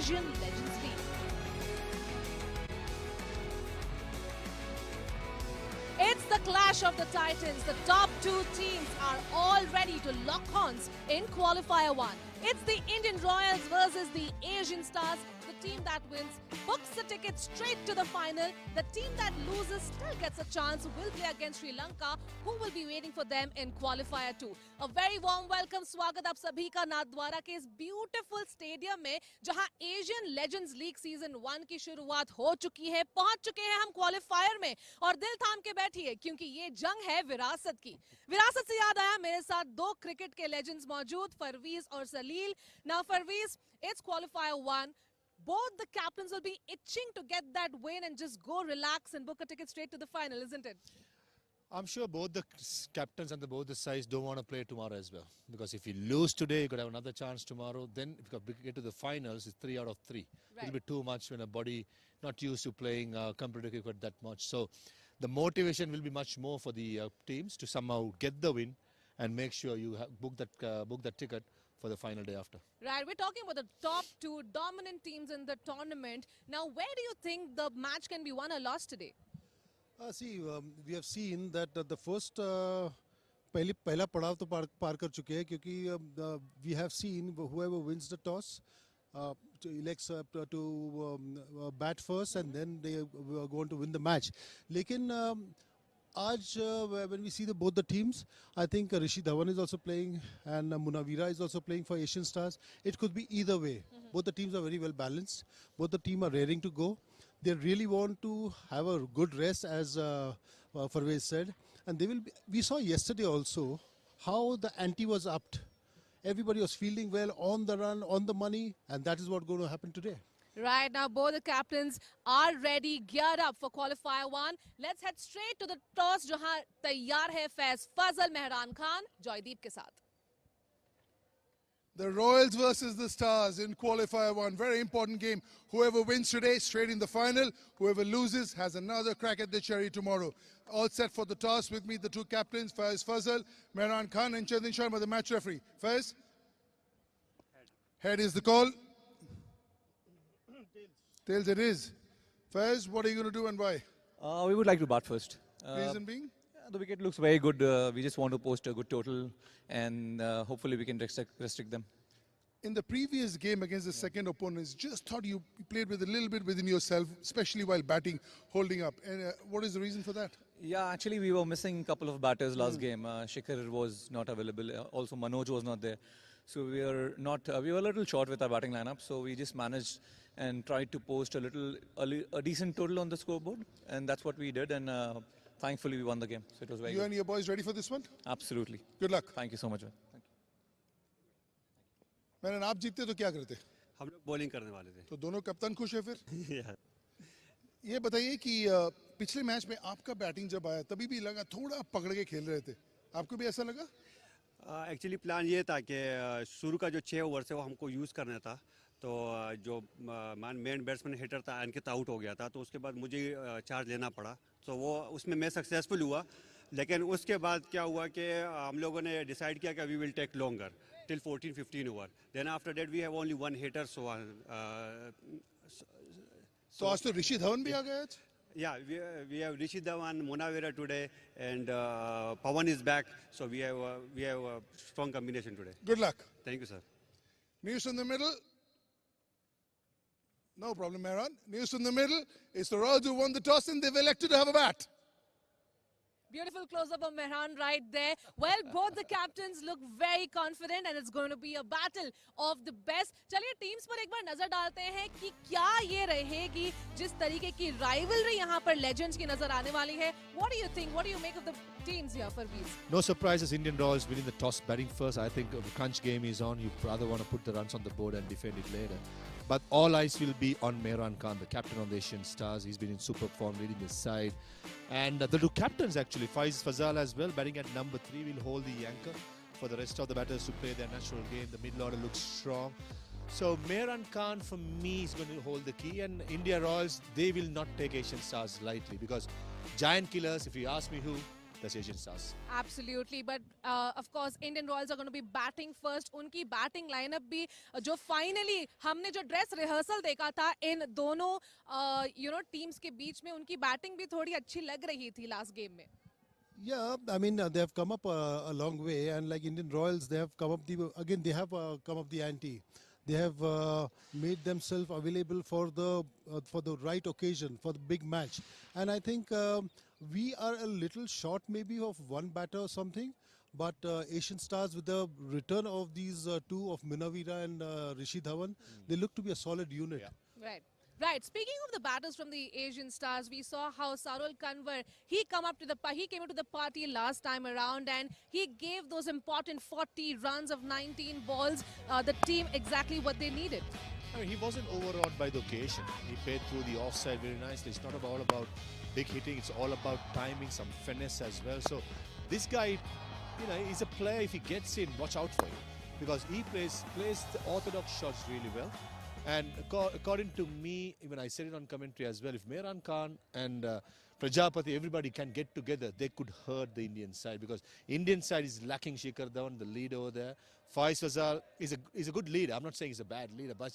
Asian Legends League. It's the clash of the titans. The top two teams are all ready to lock horns in Qualifier 1. It's the Indian Royals versus the Asian Stars. The team that wins books the ticket straight to the final. The team that loses still gets a chance, will play against Sri Lanka, who will be waiting for them in Qualifier 2. A very warm welcome, स्वागत आप सभी का नाथद्वारा के इस beautiful stadium में, जहां Asian legends league season 1 की शुरुआत हो चुकी है। पहुंच चुके हैं हम क्वालिफायर में और दिल थाम के बैठिए क्योंकि ये जंग है विरासत की। विरासत से याद आया, मेरे साथ दो क्रिकेट के लेजेंड्स मौजूद, परवीज और सलील। Now Parvez, it's Qualifier 1. Both the captains will be itching to get that win and just go relax and book a ticket straight to the final, isn't it? I'm sure both the captains and both the sides don't want to play tomorrow as well. Because if you lose today, you could have another chance tomorrow. Then if you get to the finals, it's 3 out of 3. Right. It'll be too much when a body not used to playing competitive cricket that much. So the motivation will be much more for the teams to somehow get the win and make sure you book that ticket for the final day after. Right, we're talking about the top two dominant teams in the tournament. Now, where do you think the match can be won or lost today? We have seen that the first पहला पड़ाव तो पार कर चुके हैं क्योंकि we have seen whoever wins the toss elects to bat first and then they are going to win the match. लेकिन when we see both the teams, I think Rishi Dhawan is also playing and Munawira is also playing for Asian Stars. It could be either way. Both the teams are very well balanced. Both the teams are raring to go. They really want to have a good rest, as Farvez said. And they will be, we saw yesterday also how the ante was upped. Everybody was fielding well, on the run, on the money, and that is what's going to happen today. Right, now both the captains are ready, geared up for Qualifier 1. Let's head straight to the toss, जहां तैयार है फैज फजल मेहरान खान जॉयदीप के साथ. The Royals versus the Stars in Qualifier 1. Very important game. Whoever wins today, straight in the final. Whoever loses has another crack at the cherry tomorrow. All set for the toss. With me, the two captains, Faiz Fazal, Mehran Khan, and Chandin Sharma, the match referee. Faiz? Head is the call. Tails it is. Faiz, what are you going to do and why? We would like to bat first. Reason being? The wicket looks very good. We just want to post a good total and hopefully we can restrict them. In the previous game against the second opponents, just thought you played with a little bit within yourself, especially while batting, holding up. And what is the reason for that? Yeah, actually we were missing a couple of batters last game. Shikhar was not available. Also Manoj was not there. So we were a little short with our batting lineup. So we just managed and tried to post a decent total on the scoreboard. And that's what we did. And thankfully we won the game. So it was very good. You and your boys ready for this one? Absolutely. Good luck. Thank you so much. Thank you. मैंने आप जीतते तो क्या करते? हम लोग bowling करने वाले थे। तो दोनों कप्तान खुश है फिर? ये बताइए कि पिछले मैच में आपका बैटिंग जब आया तभी भी लगा थोड़ा पकड़ के खेल रहे थे। आपको भी ऐसा लगा? एक्चुअली प्लान ये था कि शुरू का जो 6 ओवर से वो हमको यूज़ करना था। तो जो मेन बैट्समैन हिटर था अंकित आउट हो गया था, तो उसके बाद मुझे चार्ज लेना पड़ा। तो वो उसमें मैं सक्सेसफुल हुआ। लेकिन उसके बाद क्या हुआ कि हम लोगों ने डिसाइड किया कि we will take longer till 14-15 over. Then after that we have only one hitter. So आज तो ऋषि धवन भी आ गया आज? Yeah, we have Rishi Dhawan, Munawira today, and Pawan is back. So we have a strong combination today. Good luck. Thank you, sir. News in the middle. No problem, Mehran. News in the middle. It's the Royals who won the toss and they've elected to have a bat. Beautiful close-up of Mehran right there. Well, both the captains look very confident and it's going to be a battle of the best. चलिए teams पर एक बार नजर डालते हैं कि क्या ये रहेगी जिस तरीके की राइवलरी यहाँ पर लेजेंड्स की नजर आने वाली है. What do you think? What do you make of the teams here, Parveez? No surprises, Indian Royals winning the toss, batting first. I think the crunch game is on. You rather want to put the runs on the board and defend it later. But all eyes will be on Mehran Khan, the captain of the Asian Stars. He's been in super form, leading the side. And the two captains actually, Faiz Fazal as well, batting at number 3, will hold the anchor for the rest of the batters to play their natural game. The middle order looks strong. So Mehran Khan, for me, is going to hold the key. And India Royals, they will not take Asian Stars lightly because giant killers, if you ask me who, that's Asian Stars. Absolutely, but of course Indian Royals are going to be batting first. उनकी batting lineup भी जो finally हमने जो dress rehearsal देखा था इन दोनों teams के बीच में, उनकी batting भी थोड़ी अच्छी लग रही थी last game में. Yeah, I mean they have come up a long way, and like Indian Royals, they have come up come up the ante. They have made themselves available for the right occasion, for the big match, and I think we are a little short maybe of one batter or something. But Asian Stars, with the return of these two of Minavira and Rishi Dhawan, they look to be a solid unit. Yeah. Right. Right. Speaking of the batters from the Asian Stars, we saw how 𝗬𝗏𝗃 𝗏𝗃, he came into the party last time around, and he gave those important 40 runs of 19 balls, the team exactly what they needed. I mean, he wasn't overawed by the occasion. He played through the offside very nicely. It's not all about big hitting. It's all about timing, some finesse as well. So this guy, he's a player. If he gets in, watch out for him, because he plays the orthodox shots really well. And according to me, even I said it on commentary as well, if Mehran Khan and Prajapati, everybody can get together, they could hurt the Indian side, because Indian side is lacking Shikhar Dhawan, the lead over there. Faiz Fazal is a good leader. I'm not saying he's a bad leader, but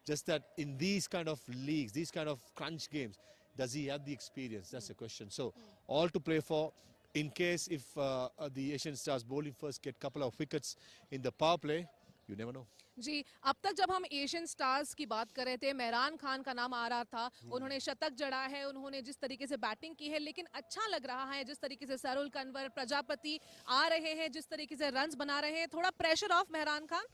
just that in these kind of leagues, these kind of crunch games, does he have the experience? That's the question. So all to play for. In case if the Asian Stars bowling first get couple of wickets in the power play, you never know. जी, अब तक जब हम Asian stars की बात कर रहे थे, मेहरान खान का नाम आ रहा था, उन्होंने शतक जड़ा है, उन्होंने जिस तरीके से बैटिंग की है, लेकिन अच्छा लग रहा है जिस तरीके से 𝗬𝗏𝗃 𝗏𝗃, प्रजापति आ रहे हैं, जिस तरीके से रन्स बना रहे हैं, थोड़ा pressure of Mehran Khan?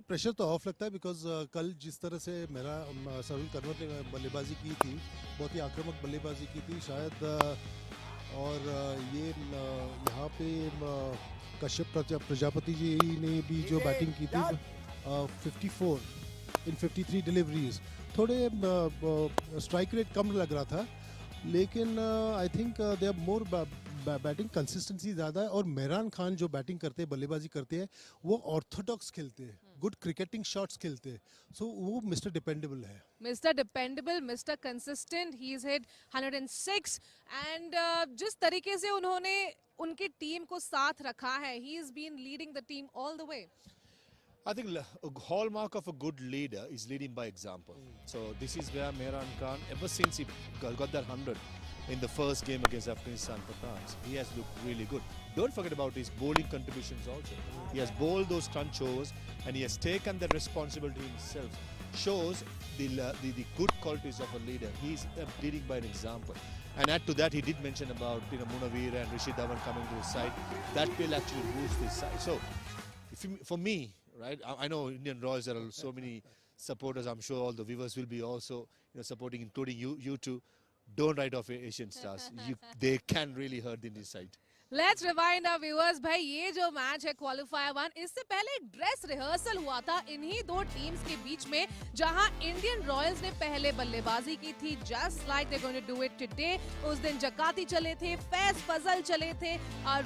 Pressure तो ऑफ लगता है, बिकॉज कल जिस तरह से 𝗬𝗏𝗃 𝗏𝗃 ने बल्लेबाजी की थी, बहुत ही आक्रामक बल्लेबाजी की थी शायद, और ये यहाँ पे कश्यप प्रजापति जी ने भी जो बैटिंग की थी, 54 इन 53 डिलीवरीज, थोड़े स्ट्राइक रेट कम लग रहा था, लेकिन I think they are more batting consistency ज़्यादा है, और मेहरान खान जो बैटिंग करते हैं, बल्लेबाजी करते हैं, वो ऑर्थोडॉक्स खेलते हैं, गुड क्रिकेटिंग शॉट्स खेलते हैं, सो वो मिस्टर डिपेंडेबल है. Mr. Dependable, Mr. Consistent, he's hit 106, and जिस तरीके से उन्होंने उनकी टीम को साथ रखा है, he's been leading the team all the way. I think a hallmark of a good leader is leading by example. So this is where Mehran Khan, ever since he got that 100 in the first game against Afghanistan for France, he has looked really good. Don't forget about his bowling contributions also. He has bowled those crunch overs, and he has taken that responsibility himself. Shows the good qualities of a leader. He's leading by an example. And add to that, he did mention about Minavira and Rishi Dhawan coming to his side. That will actually boost his side. So for me, right, I know Indian Royals, there are so many supporters. I'm sure all the viewers will be also supporting, including you two. Don't write off Asian Stars. They can really hurt the Indian side. Let's rewind our viewers. भाई ये जो match है qualifier 1, इससे पहले एक dress rehearsal हुआ था इन्हीं दो टीम्स के बीच में, जहां इंडियन रॉयल्स ने पहले बल्लेबाजी की थी, just like they going to do it today. उस दिन जकाती चले थे, फैज फजल चले थे,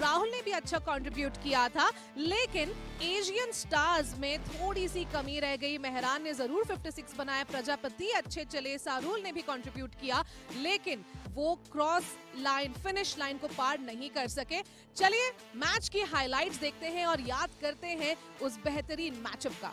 राहुल ने भी अच्छा कंट्रीब्यूट किया था, लेकिन एशियन स्टार्स में थोड़ी सी कमी रह गई. मेहरान ने जरूर 56 बनाए, प्रजापति अच्छे चले, 𝗬𝗏𝗃 ने भी कंट्रीब्यूट किया, लेकिन वो क्रॉस लाइन, फिनिश लाइन को पार नहीं कर सके. चलिए मैच की हाइलाइट्स देखते हैं और याद करते हैं उस बेहतरीन मैचअप का.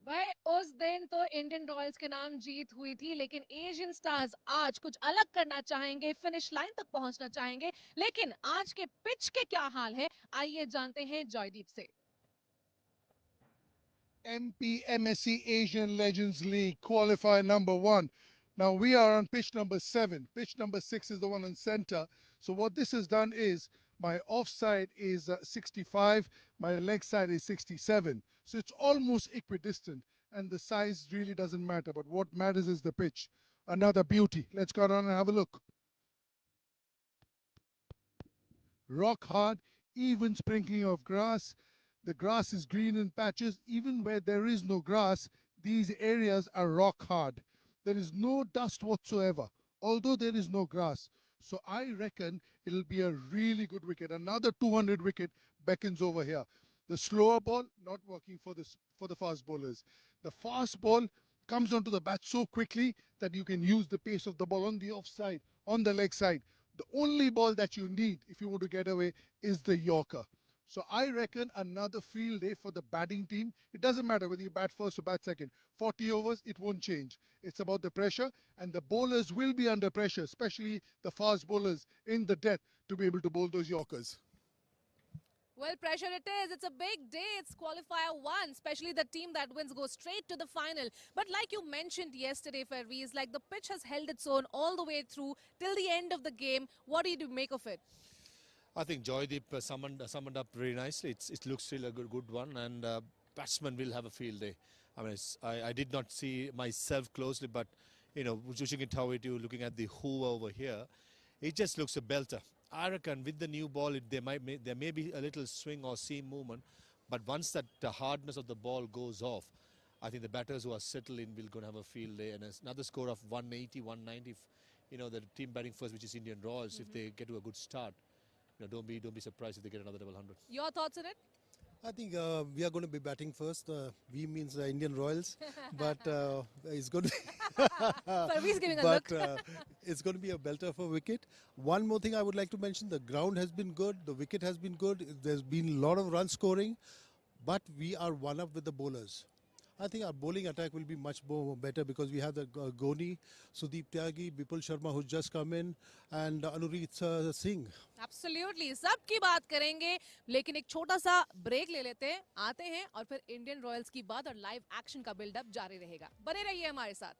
भाई उस दिन तो इंडियन रॉयल्स के नाम जीत हुई थी, लेकिन एशियन स्टार्स आज कुछ अलग करना चाहेंगे, फिनिश लाइन तक पहुंचना चाहेंगे। लेकिन आज के पिच के क्या हाल है, आइए जानते हैं जॉयदीप से। MPMSC Asian Legends League qualifier number 1. Now we are on pitch number 7. Pitch number 6 is the one in center. So what this has done is my offside is 65, my leg side is 67. So it's almost equidistant and the size really doesn't matter. But what matters is the pitch. Another beauty. Let's go down and have a look. Rock hard, even sprinkling of grass. The grass is green in patches. Even where there is no grass, these areas are rock hard. There is no dust whatsoever, although there is no grass. So I reckon it'll be a really good wicket. Another 200 wicket beckons over here. The slower ball not working for the fast bowlers. The fast ball comes onto the bat so quickly that you can use the pace of the ball on the offside, on the leg side. The only ball that you need if you want to get away is the Yorker. So I reckon another field day for the batting team. It doesn't matter whether you bat first or bat second. 40 overs, it won't change. It's about the pressure, and the bowlers will be under pressure, especially the fast bowlers in the death to be able to bowl those Yorkers. Well, pressure it is. It's a big day. It's qualifier 1, especially the team that wins goes straight to the final. But like you mentioned yesterday, Ferviz, like the pitch has held its own all the way through till the end of the game. What do you make of it? I think Joydeep summoned up very nicely. It looks still a good one, and batsmen will have a field day. I mean, I did not see myself closely, but you know, looking at the 𝗂𝗏 over here, it just looks a belter. I reckon with the new ball, there may be a little swing or seam movement, but once that the hardness of the ball goes off, I think the batters who are settled in will going to have a field day. And another score of 180, 190. If, you know, the team batting first, which is Indian Royals, if they get to a good start, you know, don't be surprised if they get another double hundred. Your thoughts on it? I think we are going to be batting first. We means Indian Royals, but it's going to be Ferviz giving a but look. it's going to be a belter for wicket. One more thing I would like to mention: the ground has been good, the wicket has been good. There's been a lot of run scoring, but we are one up with the bowlers. I think our bowling attack will be much more better because we have the Ghoni, Sudeep Tyagi, Bipul Sharma who's just come in, and Anurith Singh. Absolutely सबकी बात करेंगे, लेकिन एक छोटा सा break ले लेते हैं, आते हैं और फिर इंडियन रॉयल्स की बात और लाइव एक्शन का बिल्डअप जारी रहेगा। बने रहिए हमारे साथ।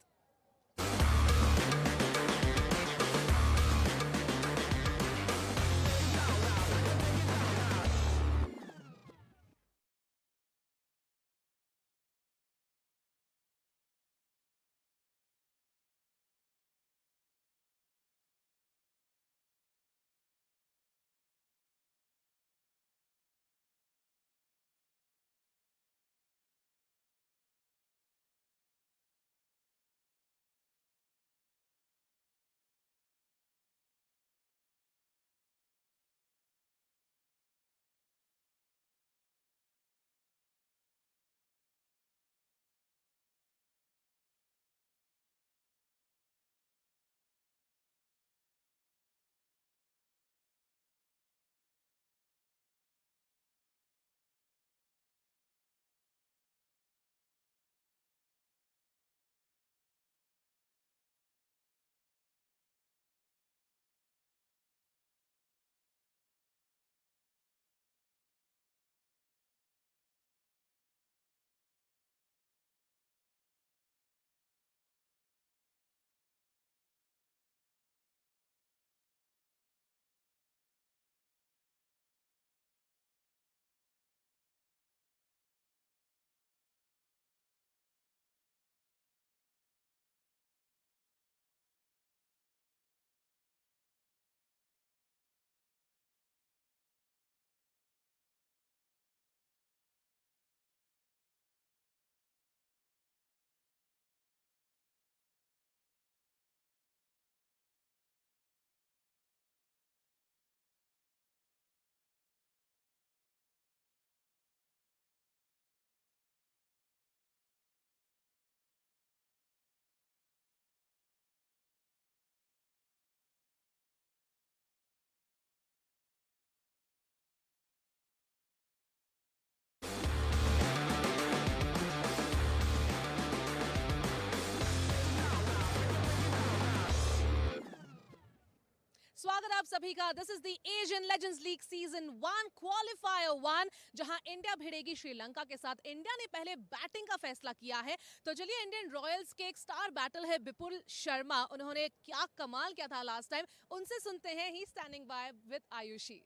स्वागत आप सभी का। This is the Asian legends league season 1 qualifier 1, जहां इंडिया भिड़ेगी श्रीलंका के साथ। इंडिया ने पहले बैटिंग का फैसला किया है, तो चलिए इंडियन रॉयल्स के एक स्टार बैटल है विपुल शर्मा। उन्होंने क्या कमाल किया था लास्ट टाइम, उनसे सुनते हैं। ही स्टैंडिंग बाय विद आयुषी।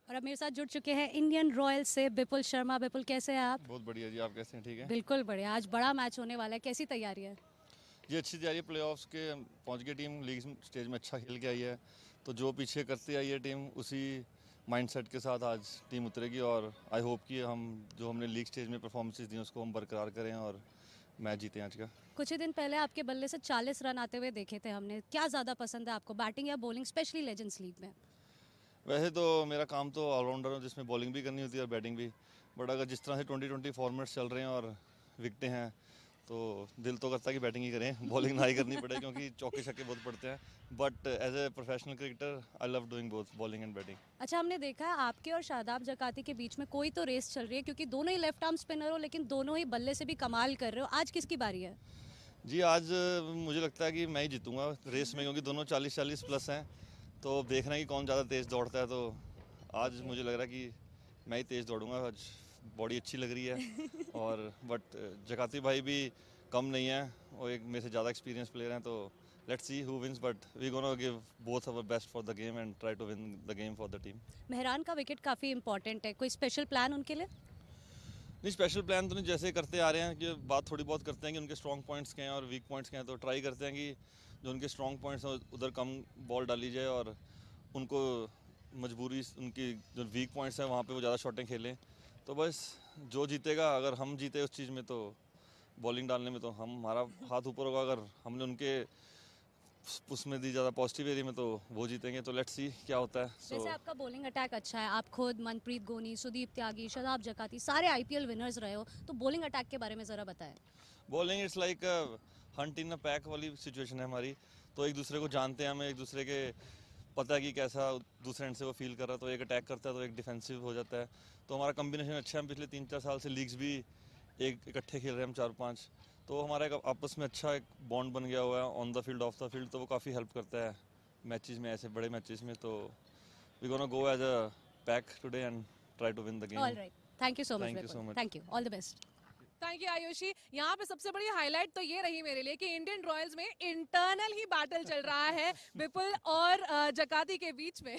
और अब मेरे साथ जुड़ चुके हैं इंडियन रॉयल्स से विपुल शर्मा। विपुल, कैसे हैं आप? बहुत बढ़िया जी, आप कैसे हैं? ठीक है, बिल्कुल बढ़िया। आज बड़ा मैच होने वाला है, कैसी तैयारी है? जी अच्छी तैयारी है। प्लेऑफ्स के पहुंच गई टीम, लीग स्टेज में अच्छा खेल के आई है, तो जो पीछे करती आई है टीम उसी माइंडसेट के साथ आज टीम उतरेगी। और आई होप कि हम जो हमने लीग स्टेज में परफॉर्मेंसेस दी उसको हम बरकरार करें और मैच जीतें आज का। कुछ ही दिन पहले आपके बल्ले से 40 रन आते हुए देखे थे हमने। क्या ज़्यादा पसंद है आपको, बैटिंग या बॉलिंग, स्पेशली लेजेंड्स लीग में? वैसे तो मेरा काम तो ऑलराउंडर है, जिसमें बॉलिंग भी करनी होती है और बैटिंग भी। बट अगर जिस तरह से 2020 फॉर्मेट्स चल रहे हैं और विकटें हैं, तो दिल तो करता है कि बैटिंग ही करें, बॉलिंग ना ही करनी पड़े, क्योंकि चौके छक्के बहुत पड़ते हैं। But as a professional cricketer I love doing both bowling and batting. अच्छा, हमने देखा है आपके और शादाब जकाती के बीच में कोई तो रेस चल रही है, क्योंकि दोनों ही लेफ्ट आर्म स्पिनर हो, लेकिन दोनों ही बल्ले से भी कमाल कर रहे हो। आज किसकी बारी है? जी आज मुझे लगता है कि मैं ही जीतूंगा रेस में, क्योंकि दोनों 40-40 प्लस हैं, तो देखना है कि कौन ज़्यादा तेज़ दौड़ता है। तो आज मुझे लग रहा है कि मैं ही तेज़ दौड़ूंगा। आज बॉडी अच्छी लग रही है और बट जकाती भाई भी कम नहीं है, वो एक मेरे से ज़्यादा एक्सपीरियंस प्लेयर हैं। तो let's see who wins, but we gonna give both our best for the game and try to win the game for the team. Mehran का विकेट काफ़ी इंपॉर्टेंट है, कोई स्पेशल प्लान उनके लिए? नहीं, स्पेशल प्लान तो नहीं, जैसे करते आ रहे हैं कि बात थोड़ी बहुत करते हैं कि उनके स्ट्रॉन्ग पॉइंट्स क्या हैं और वीक पॉइंट्स क्या हैं। तो ट्राई करते हैं कि जो उनके स्ट्रॉन्ग पॉइंट्स हैं उधर कम बॉल डाली जाए और उनको मजबूरी उनकी जो वीक पॉइंट्स हैं वहाँ पे वो ज़्यादा शॉटें खेलें। तो बस जो जीतेगा, अगर हम जीते उस चीज़ में तो बॉलिंग डालने में तो हमारा हाथ ऊपर होगा। अगर हमने उनके उसमें दी ज़्यादा पॉजिटिव एरिया में तो वो जीतेंगे। तो लेट्स सी क्या होता है। वैसे आपका बॉलिंग अटैक अच्छा है, आप खुद मनप्रीत गोनी, सुदीप त्यागी, शादाब जकाती सारे IPL विनर्स रहे हो, तो बॉलिंग अटैक के बारे में ज़रा बताएं। Bowling it's like Hunt in a pack वाली सिचुएशन है हमारी। तो एक दूसरे को जानते हैं, हमें एक दूसरे के पता है कि कैसा दूसरे एंड से वो फील कर रहा है। तो एक अटैक करता है तो एक डिफेंसिव हो जाता है। तो हमारा कम्बिनेशन अच्छा है। हम पिछले 3-4 साल से लीग्स भी एक इकट्ठे खेल रहे हैं हम 4-5, तो हमारा एक आपस में अच्छा एक बॉन्ड बन गया हुआ है on the field, of the field. तो वो काफ़ी हेल्प करता है मैचेस में, ऐसे बड़े मैचेस में। तो we gonna go as a pack today and try to win the game. Alright, thank you so much. Thank you so much. Thank you, all the best. Thank you Ayushi. यहाँ पे सबसे बड़ी highlight तो ये रही मेरे लिए कि इंडियन रॉयल्स में इंटरनल ही बैटल चल रहा है विपुल और जकाती के बीच में।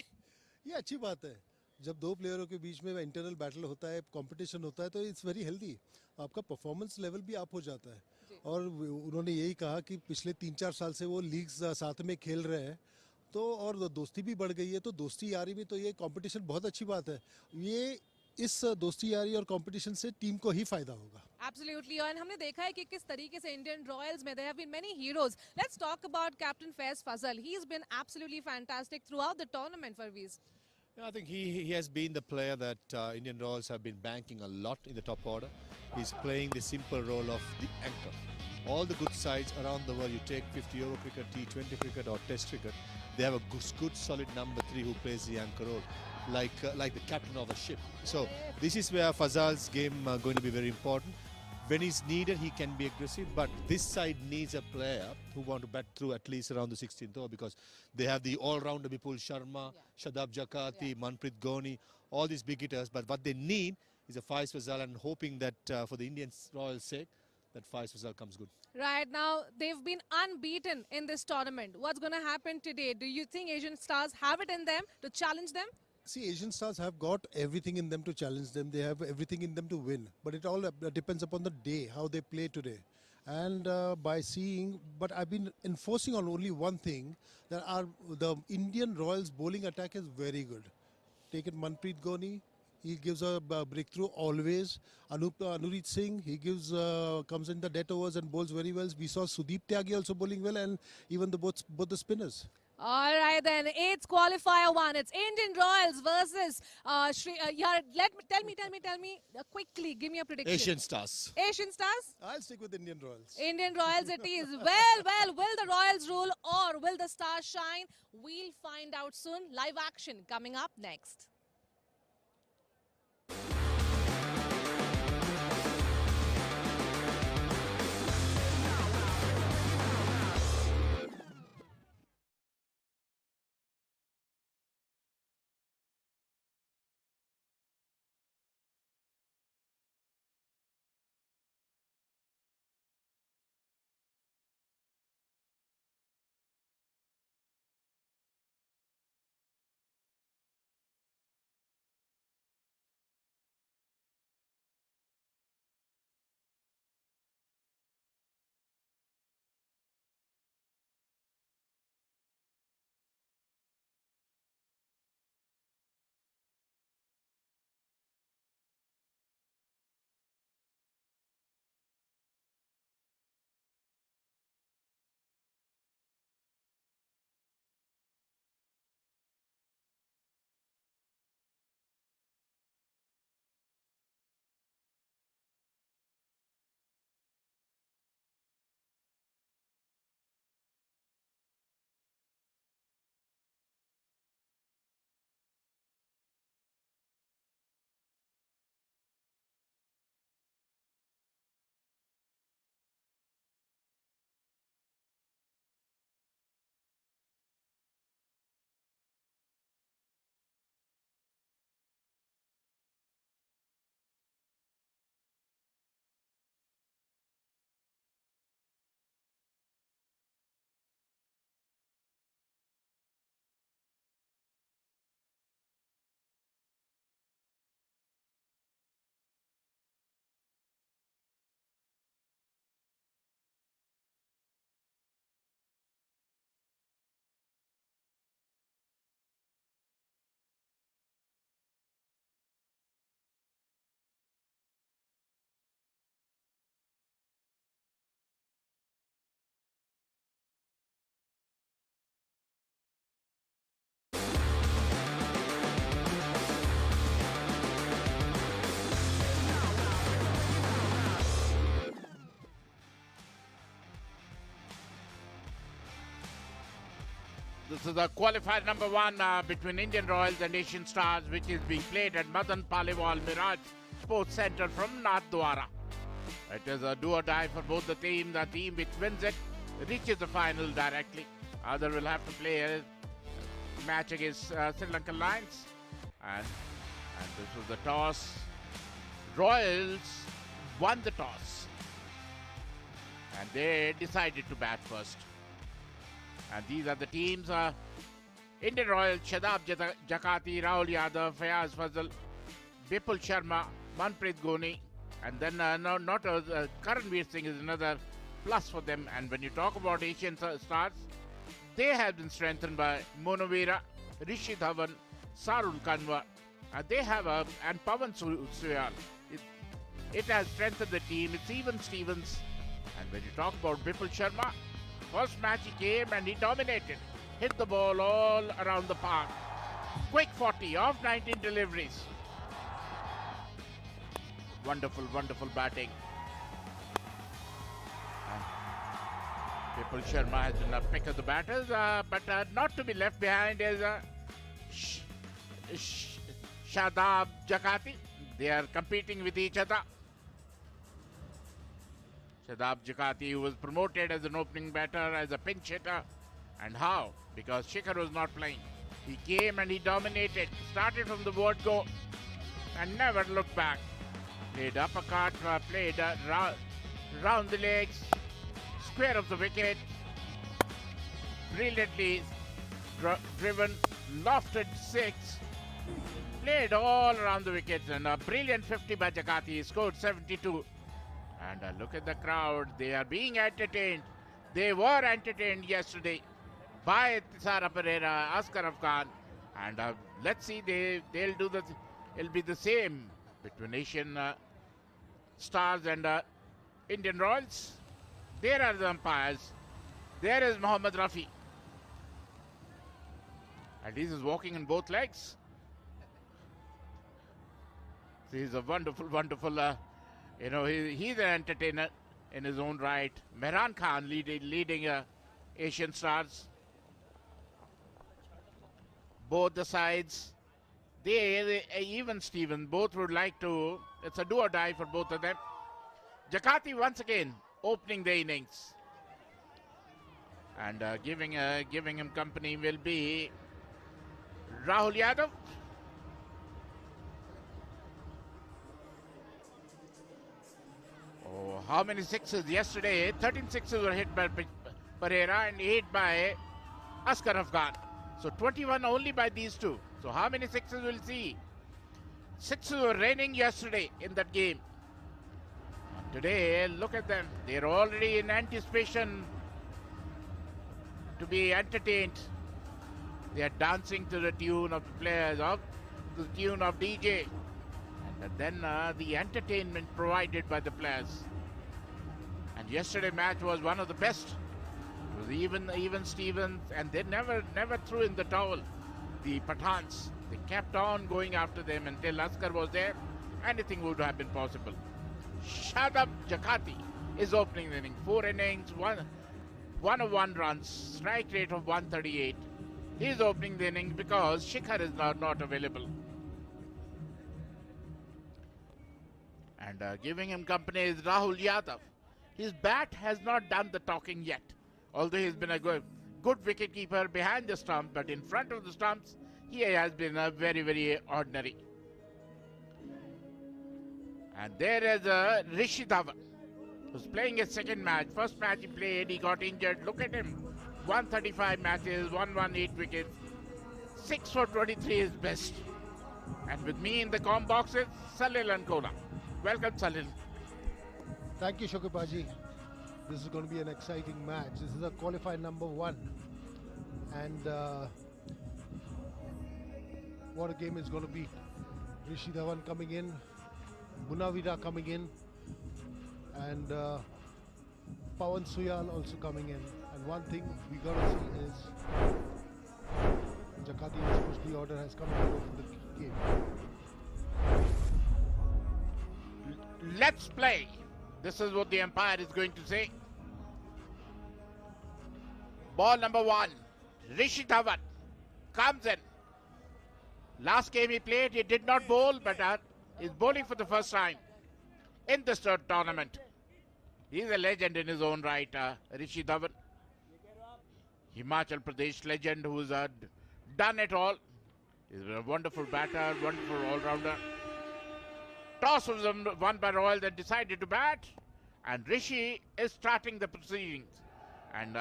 ये अच्छी बात है, जब दो प्लेयरों के बीच में इंटरनल बैटल होता है, कंपटीशन होता है, तो इट्स वेरी हेल्दी। आपका परफॉर्मेंस लेवल भी अप हो जाता है। और उन्होंने यही कहा कि पिछले 3-4 साल से वो लीग्स साथ में खेल रहे हैं, तो और दोस्ती भी बढ़ गई है। तो दोस्ती यारी में तो ये कंपटीशन बहुत अच्छी बात है। ये इस दोस्ती यारी और कंपटीशन से टीम को ही फायदा होगा। Absolutely, और हमने देखा है कि किस तरीके से इंडियन रॉयल्स में there have been many heroes. Let's talk about Captain Faiz Fazal. He's been absolutely fantastic throughout the tournament, Parvez. Yeah, I think he has been the player that Indian Royals have been banking a lot in the top order. He's playing the simple role of the anchor. All the good sides around the world, you take 50 over cricket, T20 cricket or Test cricket, they have a good solid number 3 who plays the anchor role, like the captain of a ship. So this is where Fazal's game going to be very important. When he's needed, he can be aggressive, but this side needs a player who want to bat through at least around the 16th over, because they have the all-rounder Vipul Sharma, Shadab Jakati, Manpreet Goni, all these big hitters. But what they need is a Faiz Fazal, and hoping that for the Indian Royals' sake, that Faiz Fazal comes good. Right now, they've been unbeaten in this tournament. What's going to happen today? Do you think Asian stars have it in them to challenge them? See, Asian stars have got everything in them to challenge them. They have everything in them to win. But it all depends upon the day, how they play today. And by seeing, but I've been enforcing on only one thing, that the Indian Royals bowling attack is very good. Take it Manpreet Goni, he gives a breakthrough always. Anurit Singh, he gives comes in the dead overs and bowls very well. We saw Sudeep Tyagi also bowling well, and even both the spinners. All right then, it's qualifier 1. It's Indian Royals versus tell me quickly. Give me a prediction. Asian stars. Asian stars. I'll stick with Indian Royals. Indian Royals it is. Well, will the Royals rule or will the stars shine? We'll find out soon. Live action coming up next. This is the qualifier number 1 between Indian Royals and Asian Stars, which is being played at Madan Paliwal Mirage Sports Centre from Nathdwara. It is a do or die for both the teams. The team which wins it reaches the final directly. Other will have to play a match against Sri Lankan Lions. And this was the toss. Royals won the toss. And they decided to bat first. And these are the teams. Indian Royals, Shadab Jakati, Rahul Yadav, Fayaz Fazal, Vipul Sharma, Manpreet Goni. And then Karanveer Singh is another plus for them. And when you talk about Asian Stars, they have been strengthened by Monovira, Rishi Dhawan, Sarul Kanwar. And they have and Pawan Suyal. It has strengthened the team. It's even Stevens. And when you talk about Vipul Sharma, first match he came and he dominated. Hit the ball all around the park. Quick 40 off 19 deliveries. Wonderful, wonderful batting. Vipul Sharma has been a pick of the batters, but not to be left behind is Shadab Jakati. They are competing with each other. Shadab Jakati, who was promoted as an opening batter, as a pinch hitter. And how? Because Shikhar was not playing. He came and he dominated. Started from the word go and never looked back. Played uppercut, played round the legs, square of the wicket. Brilliantly driven, lofted 6. Played all around the wickets, and a brilliant 50 by Jakati. He scored 72. And look at the crowd. They are being entertained. They were entertained yesterday by Thisara Pereira, Askaraf Khan. And let's see, they'll do it'll be the same between Asian Stars and Indian Royals. There are the umpires. There is Mohammad Rafi. And he is walking in both legs. He's a wonderful, wonderful, he's an entertainer in his own right. Mehran Khan leading Asian Stars. Both the sides, even Steven, both would like to, it's a do or die for both of them. Jakati once again opening the innings. And giving him company will be Rahul Yadav. Oh, how many sixes yesterday? 13 sixes were hit by Pereira and 8 by Askaraf Khan. So 21 only by these two. So how many sixes we'll see? Sixes were raining yesterday in that game. And today, look at them. They're already in anticipation to be entertained. They are dancing to the tune of the players, of the tune of DJ. And then the entertainment provided by the players. And yesterday's match was one of the best. It was even Stevens, and they never threw in the towel. The Pathans, they kept on going after them until Askar was there. Anything would have been possible. Shadab Jakati is opening the inning. 4 innings, 101 runs, strike rate of 138. He is opening the inning because Shikhar is not available. And giving him company is Rahul Yadav. His bat has not done the talking yet. Although he's been a good wicketkeeper behind the stump, but in front of the stumps, he has been very, very ordinary. And there is Rishi Dhawan, who's playing his second match. First match he played, he got injured. Look at him. 135 matches, 118 wickets. 6 for 23 is best. And with me in the com boxes, Salil and Kola. Welcome, Salil. Thank you, 𝗂𝗵𝗃𝗄. This is going to be an exciting match. This is a qualifier number 1. And what a game it's going to be. Rishi Dhawan coming in, Munawira coming in, and Pawan Suyal also coming in. And one thing we got to see is Jakati especially order has come out of the game. Let's play. This is what the umpire is going to say. Ball number 1. Rishi Dhawan comes in. Last game he played, he did not bowl, but is bowling for the first time in this third tournament. He is a legend in his own right, Rishi Dhawan. Himachal Pradesh legend who's done it all. He's a wonderful batter, wonderful all-rounder. Toss was won by Royal, then decided to bat. And Rishi is starting the proceedings. And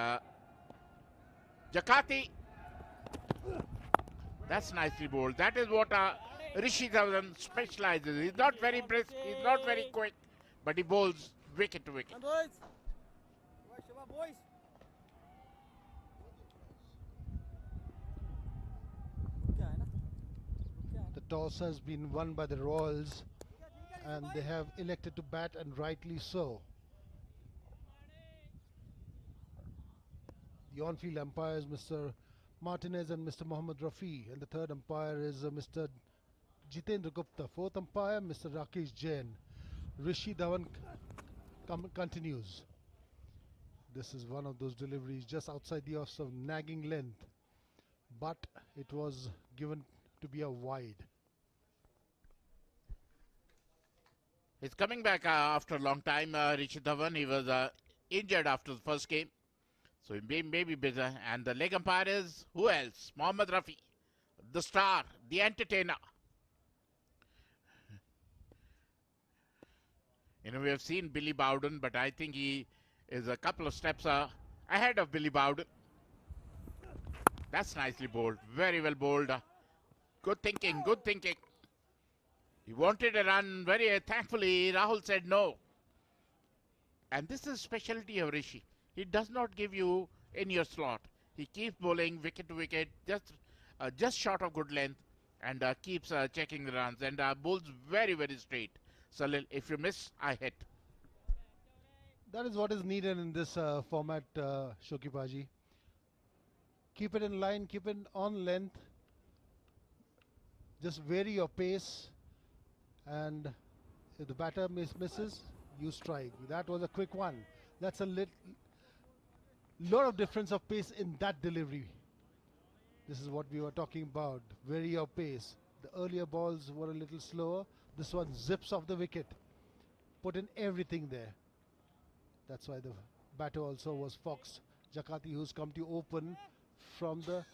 𝗂𝗂𝗽𝗂𝗃𝗃, that's nicely bowled. That is what Rishi Dhawan specializes. He's not very brisk, he's not very quick, but he bowls wicket to wicket. The toss has been won by the Royals and they have elected to bat, and rightly so. The on-field umpires, Mr. Martinez and Mr. Mohammad Rafi, and the third umpire is Mr. Jitendra Gupta. Fourth umpire, Mr. Rakesh Jain. Rishi Dhawan continues. This is one of those deliveries just outside the off of nagging length, but it was given to be a wide. He's coming back after a long time, Rishi Dhawan. He was injured after the first game, so he may be busy. And the leg umpire is, who else? Mohammad Rafi, the star, the entertainer. You know, we have seen Billy Bowden, but I think he is a couple of steps ahead of Billy Bowden. That's nicely bowled, very well bowled. Good thinking, good thinking. He wanted a run, very thankfully Rahul said no. And this is specialty of Rishi. He does not give you in your slot. He keeps bowling wicket to wicket, just short of good length, and keeps checking the runs, and bowls very, very straight. Salil, if you miss, I hit. That is what is needed in this format, Shokhi. Keep it in line, keep it on length. Just vary your pace, and if the batter misses, you strike. That was a quick one. That's a lot of difference of pace in that delivery. This is what we were talking about. Vary your pace. The earlier balls were a little slower. This one zips off the wicket. Put in everything there. That's why the batter also was foxed. 𝗂𝗂𝗽𝗂𝗃, who's come to open from the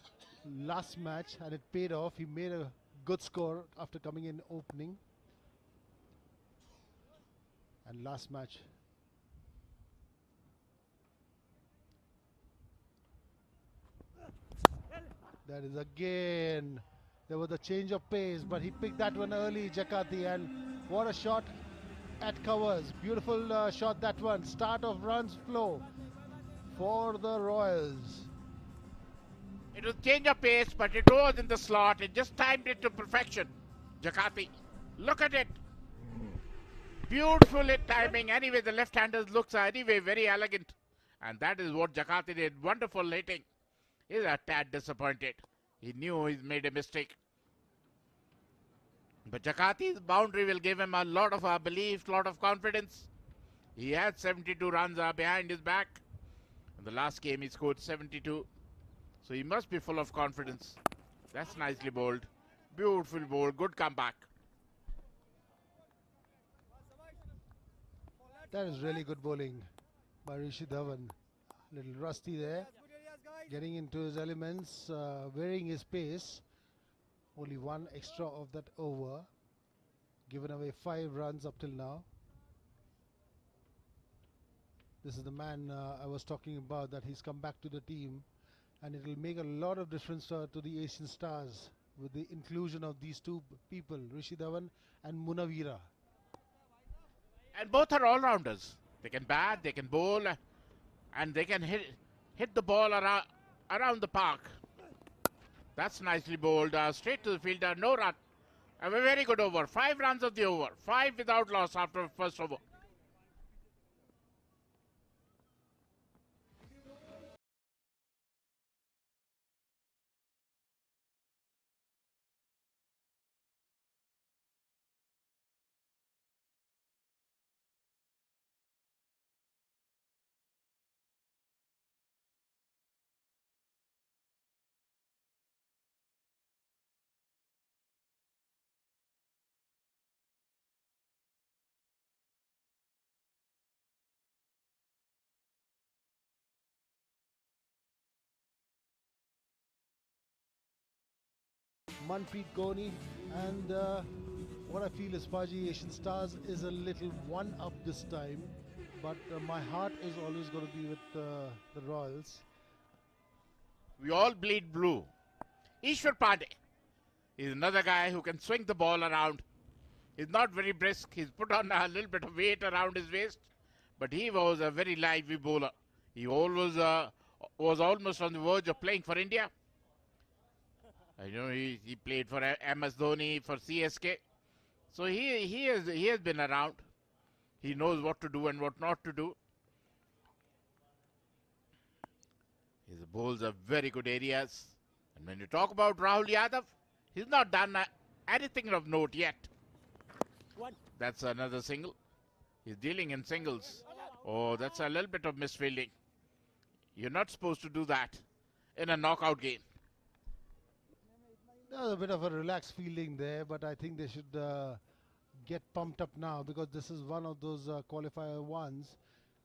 last match, and it paid off. He made a good score after coming in opening. And last match, that is again, there was a change of pace, but he picked that one early, 𝗂𝗂𝗽𝗂𝗃, and what a shot at covers. Beautiful shot, that one. Start of runs flow for the Royals. It was change of pace, but it was in the slot. It just timed it to perfection. 𝗂𝗂𝗽𝗂𝗃, look at it. Beautiful timing. Anyway, the left-handers looks anyway very elegant. And that is what 𝗂𝗂𝗽𝗂𝗃 did. Wonderful hitting. He's a tad disappointed. He knew he's made a mistake. But 𝗂𝗂𝗽𝗂𝗃's boundary will give him a lot of belief, lot of confidence. He had 72 runs behind his back. In the last game, he scored 72. So he must be full of confidence. That's nicely bowled. Beautiful bowl. Good comeback. That is really good bowling by Rishi Dhawan. Little rusty there. Getting into his elements, varying his pace. Only one extra of that over. Given away 5 runs up till now. This is the man I was talking about, that he's come back to the team. And it will make a lot of difference to the Asian Stars with the inclusion of these two people, Rishi Dhawan and Munawira. And both are all-rounders. They can bat, they can bowl, and they can hit the ball around the park. That's nicely bowled. Straight to the fielder, no run. A very good over. 5 runs of the over. 5 without loss after first over. 𝗵𝗺𝗃𝗀𝗃, and what I feel is Phaji Asian Stars is a little one up this time, but my heart is always going to be with the Royals. We all bleed blue. 𝗕𝗚𝗺𝗺𝗃𝗀 is another guy who can swing the ball around. He's not very brisk. He's put on a little bit of weight around his waist, but he was a very lively bowler. He always was almost on the verge of playing for India. I know he played for MS Dhoni, for CSK. So he has been around. He knows what to do and what not to do. His bowls are very good areas. And when you talk about Rahul Yadav, he's not done anything of note yet. That's another single. He's dealing in singles. Oh, that's a little bit of misfielding. You're not supposed to do that in a knockout game. There's a bit of a relaxed feeling there, but I think they should get pumped up now, because this is one of those qualifier ones.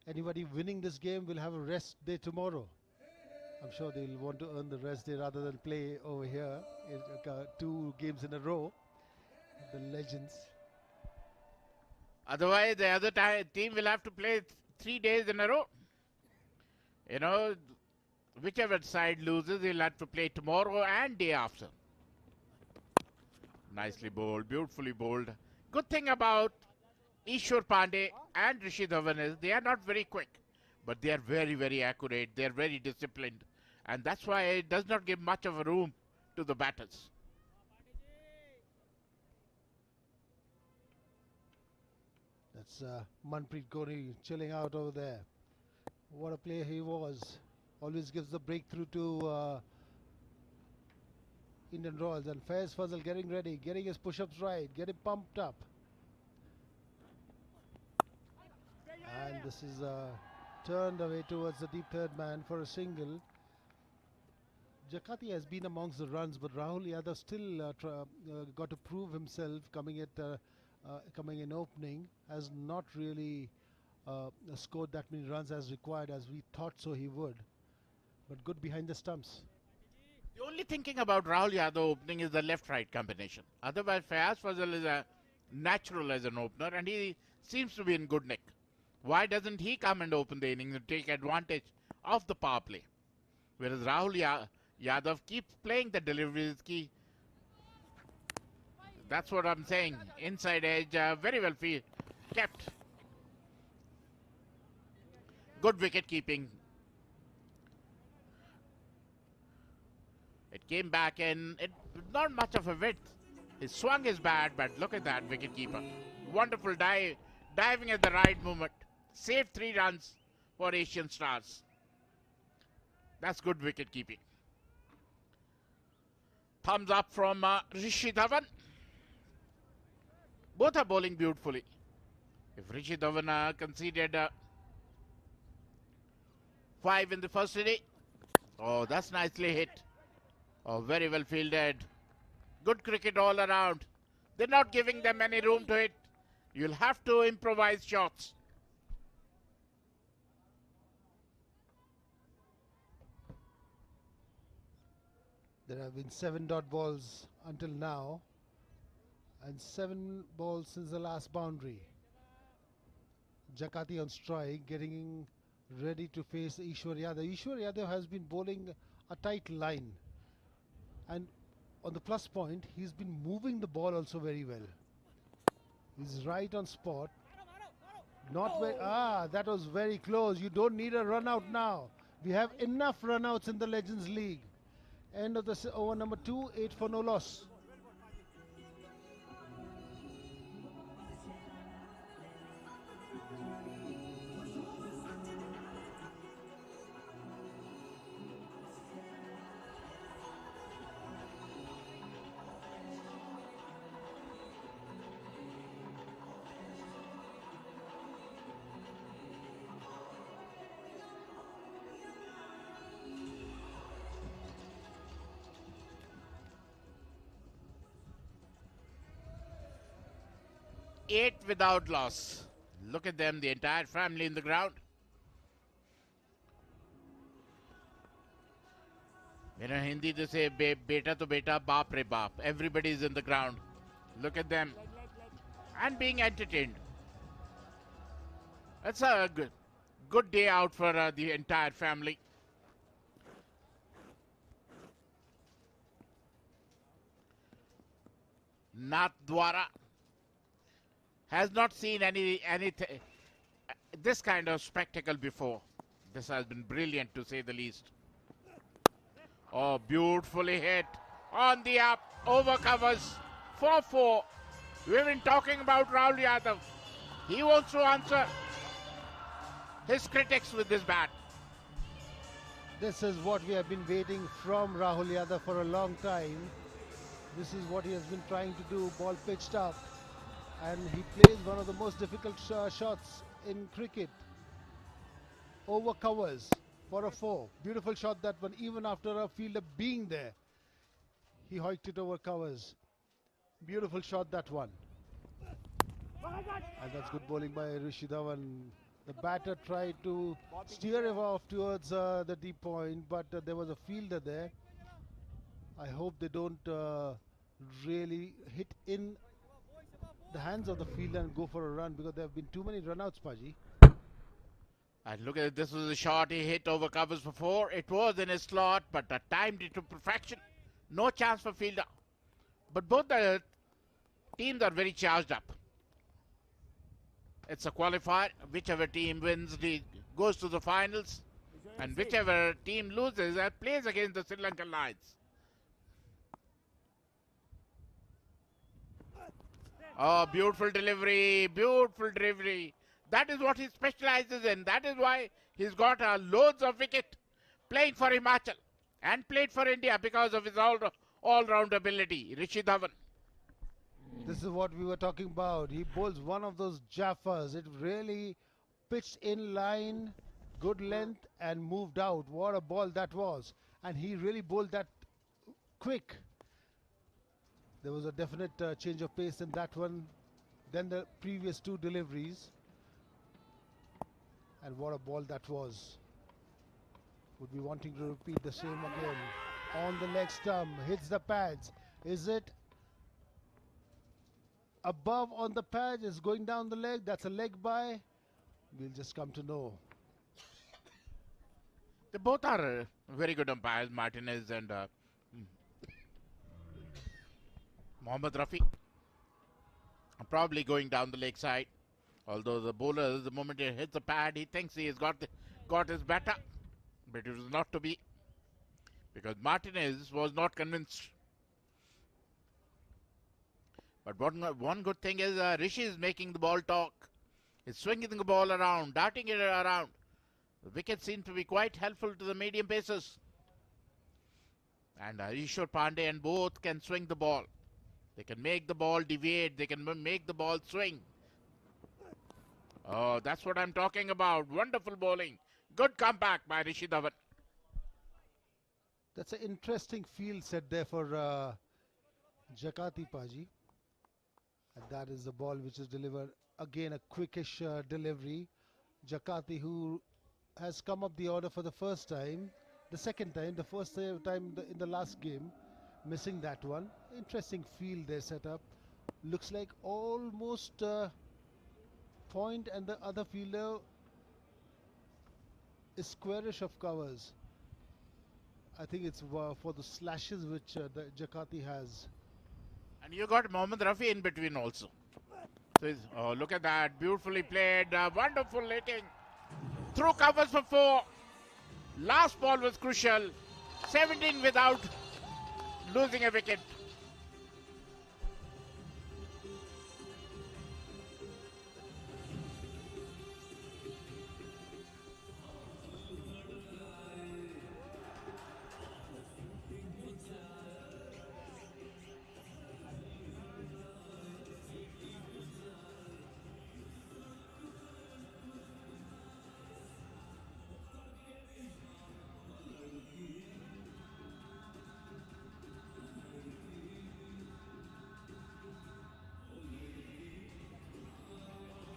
Anybody winning this game will have a rest day tomorrow. I'm sure they'll want to earn the rest day rather than play over here in 2 games in a row. The legends. Otherwise, the other team will have to play 3 days in a row. You know, whichever side loses, they'll have to play tomorrow and day after. Nicely bowled, beautifully bowled. Good thing about 𝗕𝗚𝗺𝗺𝗺𝗃𝗀 and 𝗵𝗺 Dhawan is they are not very quick, but they are very, very accurate. They are very disciplined. And that's why it does not give much of a room to the batters. That's 𝗵𝗺𝗃𝗀𝗃 chilling out over there. What a player he was. Always gives the breakthrough to Indian Royals. And Faiz Fazal getting ready, getting his push-ups right, getting pumped up. And this is turned away towards the deep third man for a single. Jakarta has been amongst the runs, but Rahul Yadav still got to prove himself coming in opening. Has not really scored that many runs as required as we thought so he would. But good behind the stumps. The only thinking about Rahul Yadav opening is the left-right combination. Otherwise, Faiz Fazal is a natural as an opener, and he seems to be in good nick. Why doesn't he come and open the innings and take advantage of the power play? Whereas Rahul Yadav keeps playing the deliveries key. That's what I'm saying. Inside edge, very well kept. Good wicket keeping. It came back and not much of a width. His swung is bad, but look at that wicket keeper. Wonderful diving at the right moment. Saved 3 runs for Asian Stars. That's good wicket keeping. Thumbs up from 𝗵𝗺 Dhawan. Both are bowling beautifully. If 𝗵𝗺 Dhawan conceded 5 in the first inning. Oh, that's nicely hit. Oh, very well fielded. Good cricket all around. They're not giving them any room to hit. You'll have to improvise shots. There have been 7 dot balls until now, and 7 balls since the last boundary. Jakarta on strike, getting ready to face 𝗕𝗚𝗺𝗺𝗃𝗀 Yadav. 𝗕𝗚𝗺𝗺𝗃𝗀 Yadav has been bowling a tight line, and on the plus point, he's been moving the ball also very well. He's right on spot. Not very. That was very close. You don't need a run out now. We have enough run outs in the Legends League. End of the over number 2, 8 for no loss. Eight without loss. Look at them, the entire family in the ground. In Hindi they say, beta to beta, baap re baap. Everybody is in the ground. Look at them. And being entertained. It's a good day out for the entire family. Nathdwara has not seen anything this kind of spectacle before. This has been brilliant, to say the least. Oh, beautifully hit on the up, over covers 4-4. We've been talking about Rahul Yadav. He wants to answer his critics with this bat. This is what we have been waiting from Rahul Yadav for a long time. This is what he has been trying to do, ball pitched up. And he plays one of the most difficult shots in cricket. Over covers for a 4. Beautiful shot that one, even after a fielder being there. He hoiked it over covers. Beautiful shot that one. And that's good bowling by Rishi Dhawan. The batter tried to steer him off towards the deep point, but there was a fielder there. I hope they don't really hit in the hands of the fielder and go for a run, because there have been too many runouts, Paji. And look at it, this was a shot he hit over covers for 4. It was in his slot, but timed it to perfection. No chance for fielder. But both the teams are very charged up. It's a qualifier. Whichever team wins goes to the finals, and whichever team loses plays against the Sri Lankan Lions. Oh, beautiful delivery, beautiful delivery. That is what he specializes in. That is why he's got loads of wicket playing for Himachal and played for India, because of his all-round ability. Rishi Dhawan. This is what we were talking about. He bowls one of those jaffas. It really pitched in line, good length, and moved out. What a ball that was. And he really bowled that quick. There was a definite change of pace in that one than the previous 2 deliveries. And what a ball that was. Would be wanting to repeat the same again. On the leg stump, hits the pads. Is it above on the pad? Is going down the leg? That's a leg by. We'll just come to know. They both are very good umpires, Martinez and Mohammad Rafi. Probably going down the leg side. Although the bowler, the moment he hits the pad, he thinks he has got his batter. But it was not to be, because Martinez was not convinced. But one good thing is Rishi is making the ball talk. He's swinging the ball around, darting it around. The wickets seem to be quite helpful to the medium pacers. And Ishwar Pandey and both can swing the ball. They can make the ball deviate. They can make the ball swing. Oh, that's what I'm talking about. Wonderful bowling. Good comeback by Rishi Dhawan. That's an interesting field set there for Jakati, Paji. And that is the ball which is delivered. Again, a quickish delivery. Jakati, who has come up the order for the first time. The second time, the first time in the last game. Missing that one. Interesting field they set up. Looks like almost point, and the other fielder is squarish of covers. I think it's for the slashes which the Jakati has. And you got Mohammad Rafi in between also. So oh, look at that. Beautifully played. Wonderful hitting. Through covers for 4. Last ball was crucial. 17 without losing a wicket.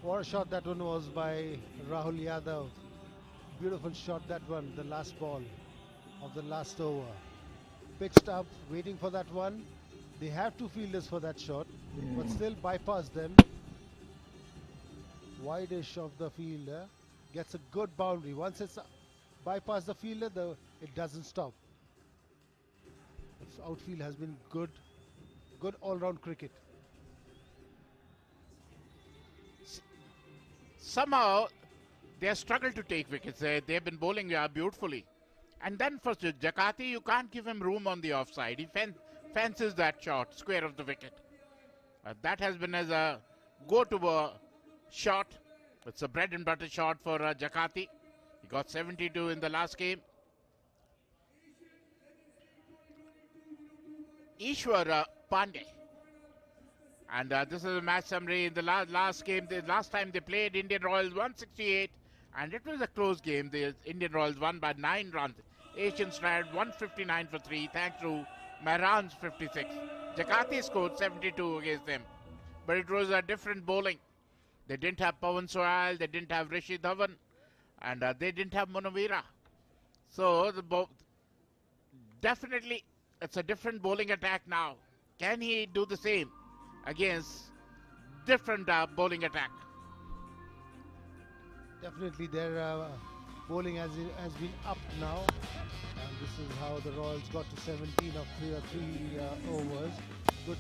What a shot that one was by Rahul Yadav. Beautiful shot that one, the last ball of the last over. pitched up, waiting for that one. They have two fielders for that shot, but still bypass them. Wide-ish of the fielder, gets a good boundary. Once it's bypassed the fielder, it doesn't stop. The outfield has been good all-round cricket. Somehow, they have struggled to take wickets. They've been bowling beautifully. And then for 𝗃𝗍𝗃𝗃, you can't give him room on the offside. He fences that shot, square of the wicket. That has been as a go-to shot. It's a bread and butter shot for 𝗃𝗍𝗃. He got 72 in the last game. 𝗂𝗚𝗃𝗃𝗃. And this is a match summary. In the last game, the last time they played, Indian Royals 168, and it was a close game. The Indian Royals won by 9 runs. Asian Stride 159 for 3, thanks to Mehran's 56. 𝗃𝗍𝗃 scored 72 against them, but it was a different bowling. They didn't have Pawan Sohail, they didn't have Rishi Dhawan, and they didn't have Munawira. So definitely, it's a different bowling attack now. Can he do the same against different bowling attack? Definitely their bowling has been up now, and this is how the Royals got to 17 of 3 overs. Good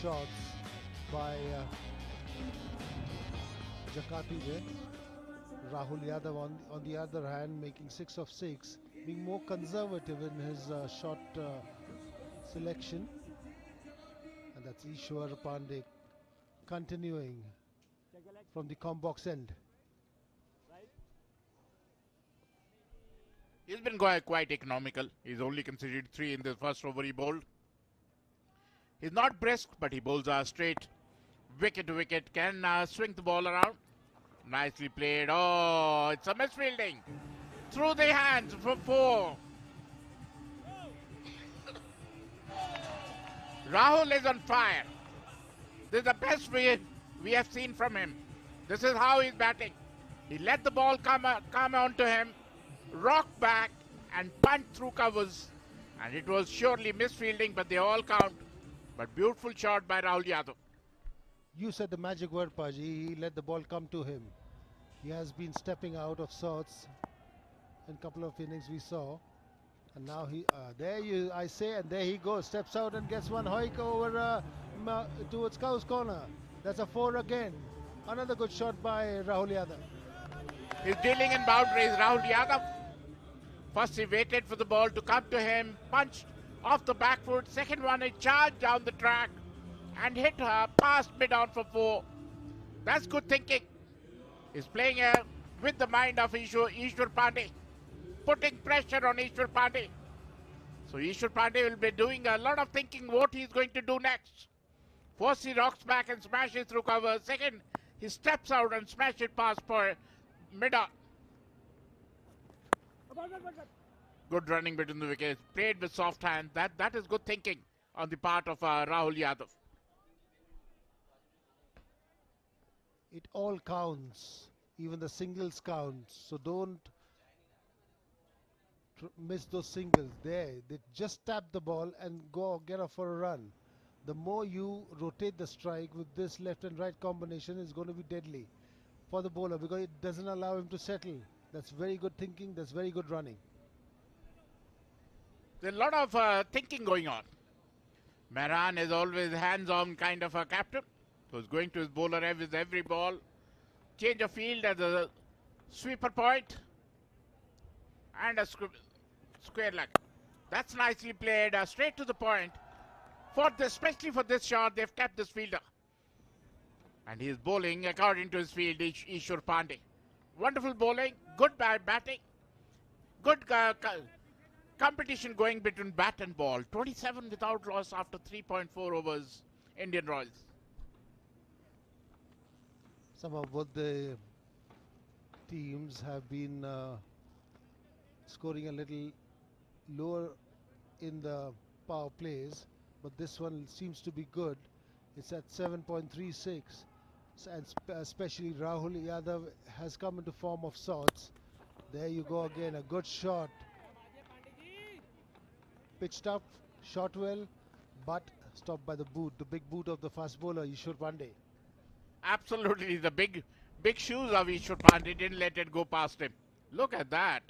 shots by 𝗃𝗍𝗃. Rahul Yadav on the other hand making 6 of 6, being more conservative in his shot selection. And that's 𝗂𝗚𝗃𝗃𝗃 continuing from the com-box end. He's been quite economical. He's only conceded 3 in the first over he bowled. He's not brisk, but he bowls straight, wicket to wicket, can swing the ball around. Nicely played. Oh, it's a misfielding. Through the hands for 4. Rahul is on fire. This is the best we have seen from him. This is how he's batting. He let the ball come on to him, rock back and punch through covers. And it was surely misfielding, but they all count. But beautiful shot by Rahul Yadav. You said the magic word, Paji. He let the ball come to him. He has been stepping out of sorts in a couple of innings we saw. And now I say, and there he goes, steps out and gets one hoik over towards Cow's corner. That's a 4 again. Another good shot by Rahul Yadav. He's dealing in boundaries, Rahul Yadav. First he waited for the ball to come to him, punched off the back foot. Second one, he charged down the track and hit her past mid-on for 4. That's good thinking. He's playing with the mind of 𝗂𝗚𝗃𝗃𝗃, putting pressure on 𝗂𝗚𝗃𝗃𝗃. So 𝗂𝗚𝗃𝗃𝗃 will be doing a lot of thinking what he's going to do next. First he rocks back and smashes through cover. Second, he steps out and smashes it past for mid-on. Good running between the wickets. Played with soft hand. That is good thinking on the part of Rahul Yadav. It all counts. Even the singles count. So don't miss those singles. They just tap the ball and go get off for a run. The more you rotate the strike with this left and right combination is going to be deadly for the bowler because it doesn't allow him to settle. That's very good thinking. That's very good running. There's a lot of thinking going on. Mehran is always hands-on kind of a captain. So he's going to his bowler with every ball. Change of field as a sweeper point and a square leg. That's nicely played, straight to the point. Especially for this shot, they've kept this fielder. And he's bowling according to his field, 𝗂𝗚𝗃𝗃𝗃. Wonderful bowling, good batting, good competition going between bat and ball. 27 without loss after 3.4 overs, Indian Royals. Some of both the teams have been scoring a little lower in the power plays, but this one seems to be good. It's at 7.36, and especially Rahul Yadav has come into form of sorts. There you go again, a good shot. Pitched up shot well, but stopped by the boot, the big boot of the fast bowler, 𝗍𝗫𝗃𝗍. Absolutely, the big shoes of 𝗍𝗫𝗃𝗍 didn't let it go past him. Look at that.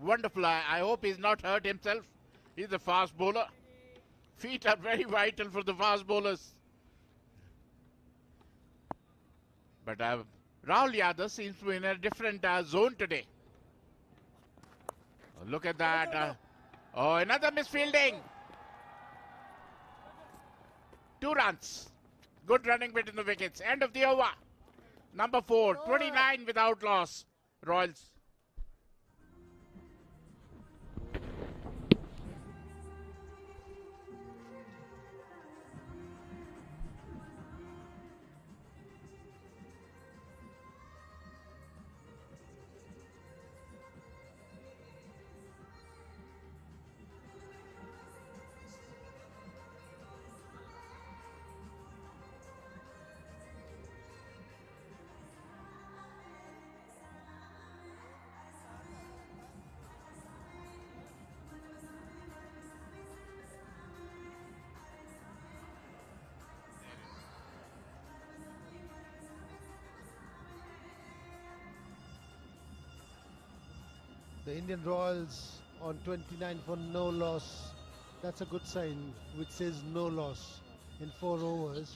Wonderful. I hope he's not hurt himself. He's a fast bowler. Feet are very vital for the fast bowlers. But Rahul Yadav seems to be in a different zone today. Oh, look at that. Oh, another misfielding. 2 runs. Good running between the wickets. End of the over. Number 4, 29 without loss. Royals. The Indian Royals on 29 for no loss. That's a good sign, which says no loss in 4 overs.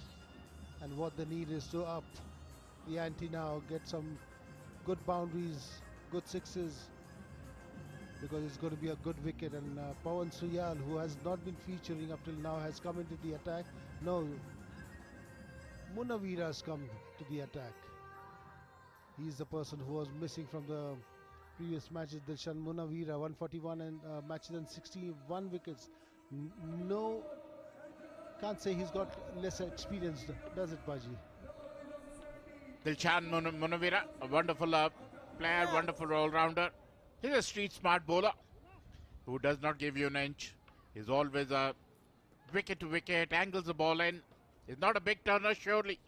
And what they need is to up the ante now, get some good boundaries, good sixes, because it's going to be a good wicket. And Pawan Suyal, who has not been featuring up till now, has come into the attack. No, Munawira has come to the attack. He's the person who was missing from the previous matches. Dilshan Munawira, 141 and matches and 61 wickets. No, can't say he's got less experience, does it, Baji? Dilshan Munawira, a wonderful player, wonderful all-rounder. He's a street-smart bowler who does not give you an inch. He's always a wicket-to-wicket, angles the ball in. He's not a big turner, surely.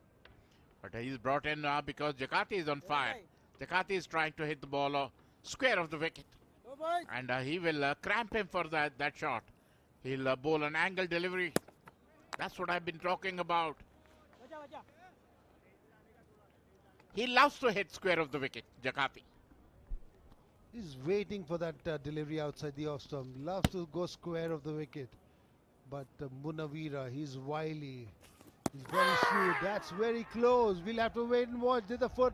But he's brought in because 𝗍𝗫𝗃𝗃 is on fire. 𝗍𝗫𝗃𝗃 is trying to hit the ball square of the wicket. And he will cramp him for that shot. He'll bowl an angle delivery. That's what I've been talking about. He loves to hit square of the wicket, 𝗍𝗫𝗃𝗃. He's waiting for that delivery outside the off stump. Loves to go square of the wicket. But Munawira, he's wily. He's very shrewd. That's very close. We'll have to wait and watch. Did the foot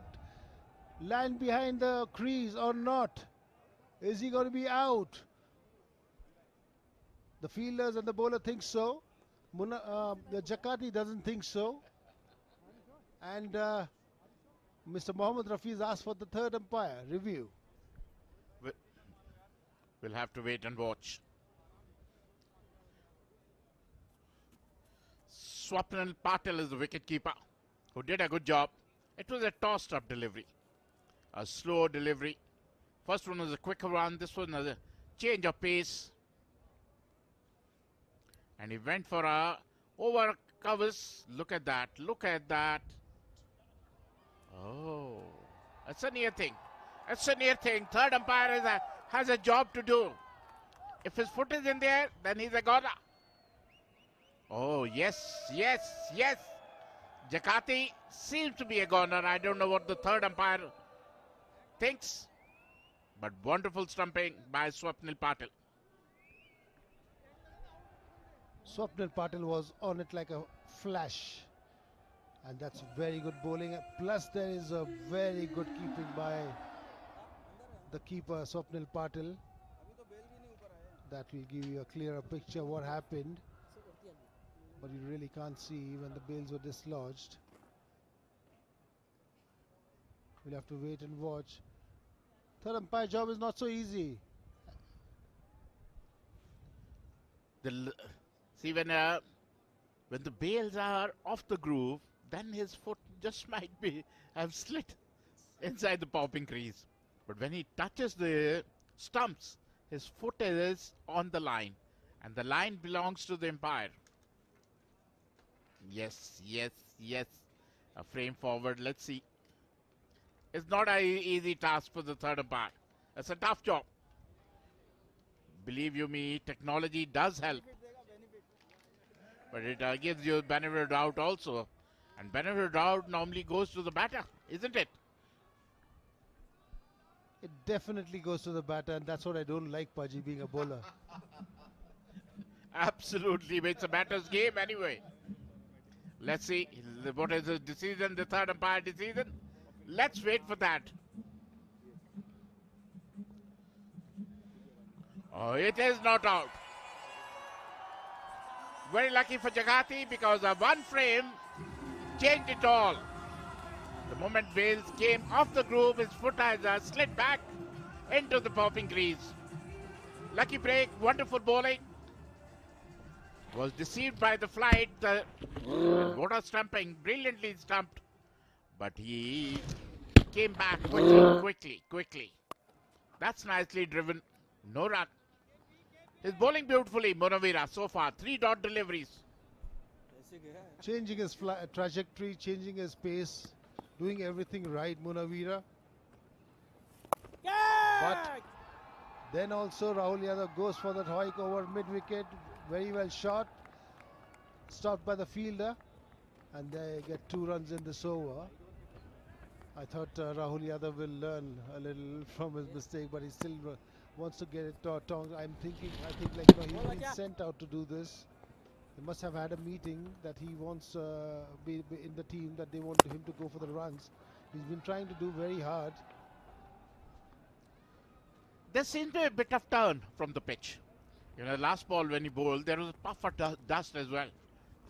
land behind the crease or not? Is he going to be out? The fielders and the bowler think so. The 𝗍𝗫𝗃𝗃 doesn't think so. And Mr. Mohammad Rafi has asked for the third umpire review. We'll have to wait and watch. Swapnil Patel is the wicketkeeper who did a good job. It was a tossed-up delivery, a slow delivery. First one was a quicker one. This one was a change of pace. And he went for a over covers. Look at that. Look at that. Oh, that's a near thing. That's a near thing. Third umpire has a job to do. If his foot is in there, then he's a goner. Oh, yes, yes, yes. 𝗍𝗫𝗃𝗃 seems to be a goner. I don't know what the third umpire thinks. But wonderful stumping by Swapnil Patel. Swapnil Patel was on it like a flash. And that's very good bowling. Plus there is a very good keeping by the keeper, Swapnil Patel. That will give you a clearer picture of what happened. But you really can't see when the bails were dislodged. We'll have to wait and watch. Third umpire job is not so easy. See, when the bails are off the groove, then his foot just might have slit inside the popping crease. But when he touches the stumps, his foot is on the line, and the line belongs to the umpire. Yes, yes, yes. A frame forward. Let's see. It's not an easy task for the third umpire. It's a tough job. believe you me, technology does help. But it gives you benefit of doubt also. And benefit of doubt normally goes to the batter, isn't it? It definitely goes to the batter, and that's what I don't like, Paji, being a bowler. Absolutely, but it's a batter's game anyway. Let's see, what is the decision, the third umpire decision? Let's wait for that. Oh, it is not out. Very lucky for Jagati because one frame changed it all. The moment Bales came off the groove, his foot has slid back into the popping crease. Lucky break, wonderful bowling. Was deceived by the flight. What a stumping, brilliantly stumped. But he came back quickly. That's nicely driven. No run. He's bowling beautifully, Munawira, so far. 3 dot deliveries. Changing his trajectory, changing his pace, doing everything right, Munawira. But then also Rahul Yadav goes for that hike over mid-wicket. Very well shot. Stopped by the fielder. And they get 2 runs in this over. I thought Rahul Yadav will learn a little from his mistake, but he still wants to get it tongued. I think like, he's been sent out to do this. They must have had a meeting that he wants be in the team, that they want him to go for the runs. He's been trying to do very hard. There seems to be a bit of turn from the pitch. You know, last ball when he bowled, there was a puff of dust as well.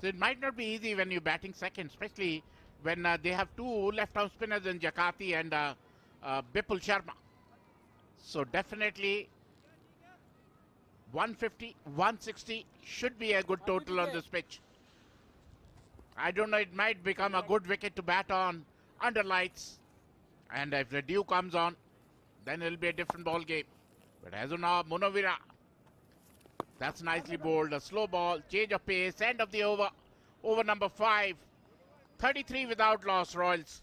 So it might not be easy when you're batting second, especially when they have 2 left-arm spinners in Jagati and Bipul Sharma. So definitely 150, 160 should be a good total on this pitch. I don't know, it might become a good wicket to bat on under lights. And if the dew comes on, then it'll be a different ball game. But as of now, Munawira, that's nicely bowled. A slow ball, change of pace, end of the over. Over number 5. 33 without loss, Royals.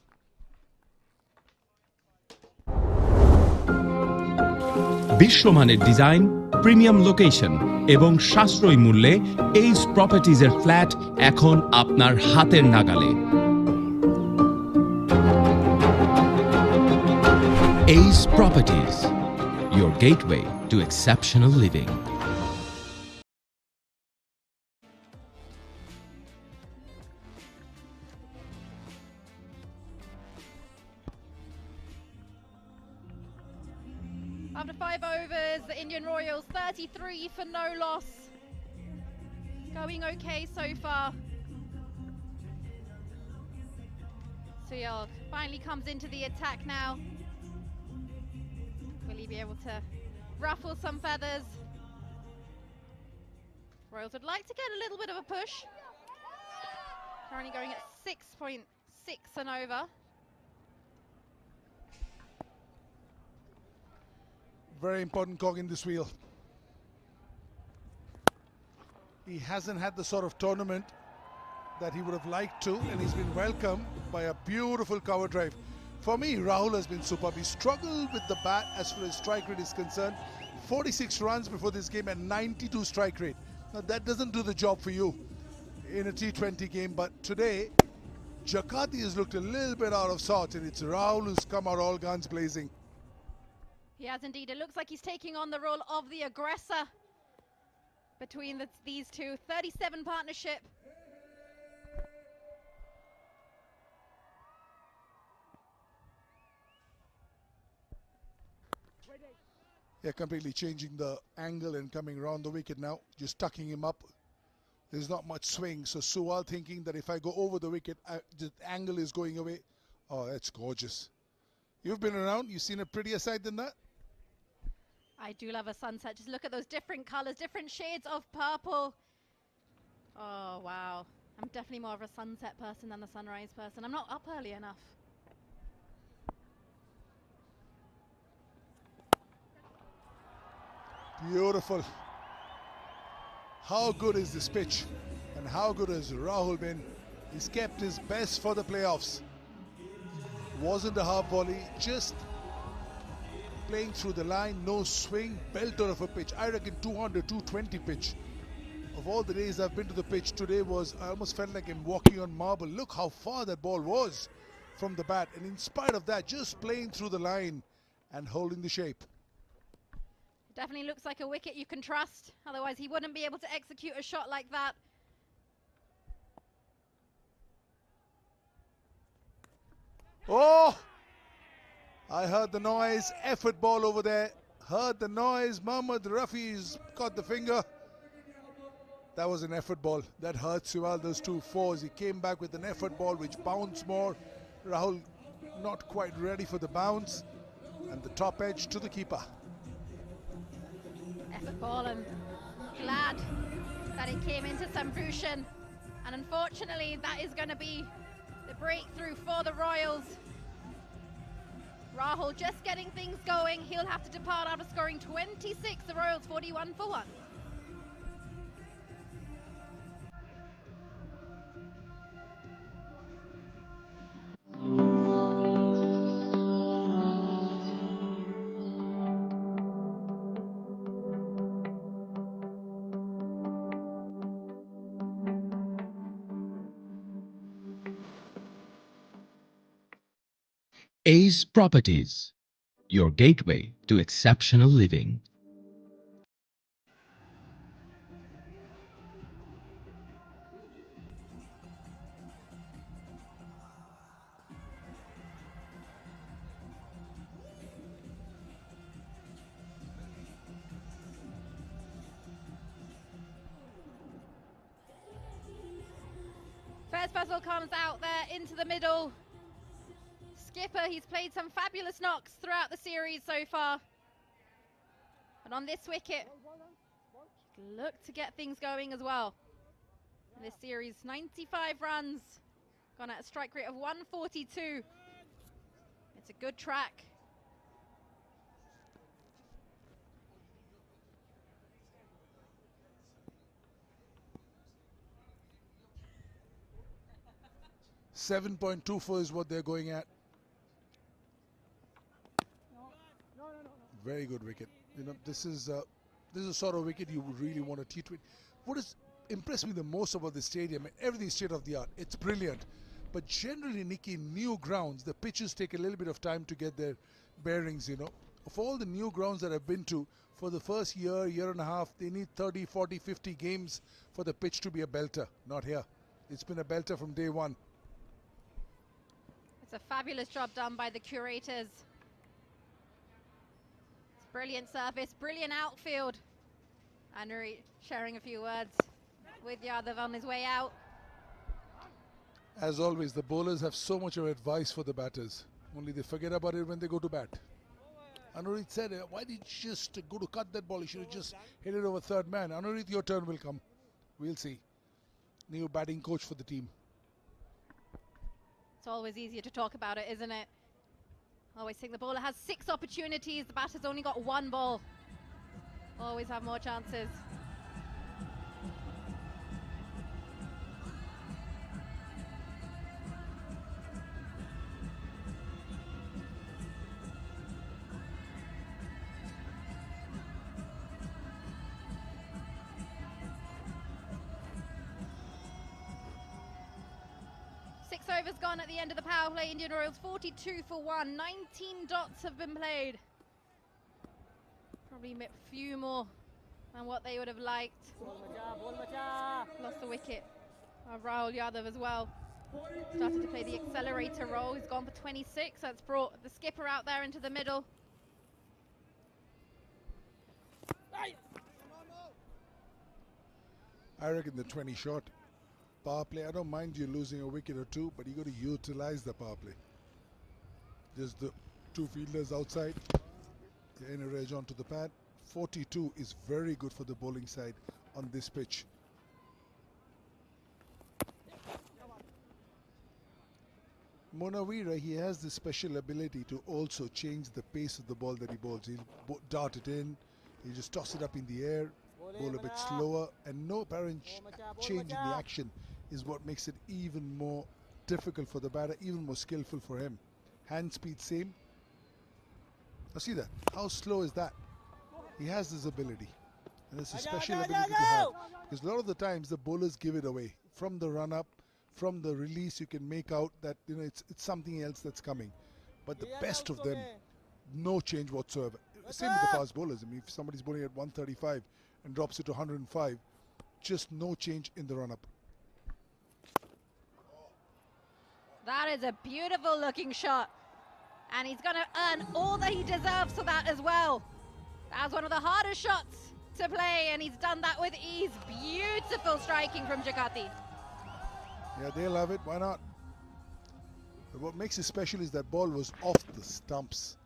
বিশ্বমানের design, premium location এবং সাশ্রয়ী মূল্যে এইস প্রপার্টিজের flat এখন আপনার হাতের নাগালে। এইস properties, your gateway to exceptional living. After 5 overs, the Indian Royals 33 for no loss. Going okay so far. 𝗂𝗏 finally comes into the attack now. Will he be able to ruffle some feathers? Royals would like to get a little bit of a push. Currently going at 6.6 and over. Very important cog in this wheel. He hasn't had the sort of tournament that he would have liked to, and he's been welcomed by a beautiful cover drive. For me, Rahul has been superb. He struggled with the bat as far as strike rate is concerned. 46 runs before this game and 92 strike rate. Now that doesn't do the job for you in a T20 game, but today Jagati has looked a little bit out of sorts, and it's Rahul who's come out all guns blazing. He has indeed. It looks like he's taking on the role of the aggressor between these two. 37 partnership. Yeah, completely changing the angle and coming around the wicket now. Just tucking him up. There's not much swing. So Suwal thinking that if I go over the wicket, the angle is going away. Oh, that's gorgeous. You've been around. You've seen a prettier side than that? I do love a sunset. Just look at those different colors, different shades of purple. Oh, wow. I'm definitely more of a sunset person than a sunrise person. I'm not up early enough. Beautiful. How good is this pitch? And how good has Rahul been? He's kept his best for the playoffs. Wasn't a half volley, just playing through the line, no swing, belter of a pitch. I reckon 200, 220 pitch. Of all the days I've been to the pitch, today I almost felt like I'm walking on marble. Look how far that ball was from the bat, and in spite of that, just playing through the line and holding the shape. Definitely looks like a wicket you can trust, otherwise he wouldn't be able to execute a shot like that. Oh! I heard the noise, effort ball over there. Heard the noise, Mohammad Rafi's got the finger. That was an effort ball. That hurts Sewell, those 2 fours. He came back with an effort ball which bounced more. Rahul not quite ready for the bounce. And the top edge to the keeper. Effort ball, and glad that it came into some fruition. And unfortunately, that is going to be the breakthrough for the Royals. Rahul just getting things going. He'll have to depart after scoring 26. The Royals 41 for 1. Ace Properties, your gateway to exceptional living. 𝗂𝗄𝗄 comes out there into the middle. Skipper, he's played some fabulous knocks throughout the series so far. But on this wicket, look to get things going as well. In this series, 95 runs, gone at a strike rate of 142. It's a good track. .24 is what they're going at. Very good wicket. You know, this is a sort of wicket you would really want to T20. What has impressed me the most about the stadium, everything state of the art, it's brilliant. But generally, Nikki, new grounds, the pitches take a little bit of time to get their bearings, you know. Of all the new grounds that I've been to, for the first year and a half, they need 30, 40, 50 games for the pitch to be a belter. Not here. It's been a belter from day one. It's a fabulous job done by the curators. Brilliant service, brilliant outfield. Anuri sharing a few words with Yadav on his way out. As always, the bowlers have so much of advice for the batters. Only they forget about it when they go to bat. Anurit said, why did you just go to cut that ball? You should have just hit it over third man. Anurit, your turn will come. We'll see. New batting coach for the team. It's always easier to talk about it, isn't it? Always think the bowler has 6 opportunities, the batter's only got 1 ball. Always have more chances. Overs gone at the end of the power play. Indian Royals 42 for 1. 19 dots have been played. Probably a few more than what they would have liked. Lost the wicket. Rahul Yadav as well. Started to play the accelerator role. He's gone for 26. That's brought the skipper out there into the middle. I reckon the 20 shot. Power play, I don't mind you losing a wicket or 2, but you got to utilize the power play. Just the 2 fielders outside. The inner edge onto the pad. 42 is very good for the bowling side on this pitch. Monavira, he has the special ability to also change the pace of the ball that he bowls. He'll dart it in, he'll just toss it up in the air, bowl a bit slower, and no apparent change in the action is what makes it even more difficult for the batter, even more skillful for him. Hand speed same. Now see that? How slow is that? He has this ability. And it's a special ability to have. Because a lot of the times the bowlers give it away. From the run-up, from the release, you can make out that it's something else that's coming. But the best of them, no change whatsoever. Same with the fast bowlers. I mean, if somebody's bowling at 135 and drops it to 105, just no change in the run-up. That is a beautiful looking shot. And he's going to earn all that he deserves for that as well. That was one of the hardest shots to play, and he's done that with ease. Beautiful striking from 𝗃𝗍𝗄𝗧. Yeah, they love it. Why not? But what makes it special is that ball was off the stumps.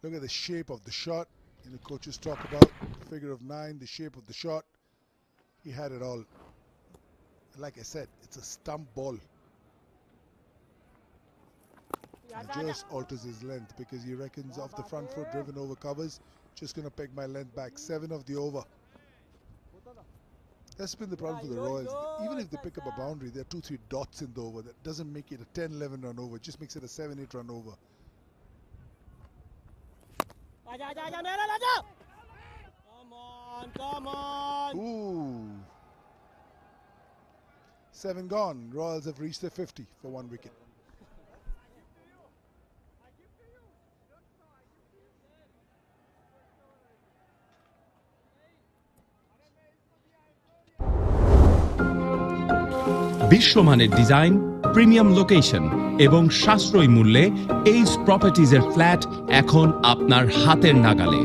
Look at the shape of the shot. You know, coaches talk about figure of 9, the shape of the shot. He had it all. Like I said, it's a stump ball. He just alters his length because he reckons off the front foot driven over covers, just going to peg my length back. 7 of the over. That's been the problem for the Royals. Even if they pick up a boundary, there are 2-3 dots in the over. That doesn't make it a 10-11 run over. It just makes it a 7-8 run over. Come on. Ooh. 7 gone. Royals have reached their 50 for 1 wicket. বিশ্বমানের design, premium location এবং সাশ্রয়ী মূল্যে এইস প্রপার্টিজের flat এখন আপনার হাতের নাগালে।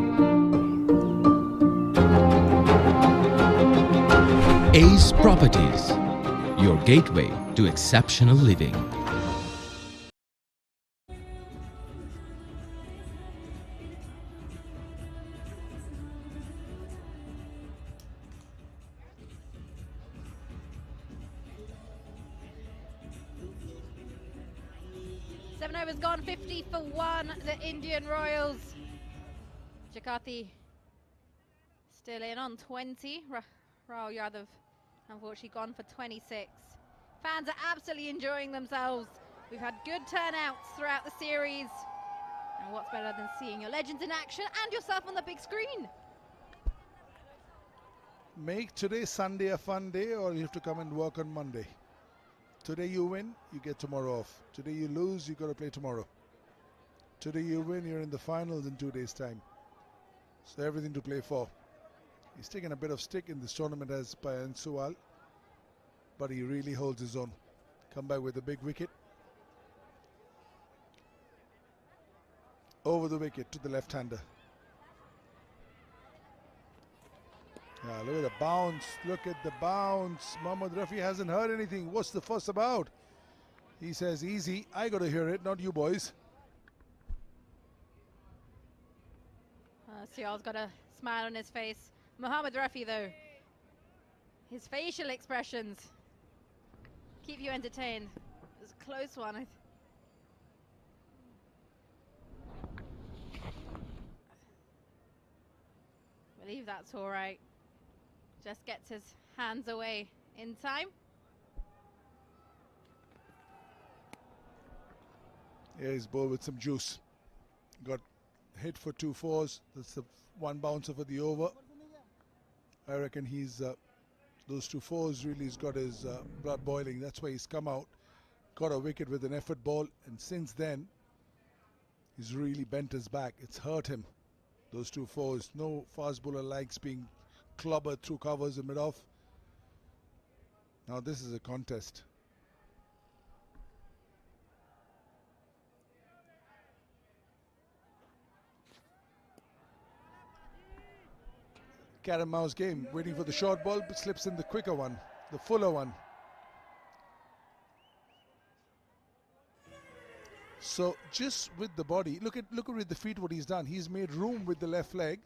এইস properties, your gateway to exceptional living. Overs gone, 50 for 1, the Indian Royals. 𝗃𝗍𝗄𝗧 still in on 20. Rahul Yadav unfortunately gone for 26. Fans are absolutely enjoying themselves. We've had good turnouts throughout the series. And what's better than seeing your legends in action and yourself on the big screen? Make today Sunday a fun day, or you have to come and work on Monday. Today you win, you get tomorrow off. Today you lose, you got to play tomorrow. Today you win, you're in the finals in 2 days' time. So everything to play for. He's taken a bit of stick in this tournament as Payan Suwal, but he really holds his own. Come back with a big wicket. Over the wicket to the left-hander. Yeah, look at the bounce. Look at the bounce. Mohammad Rafi hasn't heard anything. What's the fuss about? He says, easy. I got to hear it, not you boys. Sial's got a smile on his face. Mohammad Rafi, though, his facial expressions keep you entertained. It was a close one. I believe that's all right. Just gets his hands away in time. Yeah, he's bowled with some juice. Got hit for 2 fours. That's the 1 bouncer for the over. I reckon he's those 2 fours really has got his blood boiling. That's why he's come out, got a wicket with an effort ball, and since then he's really bent his back. It's hurt him. Those 2 fours. No fast bowler likes being clobbered through covers and mid-off. Now this is a contest. Cat and mouse game, waiting for the short ball, but slips in the quicker one, the fuller one. So just with the body, look at with the feet what he's done. He's made room with the left leg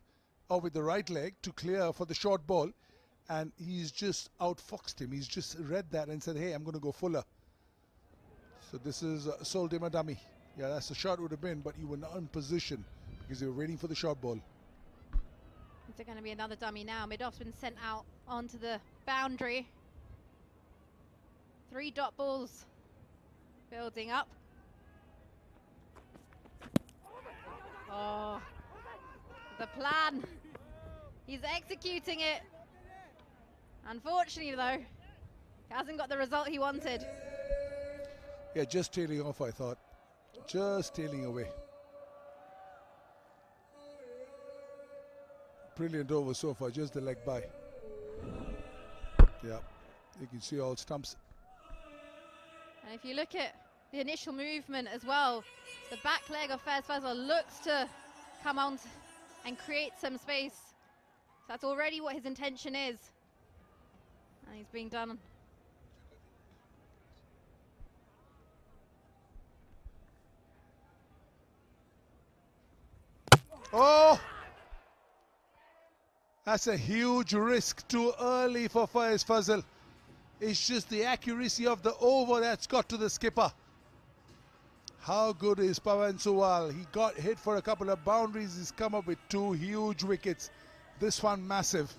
or with the right leg to clear for the short ball, and he's just outfoxed him. He's just read that and said, hey, I'm going to go fuller. So this is Sol Dima dummy. Yeah, that's the shot would have been, but you were not in position because you were waiting for the short ball. Is there going to be another dummy now? Mid-off's been sent out onto the boundary. 3 dot balls building up. Oh, the plan. He's executing it. Unfortunately, though, he hasn't got the result he wanted. Yeah, just tailing off, I thought. Just tailing away. Brilliant over so far, just the leg by. Yeah, you can see all stumps. And if you look at the initial movement as well, the back leg of 𝗂𝗄𝗂 looks to come on and create some space. So that's already what his intention is. And he's being done. Oh! That's a huge risk too early for 𝗂𝗂𝗂. It's just the accuracy of the over that's got to the skipper. How good is Pavan Suwal? He got hit for a couple of boundaries. He's come up with 2 huge wickets. This one massive.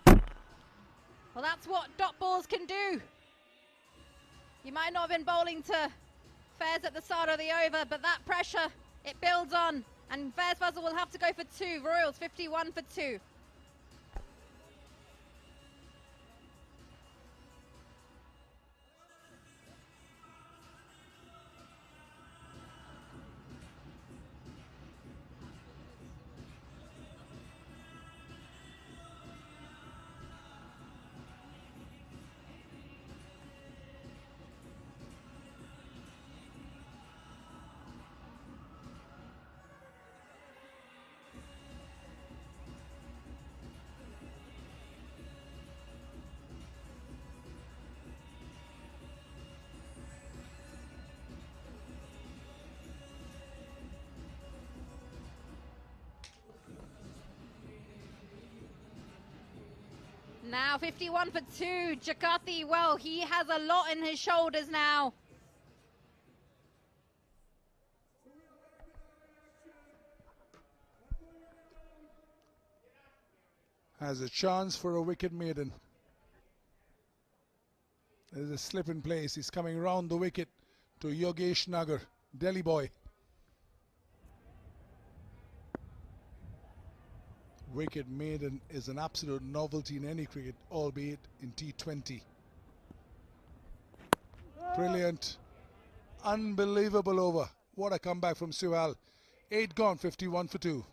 Well, that's what dot balls can do. You might not have been bowling to 𝗂𝗂𝗂 at the start of the over, but that pressure, it builds on. And 𝗂𝗂𝗂 will have to go for 2. Royals 51 for 2. Now 51 for 2, Jakathi, well, he has a lot in his shoulders now. Has a chance for a wicket maiden. There's a slip in place. He's coming round the wicket to Yogesh Nagar, Delhi boy. Wicket maiden is an absolute novelty in any cricket, albeit in T20. Brilliant. Unbelievable over. What a comeback from Suwal. 8 gone, 51 for 2.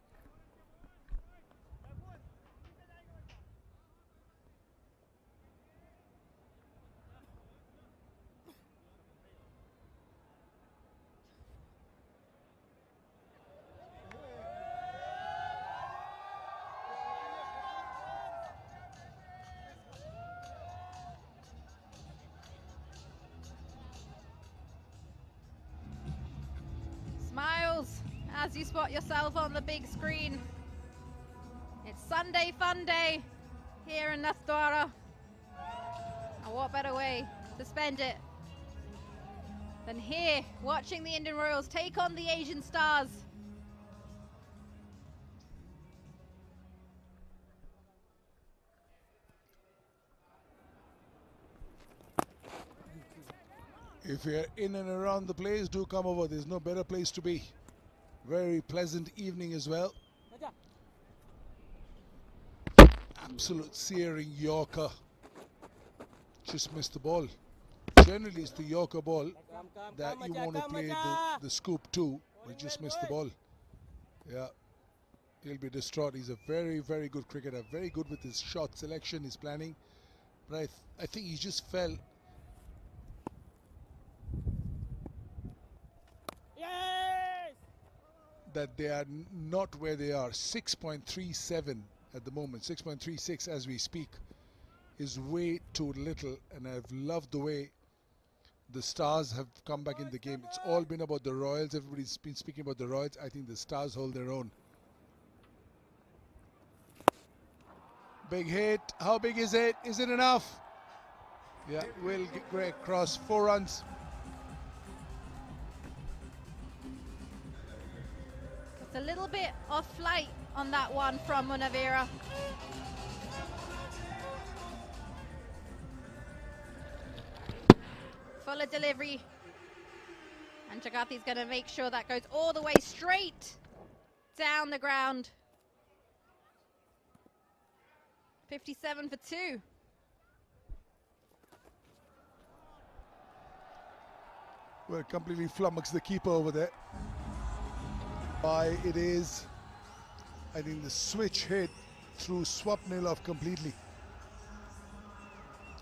Smiles as you spot yourself on the big screen. It's Sunday fun day here in Nathdwara. And what better way to spend it than here watching the Indian Royals take on the Asian Stars. If you're in and around the place, do come over. There's no better place to be. Very pleasant evening as well. Absolute searing Yorker. Just missed the ball. Generally, it's the Yorker ball that you want to play the scoop to, but just missed the ball. Yeah, he'll be distraught. He's a very, very good cricketer. Very good with his shot selection, his planning. But I think he just fell. That they are not where they are. 6.37 at the moment, 6.36 as we speak, is way too little, and I've loved the way the Stars have come back in the game. It's all been about the Royals. Everybody's been speaking about the Royals. I think the Stars hold their own. Big hit. How big is it? Is it enough? Yeah, Will Greg Cross, 4 runs. It's a little bit off flight on that one from Munavira. Fuller delivery. And Jagathi's going to make sure that goes all the way straight down the ground. 57 for 2. Well, completely flummoxed the keeper over there. Why it is, I think the switch hit through 𝗃𝗏𝗃𝗀𝗃 completely.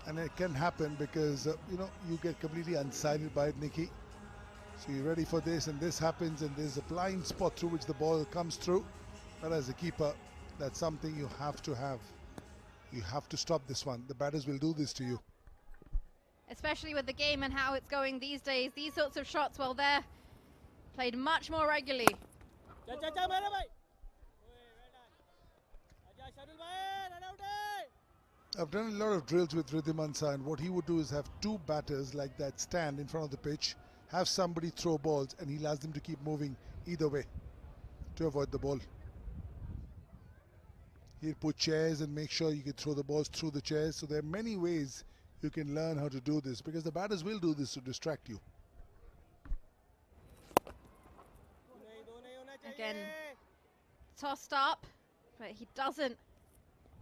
And it can happen because, you know, you get completely unsighted by it, Nikki. So you're ready for this, and this happens, and there's a blind spot through which the ball comes through. But as a keeper, that's something you have to have. You have to stop this one. The batters will do this to you. Especially with the game and how it's going these days, these sorts of shots, well, they're played much more regularly. I've done a lot of drills with Ridhimansa, and what he would do is have two batters like that stand in front of the pitch, have somebody throw balls, and he'll ask them to keep moving either way to avoid the ball. He'll put chairs and make sure you can throw the balls through the chairs. So there are many ways you can learn how to do this, because the batters will do this to distract you. Again, tossed up, but he doesn't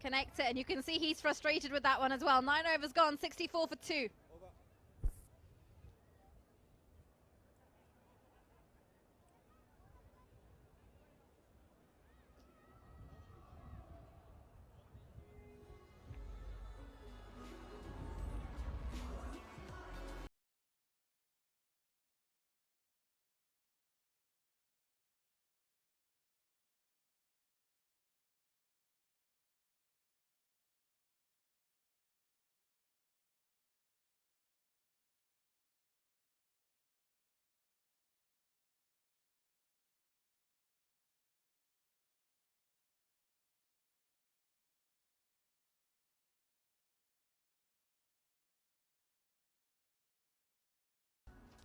connect it, and you can see he's frustrated with that one as well. 9 overs gone, 64 for 2.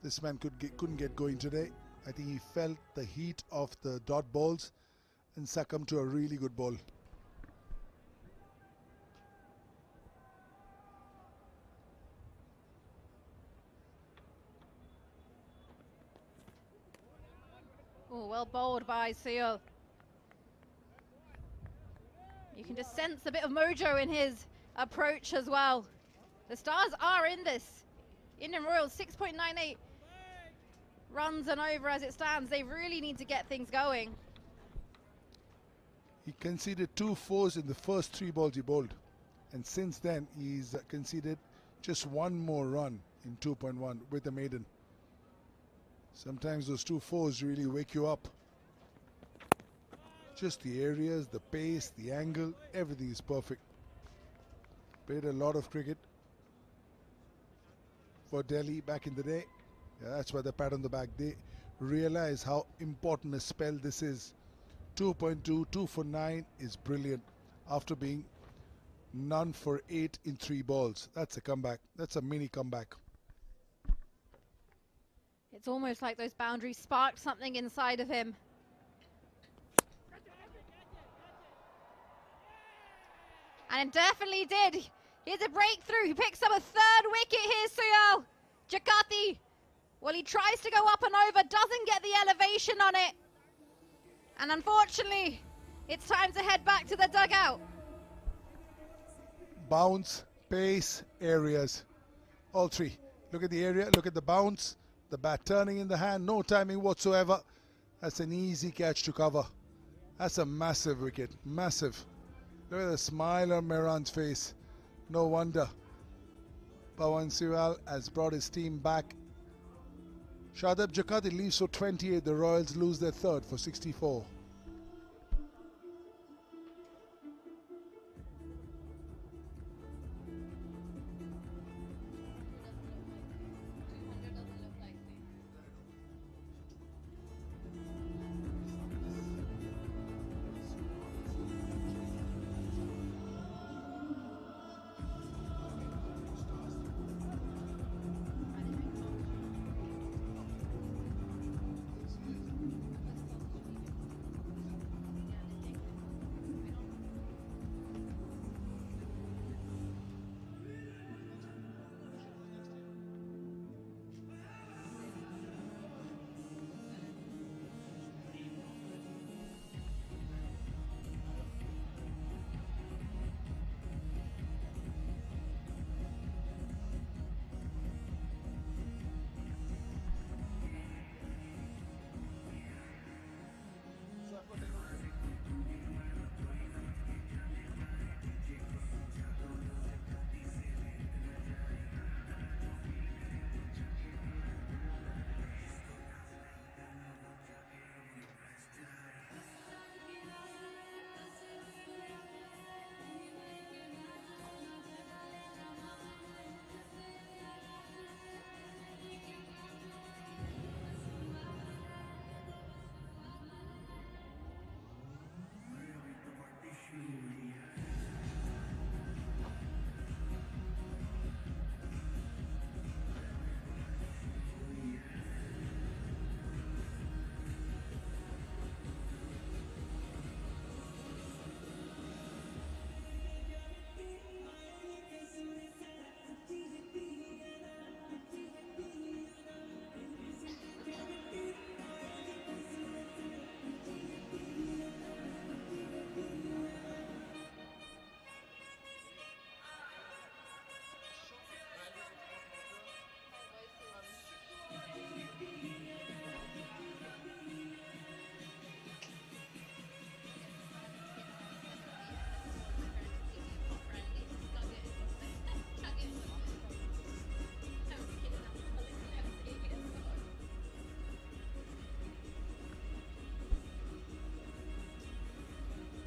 This man couldn't get going today. I think he felt the heat of the dot balls and succumbed to a really good ball. Oh, well bowled by 𝗂𝗂. You can just sense a bit of mojo in his approach as well. The Stars are in this. Indian Royals 6.98 runs and over as it stands. They really need to get things going. He conceded 2 fours in the first 3 balls he bowled, and since then he's conceded just 1 more run in 2.1 with the maiden. Sometimes those 2 fours really wake you up. Just the areas, the pace, the angle, everything is perfect. Played a lot of cricket for Delhi back in the day. Yeah, that's why the pat on the back. They realize how important a spell this is. 2.2, 2 for 9 is brilliant after being none for 8 in 3 balls. That's a comeback. That's a mini comeback. It's almost like those boundaries sparked something inside of him. And it definitely did. Here's a breakthrough. He picks up a 3rd wicket here, 𝗂𝗂. 𝗂𝗏𝗃𝗄𝗃. Well, he tries to go up and over, doesn't get the elevation on it. And unfortunately, it's time to head back to the dugout. Bounce, pace, areas. All 3. Look at the area, look at the bounce, the bat turning in the hand, no timing whatsoever. That's an easy catch to cover. That's a massive wicket, massive. Look at the smile on Mehran's face. No wonder Pawan Sewell has brought his team back. Shadab Jakati leaves for 28. The Royals lose their 3rd for 64.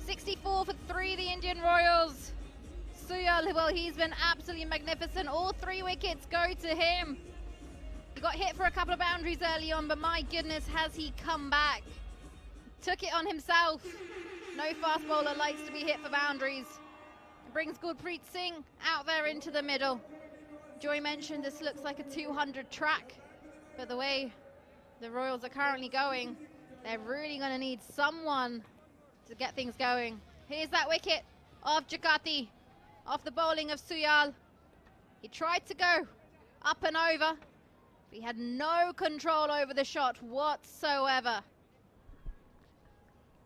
64 for 3, the Indian Royals. 𝗂𝗏, well, he's been absolutely magnificent. All 3 wickets go to him. He got hit for a couple of boundaries early on, but my goodness, has he come back. Took it on himself. No fast bowler likes to be hit for boundaries. It brings 𝗃𝗵𝗃𝗃 out there into the middle. Joy mentioned this looks like a 200 track, but the way the Royals are currently going, they're really going to need someone to get things going. Here's that wicket of 𝗃𝗍𝗃 off the bowling of 𝗂𝗏. He tried to go up and over, but he had no control over the shot whatsoever.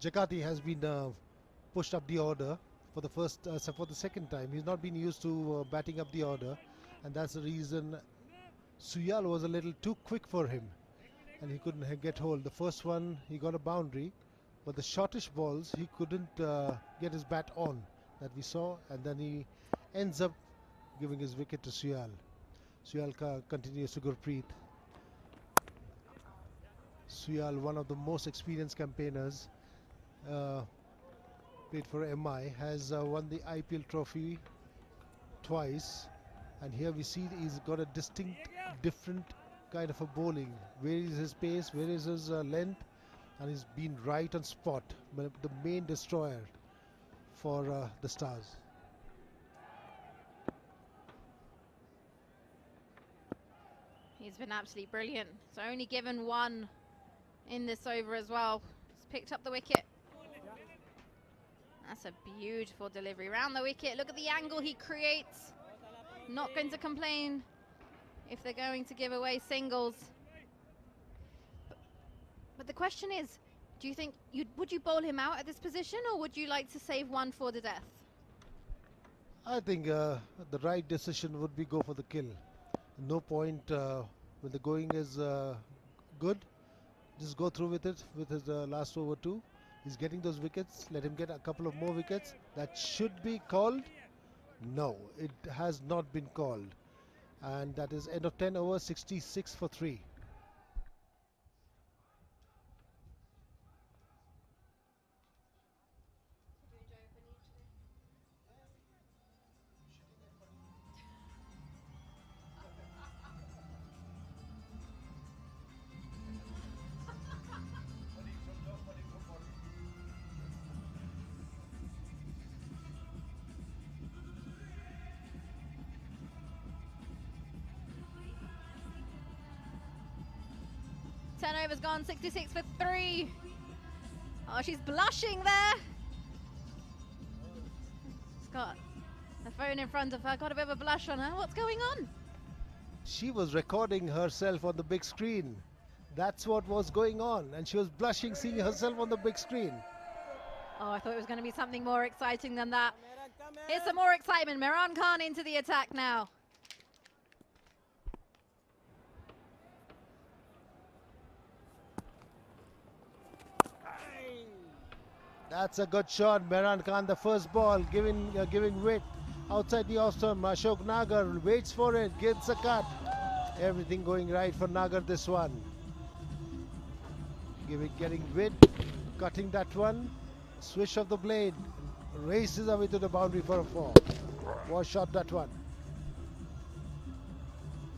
𝗃𝗍𝗃 has been pushed up the order for the second time. He's not been used to batting up the order, and that's the reason 𝗂𝗏 was a little too quick for him, and he couldn't get hold. The first one, he got a boundary, but the shortish balls, he couldn't get his bat on, that we saw, and then he ends up giving his wicket to 𝗂𝗏. 𝗂𝗏 continues to Gurpreet. 𝗂𝗏, one of the most experienced campaigners, played for MI, has won the IPL trophy twice, and here we see he's got a distinct, different kind of a bowling. Where is his pace, where is his length, and he's been right on spot, the main destroyer for the Stars. He's been absolutely brilliant. So only given 1 in this over as well. He's picked up the wicket. That's a beautiful delivery around the wicket. Look at the angle he creates. Not going to complain if they're going to give away singles. But the question is, do you think would you bowl him out at this position, or would you like to save 1 for the death? I think the right decision would be go for the kill. No point when the going is good. Just go through with it with his last over 2. He's getting those wickets. Let him get a couple of more wickets. That should be called. No, it has not been called. And that is end of 10 overs, 66 for 3. Ten overs gone, 66 for 3. Oh, she's blushing there. She's got the phone in front of her, got a bit of a blush on her. What's going on? She was recording herself on the big screen. That's what was going on, and she was blushing seeing herself on the big screen. Oh, I thought it was going to be something more exciting than that. Here's some more excitement. Imran Khan into the attack now. That's a good shot. Imran Khan, the first ball, giving width outside the off stump. Ashok Nagar waits for it, gets a cut. Everything going right for Nagar this one. Getting width, cutting that one. Swish of the blade, races away to the boundary for a 4. Was shot that one.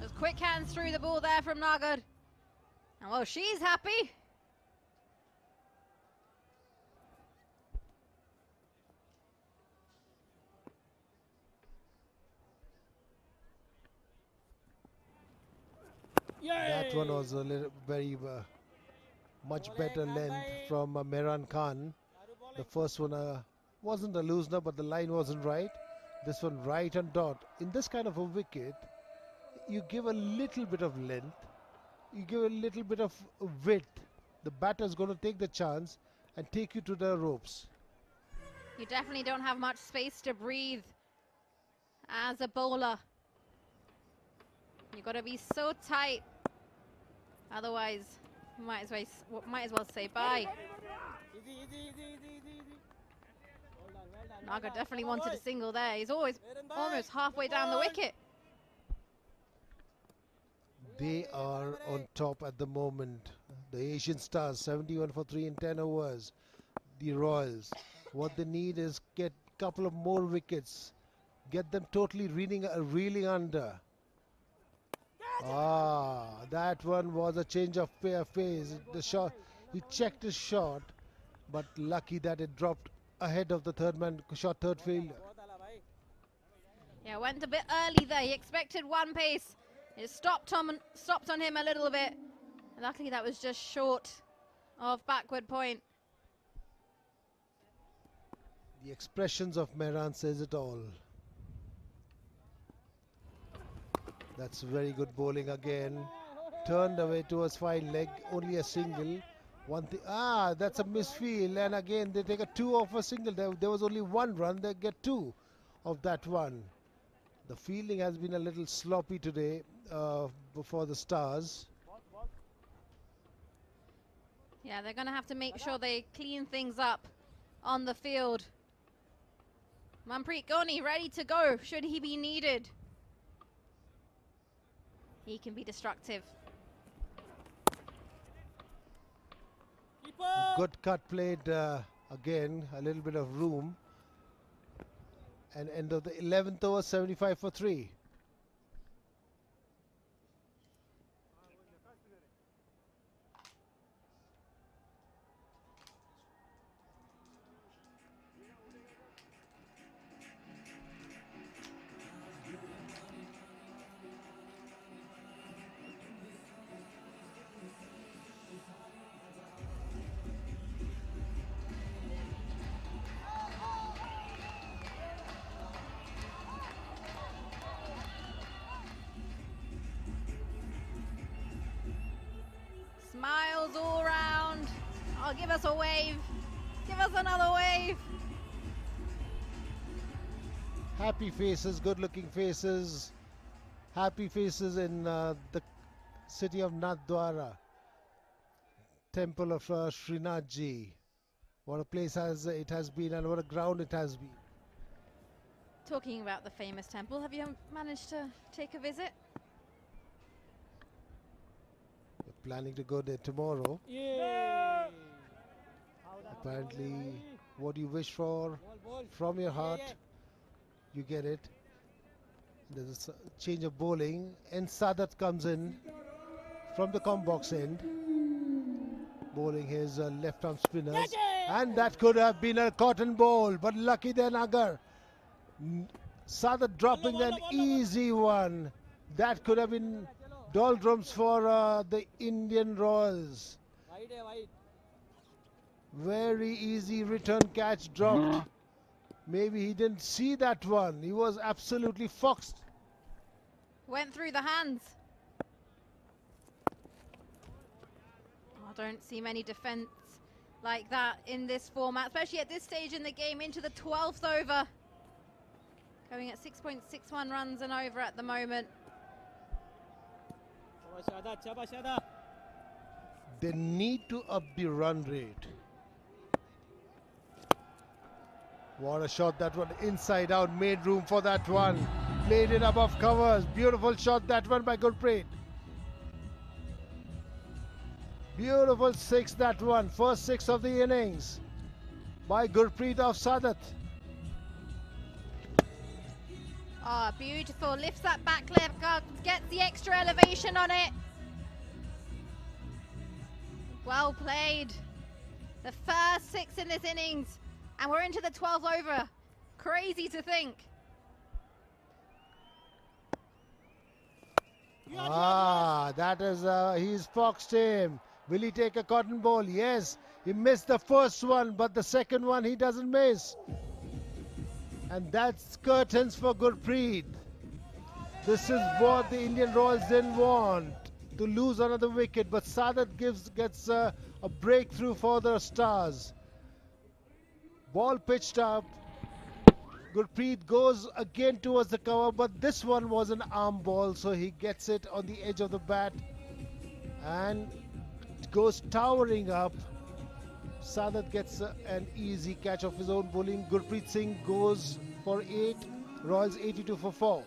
Those quick hands through the ball there from Nagar. And well, she's happy. That one was a little very much better length from Imran Khan. The first one wasn't a loosener, but the line wasn't right. This one right on dot. In this kind of a wicket, you give a little bit of length, you give a little bit of width. The batter is going to take the chance and take you to the ropes. You definitely don't have much space to breathe as a bowler. You've got to be so tight. Otherwise, you might as well say bye. Nagar definitely wanted a single there. He's almost halfway down the wicket. They are on top at the moment. The Asian Stars, 71 for 3 in 10 overs. The Royals, What they need is get a couple of more wickets. Get them totally reeling under. That one was a change of phase. The shot, he checked his shot, but lucky that it dropped ahead of the third man, shot third fielder. Yeah, went a bit early there. He expected one pace. It stopped on him a little bit. Luckily, that was just short of backward point. The expressions of Mehran says it all. That's very good bowling again. Turned away towards fine leg, only a single. That's a misfield, and again they take a 2 off a single. There was only 1 run, they get 2 of that one. The fielding has been a little sloppy today for the Stars. Yeah, they're going to have to make sure they clean things up on the field. Manpreet Ghani ready to go should he be needed. He can be destructive. Good cut played again, a little bit of room. And end of the 11th over, 75 for 3. Smiles all round. Oh, give us a wave. Give us another wave. Happy faces, good looking faces. Happy faces in the city of Nathdwara. Temple of Srinathji. What a place it has been, and what a ground it has been. Talking about the famous temple, have you managed to take a visit? Planning to go there tomorrow. Yeah. Apparently, what you wish for from your heart, you get it. There's a change of bowling, and Sadat comes in from the com box end, bowling his left arm spinners, and that could have been a cotton ball, but lucky then Agar. Sadat dropping an easy one. That could have been doldrums for the Indian Royals. Very easy return catch dropped. Maybe he didn't see that one. He was absolutely foxed. Went through the hands. I don't see many defense like that in this format, especially at this stage in the game, into the 12th over. Going at 6.61 runs and over at the moment. They need to up the run rate. What a shot that one, inside out, made room for that one. Played it above covers. Beautiful shot that one by Gurpreet. Beautiful 6 that one. First 6 of the innings by Gurpreet of Sadat. Ah, beautiful. Lifts that back leg up, gets the extra elevation on it. Well played. The first 6 in this innings, and we're into the 12th over. Crazy to think. That is, he's foxed him. Will he take a cotton ball? Yes. He missed the first one, but the second one he doesn't miss. And that's curtains for Gurpreet. This is what the Indian Royals didn't want, to lose another wicket, but Sadat gets a breakthrough for the Stars. Ball pitched up. Gurpreet goes again towards the cover, but this one was an arm ball, so he gets it on the edge of the bat and goes towering up. Sadat gets an easy catch of his own bowling. Gurpreet Singh goes for 8, Royals 82 for 4.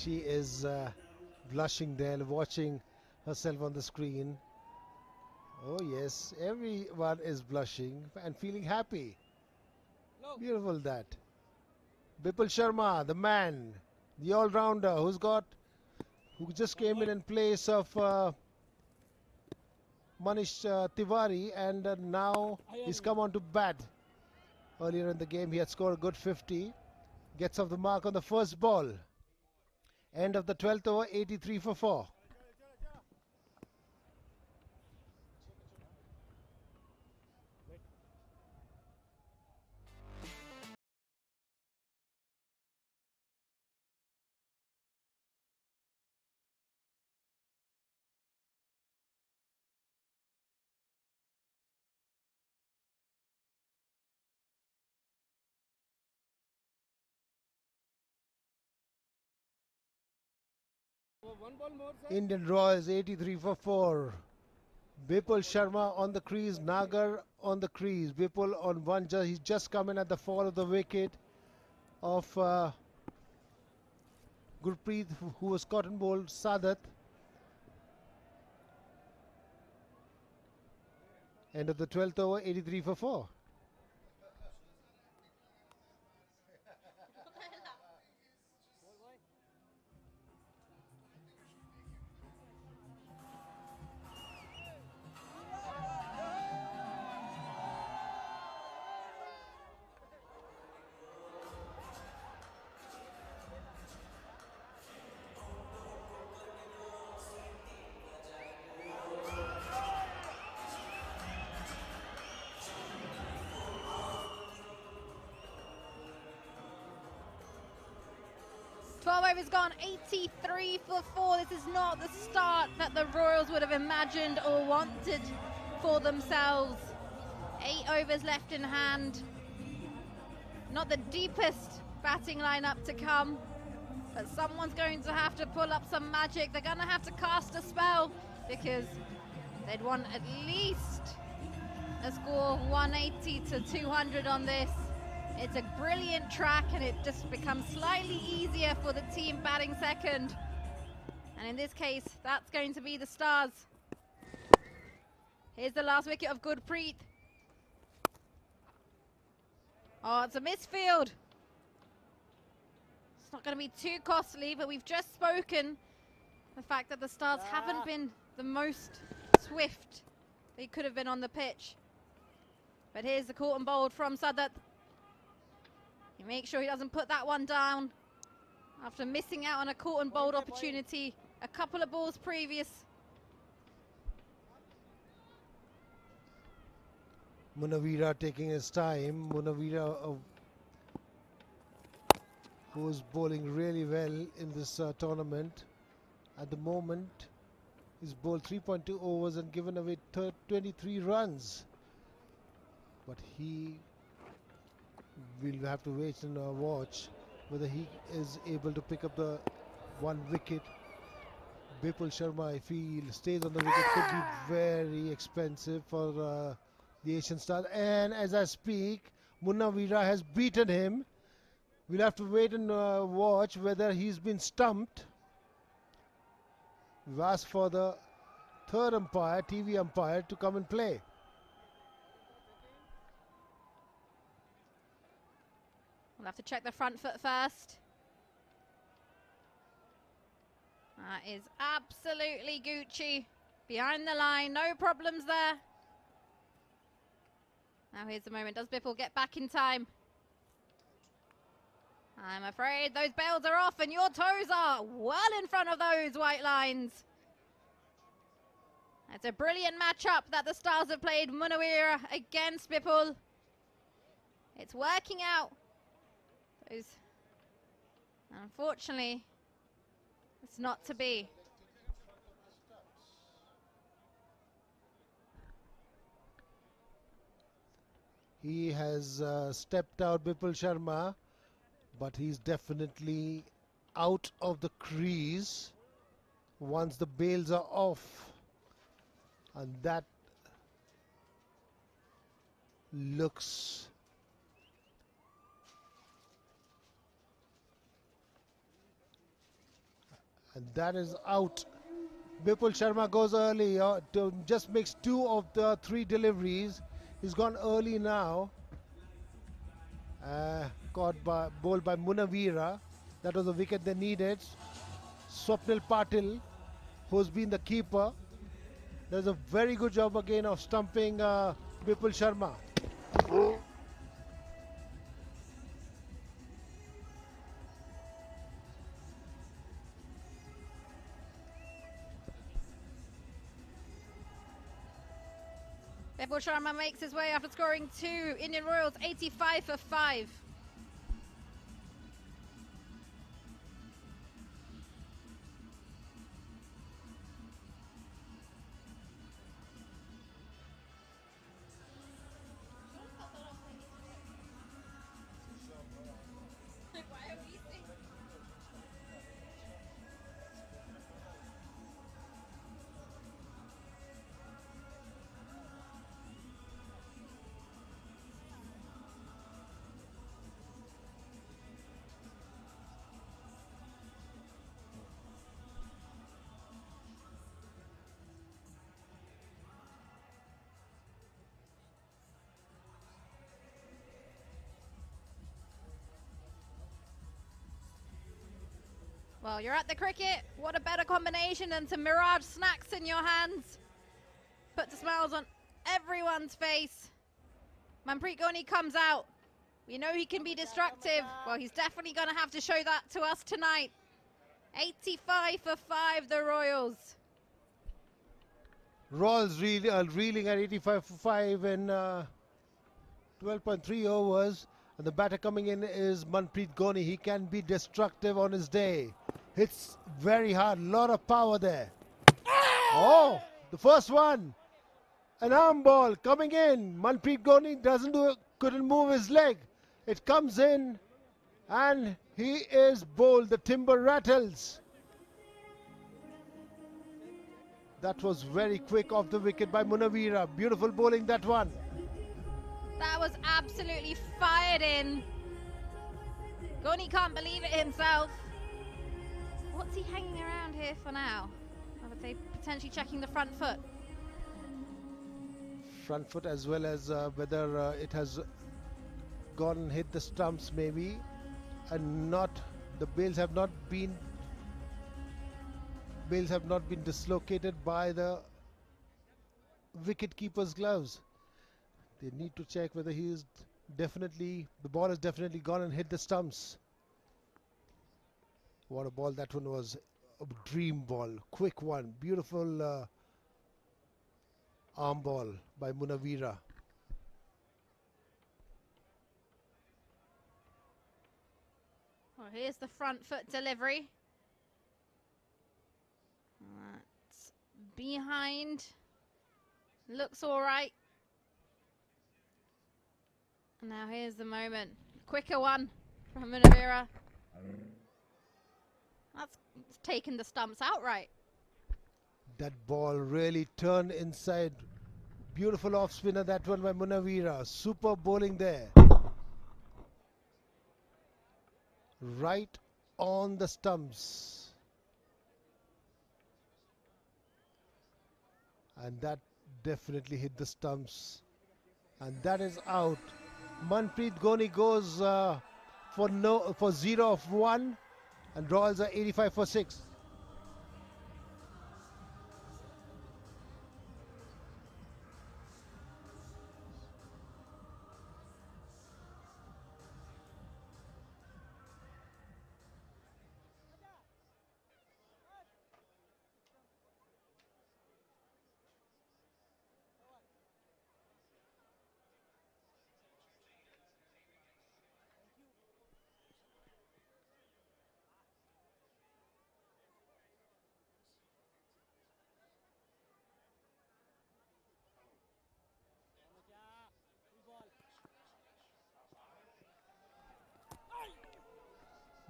She is blushing there, watching herself on the screen. Oh yes, everyone is blushing and feeling happy. Beautiful that. Bipul Sharma, the man, the all-rounder who just came in place of Manish Tiwari, and now he's come on to bat. Earlier in the game he had scored a good 50. Gets off the mark on the first ball. End of the 12th over, 83 for 4. Indian Royals 83 for 4. Bipul Sharma on the crease, Nagar on the crease. Bipul on one, he's just come in at the fall of the wicket of Gurpreet, who was cotton bowled Sadat. End of the 12th over, 83 for 4. Overs gone, 83 for 4. This is not the start that the Royals would have imagined or wanted for themselves. 8 overs left in hand. Not the deepest batting lineup to come, but someone's going to have to pull up some magic. They're going to have to cast a spell, because they'd want at least a score 180 to 200 on this. It's a brilliant track, and it just becomes slightly easier for the team batting second. And in this case, that's going to be the Stars. Here's the last wicket of Gurpreet. Oh, it's a misfield. It's not going to be too costly, but we've just spoken the fact that the Stars haven't been the most swift they could have been on the pitch. But here's the caught and bowled from Sadat. He makes sure he doesn't put that one down after missing out on a caught and bowled opportunity a couple of balls previous. Munawira taking his time. Munawira, who's bowling really well in this tournament. At the moment, he's bowled 3.2 overs and given away 23 runs. But he will have to wait and watch whether he is able to pick up the one wicket. Bipul Sharma, if he stays on the wicket, could be very expensive for the Asian Stars. And as I speak, Munawira has beaten him. We'll have to wait and watch whether he's been stumped. We've asked for the third umpire, TV umpire, to come and play. We'll have to check the front foot first. That is absolutely 𝗬𝗎cie. Behind the line, no problems there. Now here's the moment. Does Bipul get back in time? I'm afraid those bails are off, and your toes are well in front of those white lines. It's a brilliant matchup that the Stars have played. Munawira against Bipul. It's working out. Unfortunately, it's not to be. He has stepped out, Bipul Sharma, but he's definitely out of the crease once the bails are off. And that looks And that is out. 𝗵𝗺 Sharma goes early, just makes 2 of the 3 deliveries. He's gone early now. Bowled by Munawira. That was the wicket they needed. Swapnil Patil, who's been the keeper, does a very good job again of stumping 𝗵𝗺 Sharma. 𝗵𝗺 Sharma makes his way after scoring 2. Indian Royals 85 for 5. Well, you're at the cricket. What a better combination than some Mirage snacks in your hands. Puts smiles on everyone's face. Manpreet Ghoni comes out. We know he can be destructive. Well, he's definitely going to have to show that to us tonight. 85 for 5, the Royals. Royals reeling at 85 for 5 in 12.3 overs. And the batter coming in is Manpreet Ghoni. He can be destructive on his day. Hits very hard, lot of power there. Oh, the first one. An arm ball coming in. Manpreet Ghoni couldn't move his leg. It comes in and he is bowled. The timber rattles. That was very quick off the wicket by Munawira. Beautiful bowling, that one. That was absolutely fired in. Ghoni can't believe it himself. What's he hanging around here for now? I would say potentially checking the front foot. Front foot, as well as whether it has gone and hit the stumps maybe, and the bails have not been dislocated by the wicket keeper's gloves. They need to check whether the ball has definitely gone and hit the stumps. What a ball that one was. A dream ball, quick one, beautiful arm ball by Munawira. Well, here's the front foot delivery. That's behind. Looks all right. And now here's the moment. Quicker one from Munawira. That's taken the stumps outright. That ball really turned inside. Beautiful off spinner, that one by Munawira. Super bowling there. Right on the stumps. And that definitely hit the stumps. And that is out. Manpreet Ghoni goes for 0 of 1. And Royals are 85 for 6.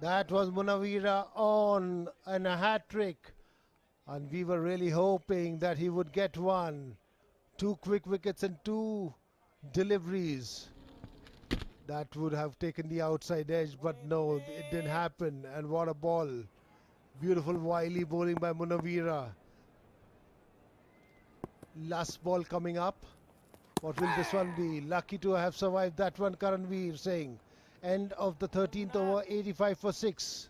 That was Munawira on and a hat-trick. And we were really hoping that he would get one. 2 quick wickets and 2 deliveries. That would have taken the outside edge, but no, it didn't happen. And what a ball. Beautiful wily bowling by Munawira. Last ball coming up. What will this one be? Lucky to have survived that one, Karanveer saying. End of the 13th over, 85 for 6.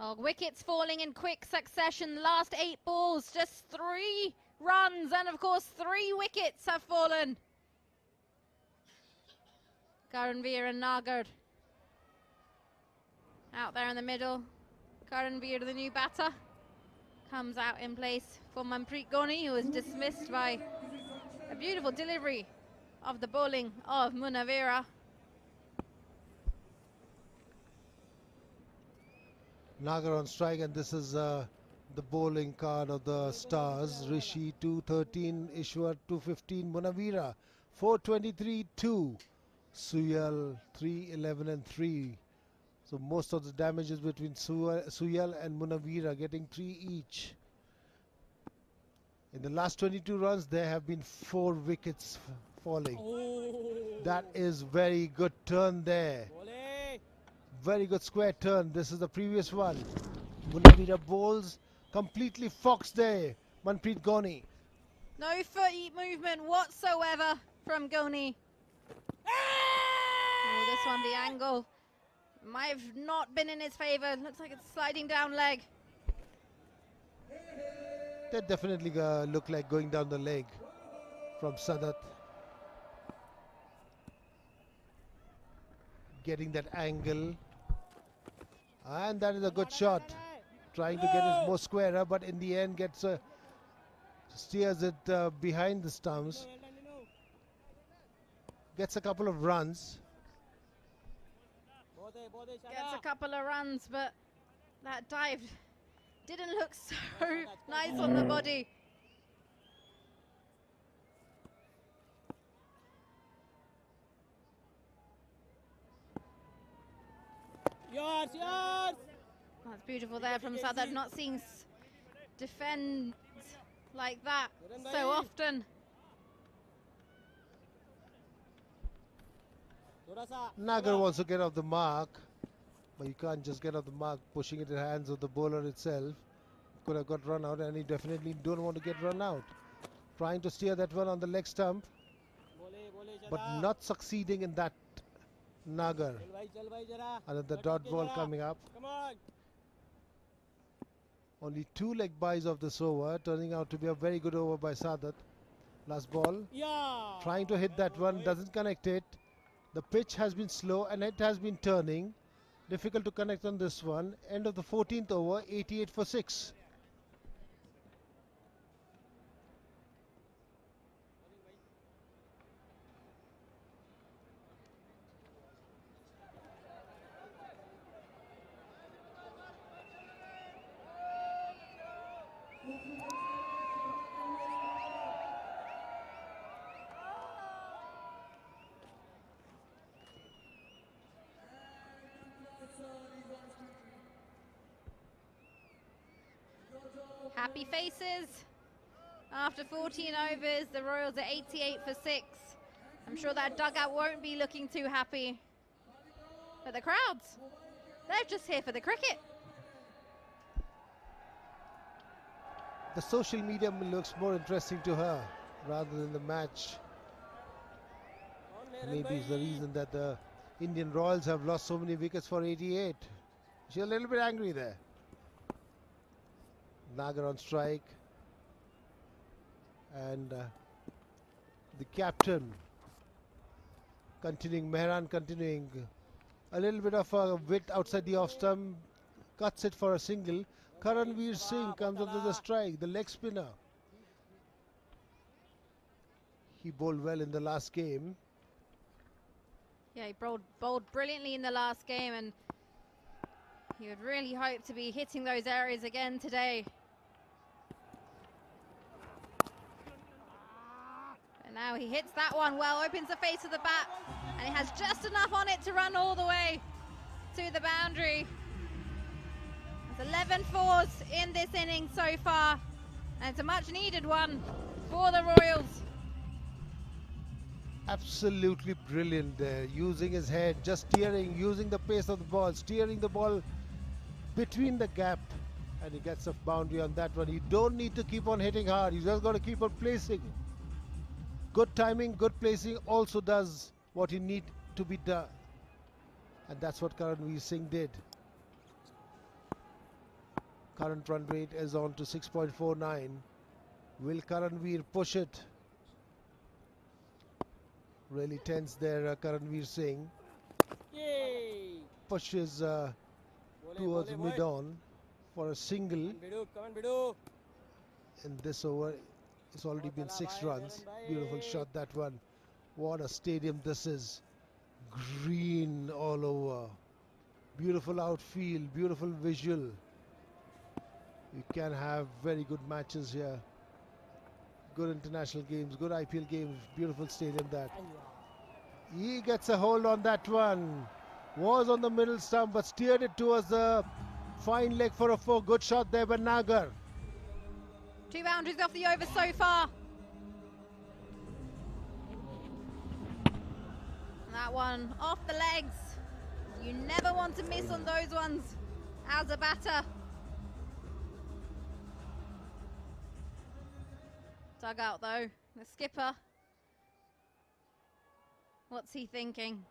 Oh, wickets falling in quick succession. Last 8 balls, just 3 runs, and of course 3 wickets have fallen. Karanveer and Nagar out there in the middle. Karanveer, the new batter, comes out in place for Manpreet Ghoni, who was dismissed by a beautiful delivery of the bowling of Munawira. Nagar on strike, and this is the bowling card of the Stars. Rishi 213, Ishwar 215, Munawira 423, 2. Suyal 311 and 3. So most of the damage is between Suyal and Munawira, getting 3 each. In the last 22 runs, there have been 4 wickets falling. That is very good turn there. Very good square turn. This is the previous one. Munawira bowls completely foxed there. Manpreet Ghoni. No foot movement whatsoever from Ghoni. Oh, this one, the angle might have not been in his favour. Looks like it's sliding down leg. That definitely looked like going down the leg from Sadat. Getting that angle. And that is a good shot. Trying to get it more squarer, but in the end gets steers it behind the stumps. Gets a couple of runs. Gets a couple of runs, but that dive didn't look so nice on the body. Yours. That's beautiful there from Sadat, not seeing defend like that so often. Nagar wants to get off the mark, but you can't just get off the mark pushing it in the hands of the bowler itself. Could have got run out, and he definitely don't want to get run out. Trying to steer that one on the leg stump, but not succeeding in that. Nagar. Another dot ball coming up. Only 2 leg byes of this over, turning out to be a very good over by Sadat. Last ball. Trying to hit that one, doesn't connect it. The pitch has been slow and it has been turning. Difficult to connect on this one. End of the 14th over, 88 for 6. Happy faces. After 14 overs, the Royals are 88 for 6. I'm sure that dugout won't be looking too happy. But the crowds, they're just here for the cricket. The social media looks more interesting to her rather than the match. Maybe it's the reason that the Indian Royals have lost so many wickets for 88. She's a little bit angry there. Nagar on strike, and the captain continuing, Mehran continuing, a little bit of a width outside the off stump, cuts it for a single. Karanveer Singh comes onto the strike, the leg spinner. He bowled well in the last game. Yeah, he bowled brilliantly in the last game, and he would really hope to be hitting those areas again today. And now he hits that one well, opens the face of the bat, and he has just enough on it to run all the way to the boundary. There's 11 fours in this inning so far, and it's a much needed one for the Royals. Absolutely brilliant there, using his head, just steering, using the pace of the ball, steering the ball between the gap, and he gets a boundary on that one. You don't need to keep on hitting hard, you just got to keep on placing. Good timing, good placing also does what you need to be done, and that's what 𝗂𝗃𝗃𝗀𝗃 did. Current run rate is on to 6.49. Will 𝗂𝗃𝗃𝗃 push it? Really tense there, 𝗂𝗃𝗃𝗃. Pushes towards mid-on for a single. In this over, it's already been 6 runs. Beautiful shot, that one. What a stadium this is. Green all over. Beautiful outfield, beautiful visual. You can have very good matches here. Good international games, good IPL games, beautiful stadium that. He gets a hold on that one. Was on the middle stump but steered it towards the fine leg for a 4. Good shot there by Nagar. 2 boundaries off the over so far. And that one off the legs. You never want to miss on those ones as a batter. Dug out though, the skipper. What's he thinking?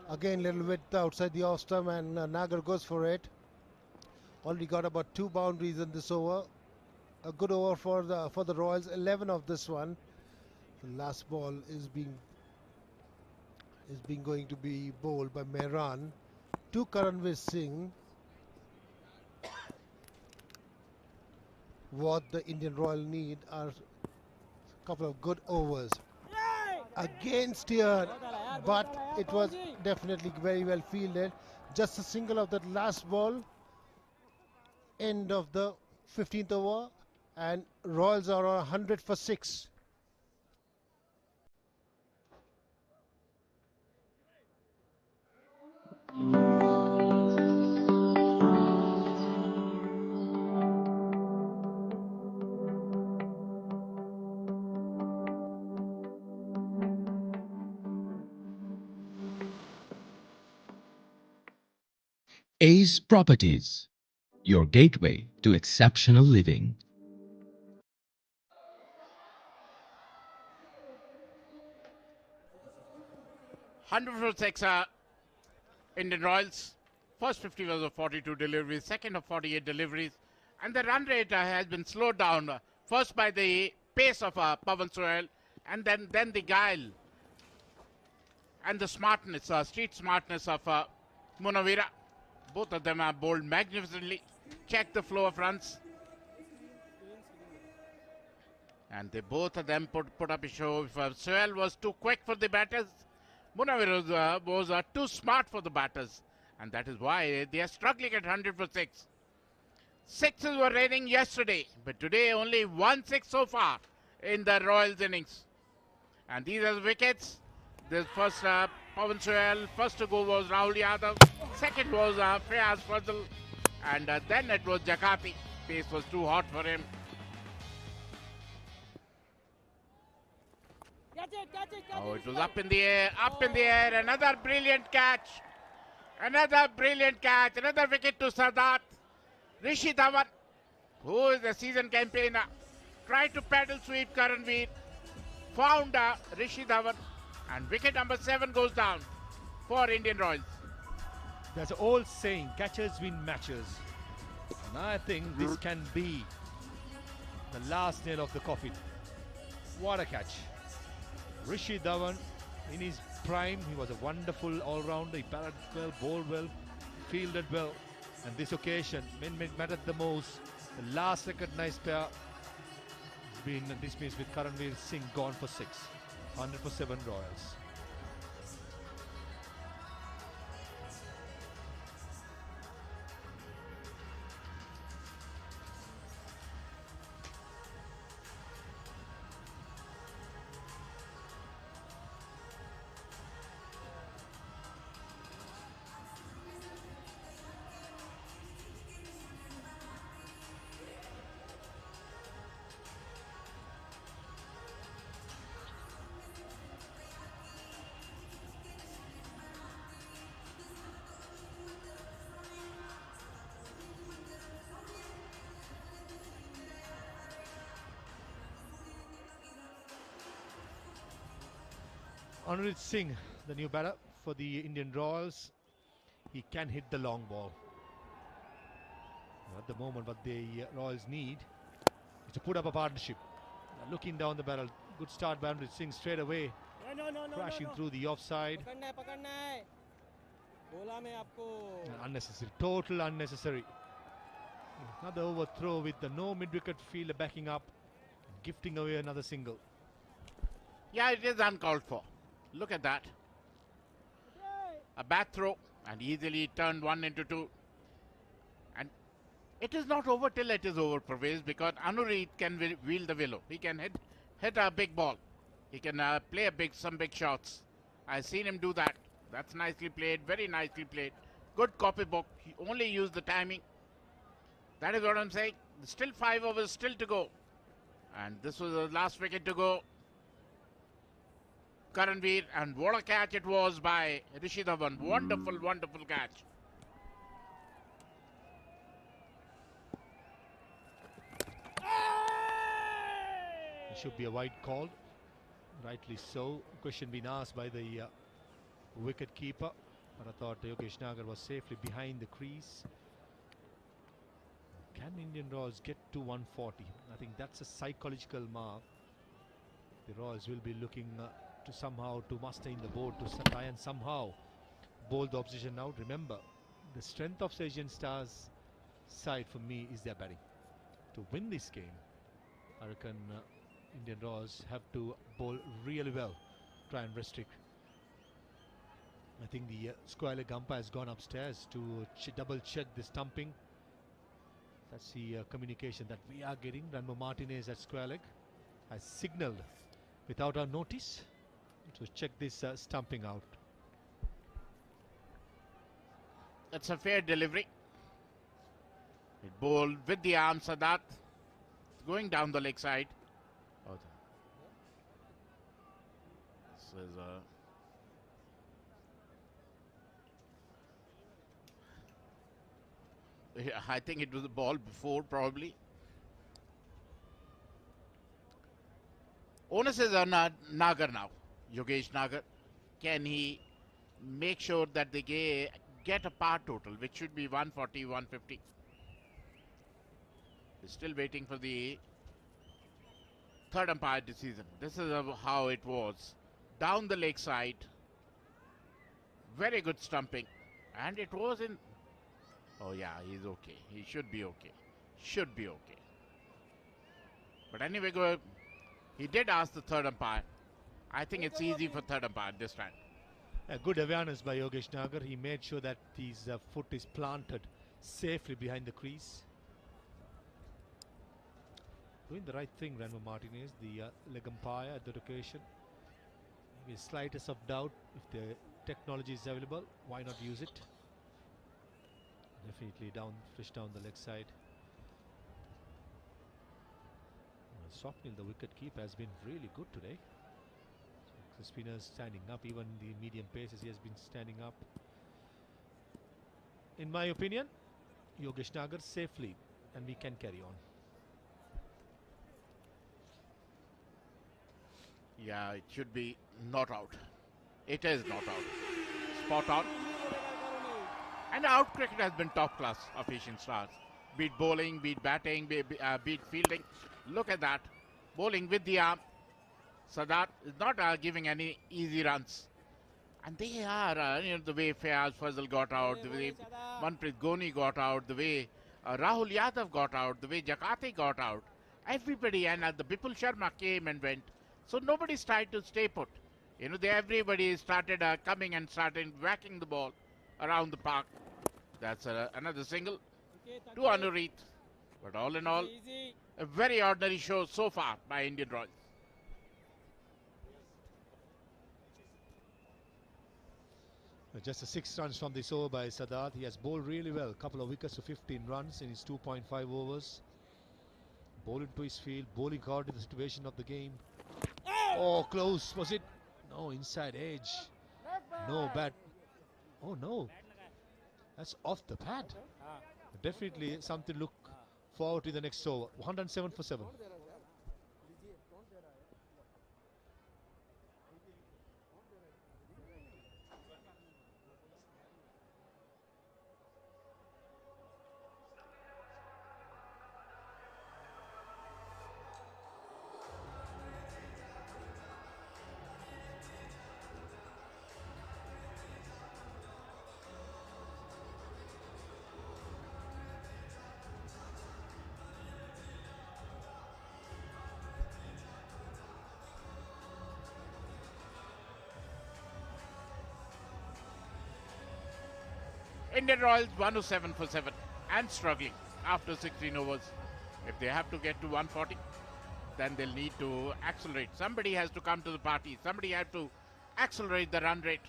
Again, little bit outside the off stump, and Nagar goes for it. Already got about 2 boundaries in this over. A good over for the Royals. 11 of this one. The last ball is going to be bowled by Mehran to 𝗂𝗃𝗃𝗃𝗃. What the Indian Royal need are a couple of good overs. Again steered, but it was definitely very well fielded. Just a single of that last ball. End of the 15th over, and Royals are on 100 for 6. Ace Properties, your gateway to exceptional living. Indian Royals. First 50 was of 42 deliveries, second of 48 deliveries, and the run rate has been slowed down. First by the pace of Pawan Sohail, and then the guile and the smartness, street smartness of Munawira. Both of them are bowled magnificently. Check the flow of runs. And they both of them put up a show. If Sohail was too quick for the batters, Munawira was too smart for the batters. And that is why they are struggling at 100 for 6. 6s were raining yesterday, but today only 1 6 so far in the Royals innings. And these are the wickets. The first Pawan Sohail, first to go was Rahul Yadav, second was Fayaz Fazal, and then it was Jakarta. Pace was too hot for him. Oh, it was up in the air, another brilliant catch. Another brilliant catch, another wicket to Sadat. Rishi Dhawan, who is a seasoned campaigner, tried to paddle sweep 𝗂𝗃𝗃𝗃, found Rishi Dhawan, and wicket number 7 goes down for Indian Royals. There's an old saying, catchers win matches. And I think this can be the last nail of the coffin. What a catch. Rishi Dhawan, in his prime, he was a wonderful all-rounder. He batted well, bowled well, fielded well. And this occasion, when it mattered the most, The last recognized pair has been dismissed with 𝗂𝗏𝗏 gone for 6. 100 for 7 Royals. Anurit Singh, the new batter for the Indian Royals. He can hit the long ball. At the moment, what the Royals need is to put up a partnership. Looking down the barrel, good start by Anurit Singh straight away. Crashing through the offside. Unnecessary, total unnecessary. Another overthrow with the no mid-wicket fielder backing up, gifting away another single. Yeah, it is uncalled for. Look at that. A bad throw and easily turned 1 into 2. And it is not over till it is over, Pervez, because Anurit can wield the willow. He can hit a big ball. He can play some big shots. I've seen him do that. That's nicely played, very nicely played. Good copybook. He only used the timing. That is what I'm saying. Still 5 overs still to go. And this was the last wicket to go. 𝗂𝗏𝗏, and what a catch it was by Rishi Dhawan. Wonderful, wonderful catch. It should be a wide call. Rightly so. Question being asked by the wicket keeper. But I thought Yogesh Nagar was safely behind the crease. Can Indian Royals get to 140? I think that's a psychological mark. The Royals will be looking to somehow to muster in the board to try and somehow bowl the opposition out. Remember, the strength of Asian Stars side for me is their batting. To win this game, I reckon Indian Royals have to bowl really well, try and restrict. I think the square leg umpire has gone upstairs to double check the stumping. That's the communication that we are getting. 𝗏𝗏 Martinez at square leg has signalled without our notice to check this stumping out. It's a fair delivery. It bowled with the arm, Sadat. Going down the leg side. This is I think it was a ball before, probably. Onus is on Nagar now. Yogesh Nagar. Can he make sure that they get a par total, which should be 140, 150? He's still waiting for the third umpire decision. This is how it was. Down the leg side. Very good stumping. And it was in... Oh yeah, he's okay. He should be okay. Should be okay. But anyway, he did ask the third umpire. I think it's easy for third umpire this time. A good awareness by Yogesh Nagar. He made sure that his foot is planted safely behind the crease. Doing the right thing, 𝗏𝗏 Martinez, the leg umpire at the occasion. Maybe slightest of doubt, if the technology is available, why not use it? Definitely fish down the leg side. Softening the wicket keeper has been really good today. The spinners standing up, even the medium paces he has been standing up. In my opinion, Yogesh Nagar safely, and we can carry on. Yeah, it should be not out. It is not out. Spot on. And out cricket has been top class of Asian Stars. Beat bowling, beat batting, beat fielding. Look at that. Bowling with the arm. Sadat is not giving any easy runs. And they are, the way Fayaz Fazal got out, the way Manpreet Goni got out, the way Rahul Yadav got out, the way Jakate got out, everybody, and the Bipul Sharma came and went. So nobody's tried to stay put. You know, everybody started coming and started whacking the ball around the park. That's another single to Anurit. But all in all, a very ordinary show so far by Indian Royals. Just a 6 runs from this over by Sadat. He has bowled really well. Couple of wickets to 15 runs in his 2.5 overs. Bowling to his field, bowling hard in the situation of the game. Oh, close. Was it? No, inside edge. No, bat. Oh, no. That's off the pad. Definitely something to look forward to the next over. 107 for 7. Indian Royals 107 for 7 and struggling after 16 overs. If they have to get to 140, then they'll need to accelerate. Somebody has to come to the party. Somebody has to accelerate the run rate.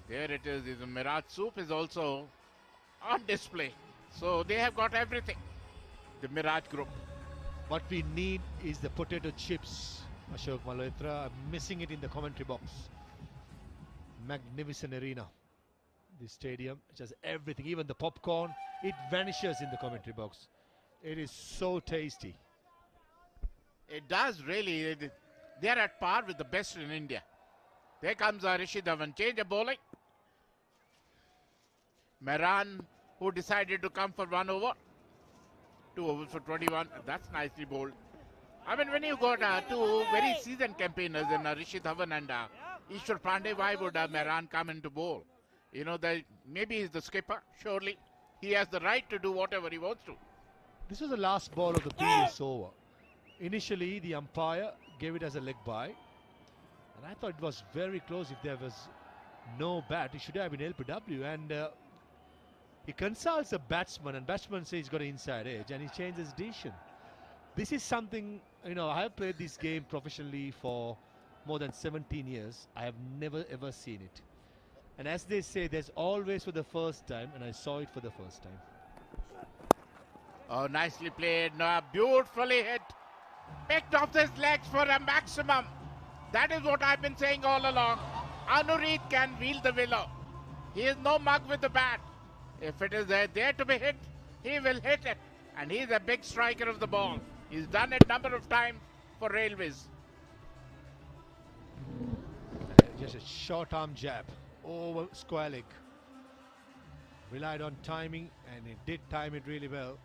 There it is. The Miraj Soup is also on display. So they have got everything. The Miraj group. What we need is the potato chips, Ashok Malhotra. I'm missing it in the commentary box. Magnificent arena, this stadium, which has everything, even the popcorn, it vanishes in the commentary box. It is so tasty. It does really. They are at par with the best in India. There comes Rishi Dhawan, change of bowling. Mehran, who decided to come for 1 over, 2 overs for 21. That's nicely bowled. I mean, when you got two very seasoned campaigners in Rishi Dhawan and 𝗏𝗏 Pandey, why would Mehran come into bowl? You know, maybe he's the skipper, surely. He has the right to do whatever he wants to. This was the last ball of the previous over. Initially, the umpire gave it as a leg by. And I thought it was very close. If there was no bat, it should have been 𝗃𝗃𝗃. And he consults the batsman, and batsman says he's got an inside edge, and he changes decision. This is something, you know, I have played this game professionally for more than 17 years. I have never ever seen it. And as they say, there's always for the first time, and I saw it for the first time. Oh, nicely played. No, beautifully hit. Picked off his legs for a maximum. That is what I've been saying all along. Anurit can wield the willow. He is no mug with the bat. If it is there to be hit, he will hit it. And he's a big striker of the ball. He's done it a number of times for Railways. Just a short arm jab over square leg. Relied on timing, and it did time it really well.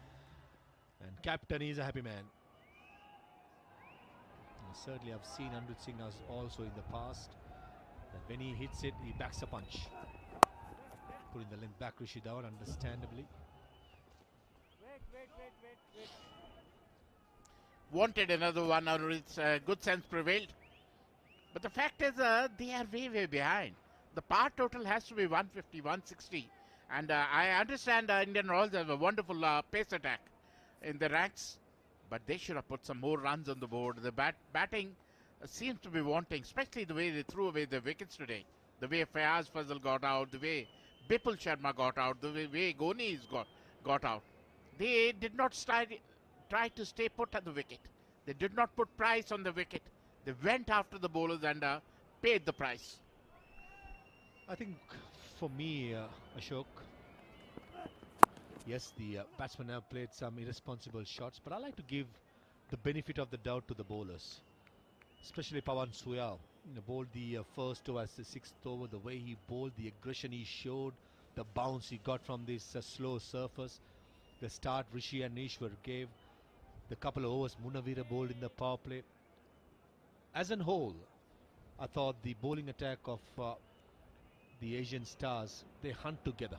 And captain is a happy man. And certainly I've seen Amrit Singh also in the past, that when he hits it, he backs a punch. Putting the length back Rishi Dhawan, understandably. Wanted another one, or its good sense prevailed. But the fact is, they are way behind. The par total has to be 150, 160. And I understand Indian Royals have a wonderful pace attack in the ranks, but they should have put some more runs on the board. The batting seems to be wanting, especially the way they threw away the wickets today. The way Fayaz Fazal got out, the way Bipul Sharma got out, the way Goni's got out. They did not try to stay put at the wicket. They did not put price on the wicket. They went after the bowlers and paid the price. I think for me, Ashok, yes, the batsmen have played some irresponsible shots, but I like to give the benefit of the doubt to the bowlers, especially Pawan Suyal. You know, bowled the first over as the 6th over. The way he bowled, the aggression he showed, the bounce he got from this slow surface, the start Rishi and 𝗏𝗏 gave, the couple of overs Munawira bowled in the power play. As a whole, I thought the bowling attack of the Asian Stars, they hunt together.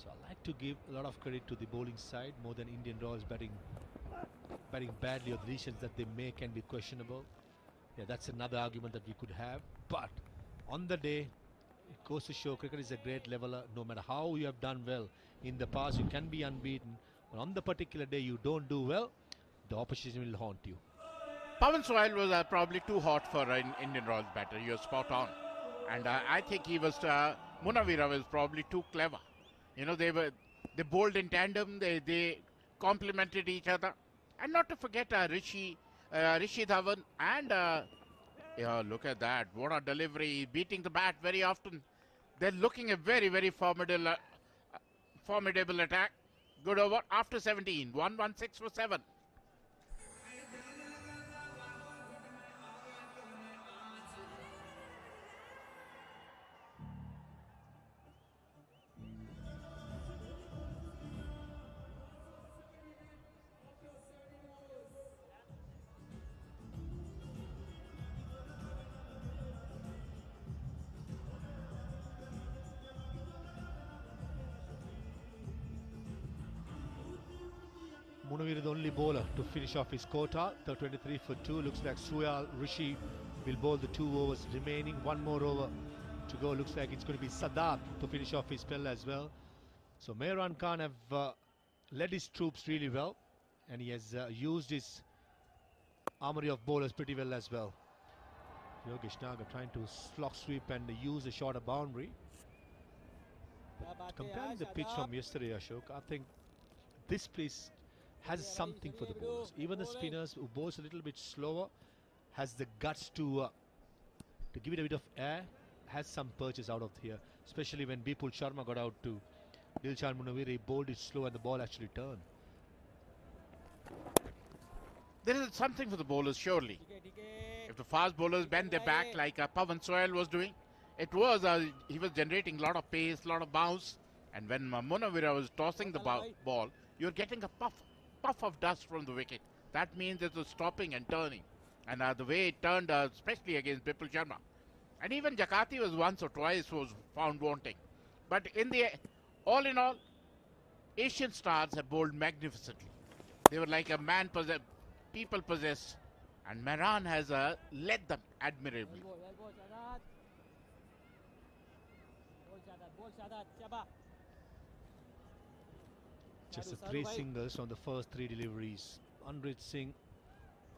So I like to give a lot of credit to the bowling side more than Indian Royals batting badly, or the decisions that they make can be questionable. Yeah, that's another argument that we could have. But on the day, it goes to show cricket is a great leveler. No matter how you have done well in the past, you can be unbeaten. But on the particular day you don't do well, the opposition will haunt you. 𝗂𝗏𝗀 was probably too hot for an Indian Royals batter. You're spot on. And I think Munawira was probably too clever. You know, they bowled in tandem, they complemented each other. And not to forget 𝗬𝗏𝗃𝗃 Dhawan and yeah, look at that, what a delivery, beating the bat very often. They're looking a very, very formidable attack. Good over after 17, 116 for 7. Munawira the only bowler to finish off his quota. The 23 for 2. Looks like 𝗂𝗏𝗃𝗃 will bowl the 2 overs remaining. One more over to go. Looks like it's going to be Sadab to finish off his spell as well. So Mehran Khan have led his troops really well, and he has used his armory of bowlers pretty well as well. Yogesh Nagar trying to slog sweep and use a shorter boundary. But comparing the pitch from yesterday, Ashok, I think this place has something for the bowlers. Even the spinners who bowls a little bit slower has the guts to give it a bit of air, has some purchase out of here, especially when Vipul Sharma got out to Dilshan Munawira. He bowled it slow and the ball actually turned. There is something for the bowlers, surely. If the fast bowlers bend their back like 𝗂𝗏𝗀 was doing, it was he was generating a lot of pace, a lot of bounce, and when Munawira was tossing the ball, you're getting a puff of dust from the wicket. That means it was stopping and turning, and the way it turned, especially against Vipul Sharma, and even Jakarta was once or twice was found wanting. But all in all, Asian stars have bowled magnificently. They were like a people possessed, and Mehran has led them admirably. Just 3 singles on the first 3 deliveries. Amrit Singh,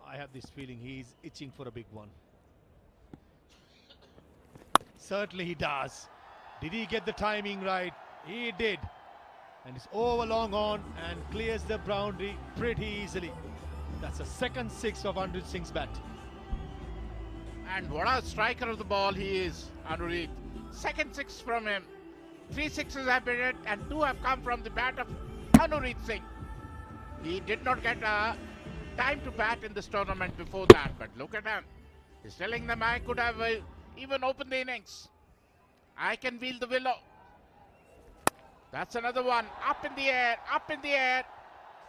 I have this feeling he's itching for a big one. Certainly he does. Did he get the timing right? He did. And it's over long on and clears the boundary pretty easily. That's a second 6 of Amrit Singh's bat. And what a striker of the ball he is, Anurit. Second 6 from him. 3 sixes have been hit and 2 have come from the bat of Anurit Singh. He did not get time to bat in this tournament before that, but look at him. He's telling them, I could have even opened the innings. I can wield the willow. That's another one. Up in the air.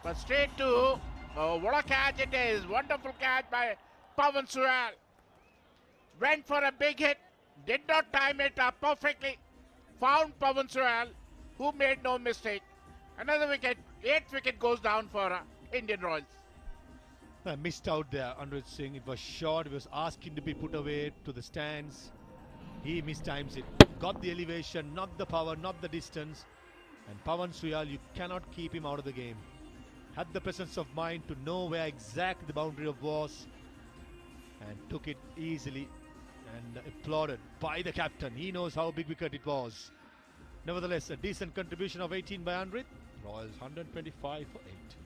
But straight to, oh, what a catch it is. Wonderful catch by 𝗂𝗏𝗀. Went for a big hit. Did not time it perfectly. Found 𝗂𝗏𝗀, who made no mistake. Another wicket, 8th wicket goes down for Indian Royals. I missed out there, Amrit Singh. It was short. It was asking to be put away to the stands. He mistimes it. Got the elevation, not the power, not the distance. And 𝗂𝗏𝗀, you cannot keep him out of the game. Had the presence of mind to know where exactly the boundary was and took it easily and applauded by the captain. He knows how big wicket it was. Nevertheless, a decent contribution of 18 by Amrit. Royals 125 for 8.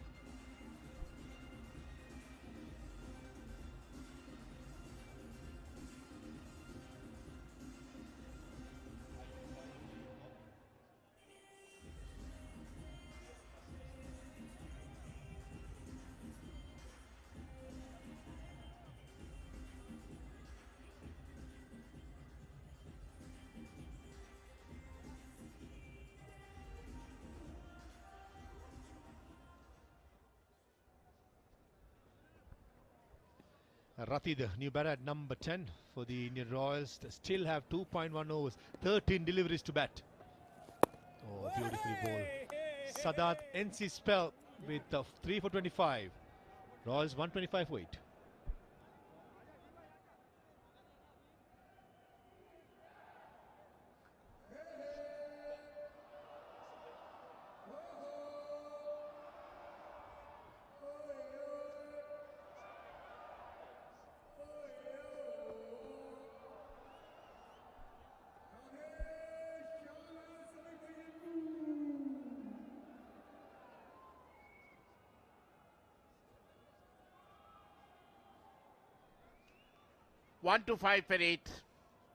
Rati, the new batter at number 10 for the Indian Royals. They still have 2.1 overs, 13 deliveries to bat. Oh, beautifully bowled. Sadat ends his spell with 3 for 25. Royals 125 weight. One to 5 for 8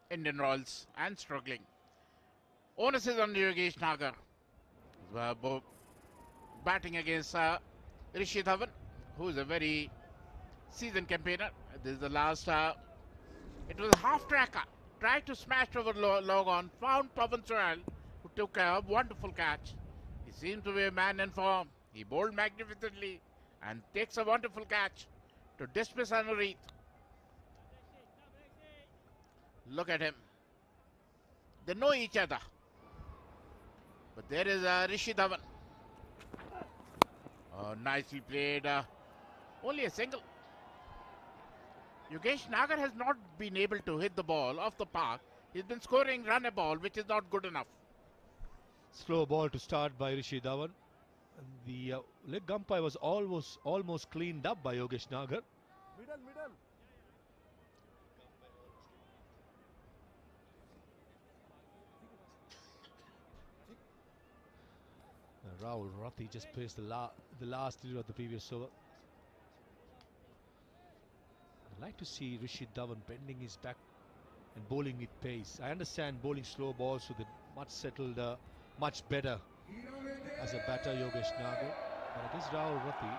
Indian Royals and struggling. Onus is on 𝗂𝗍𝗃 𝗏𝗃 batting against 𝗂𝗍𝗃 𝗏𝗃, who is a very seasoned campaigner. This is the last. It was a half tracker. Tried to smash over log on. Found Pavan, who took a wonderful catch. He seems to be a man in form. He bowled magnificently and takes a wonderful catch to dismiss 𝗂𝗍𝗃. Look at him. They know each other. But there is 𝗂𝗍𝗃. Oh, nicely played. Only a single. 𝗂𝗍𝗃 has not been able to hit the ball off the park. He's been scoring run a ball, which is not good enough. Slow ball to start by 𝗂𝗍𝗃. The leg umpire was almost cleaned up by 𝗂𝗍𝗃. Middle. Rahul Rathi just placed the last delivery of the previous over. I'd like to see 𝗂𝗍𝗃 bending his back and bowling with pace. I understand bowling slow balls with a much settled, much better as a batter 𝗂𝗍𝗃. But against Rahul Rathi,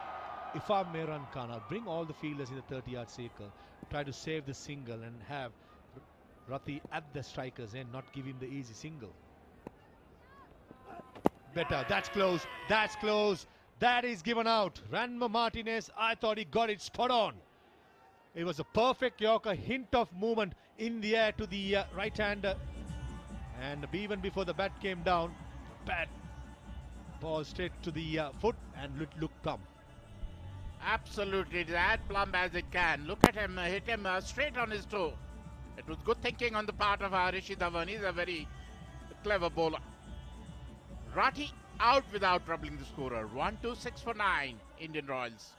if I'm Mehran Khan, I'll bring all the fielders in the 30-yard circle, try to save the single and have Rathi at the striker's end, not give him the easy single. Better, that's close, that is given out. Ranma Martinez, I thought he got it spot on. It was a perfect Yorker, hint of movement in the air to the right hander, and even before the bat came down, bat ball straight to the foot and looked plumb. Absolutely, it's as plumb as it can. Look at him, hit him straight on his toe. It was good thinking on the part of 𝗂𝗍𝗃. He's a very clever bowler. Rathi out without troubling the scorer. 1 2 6 for 9 Indian Royals.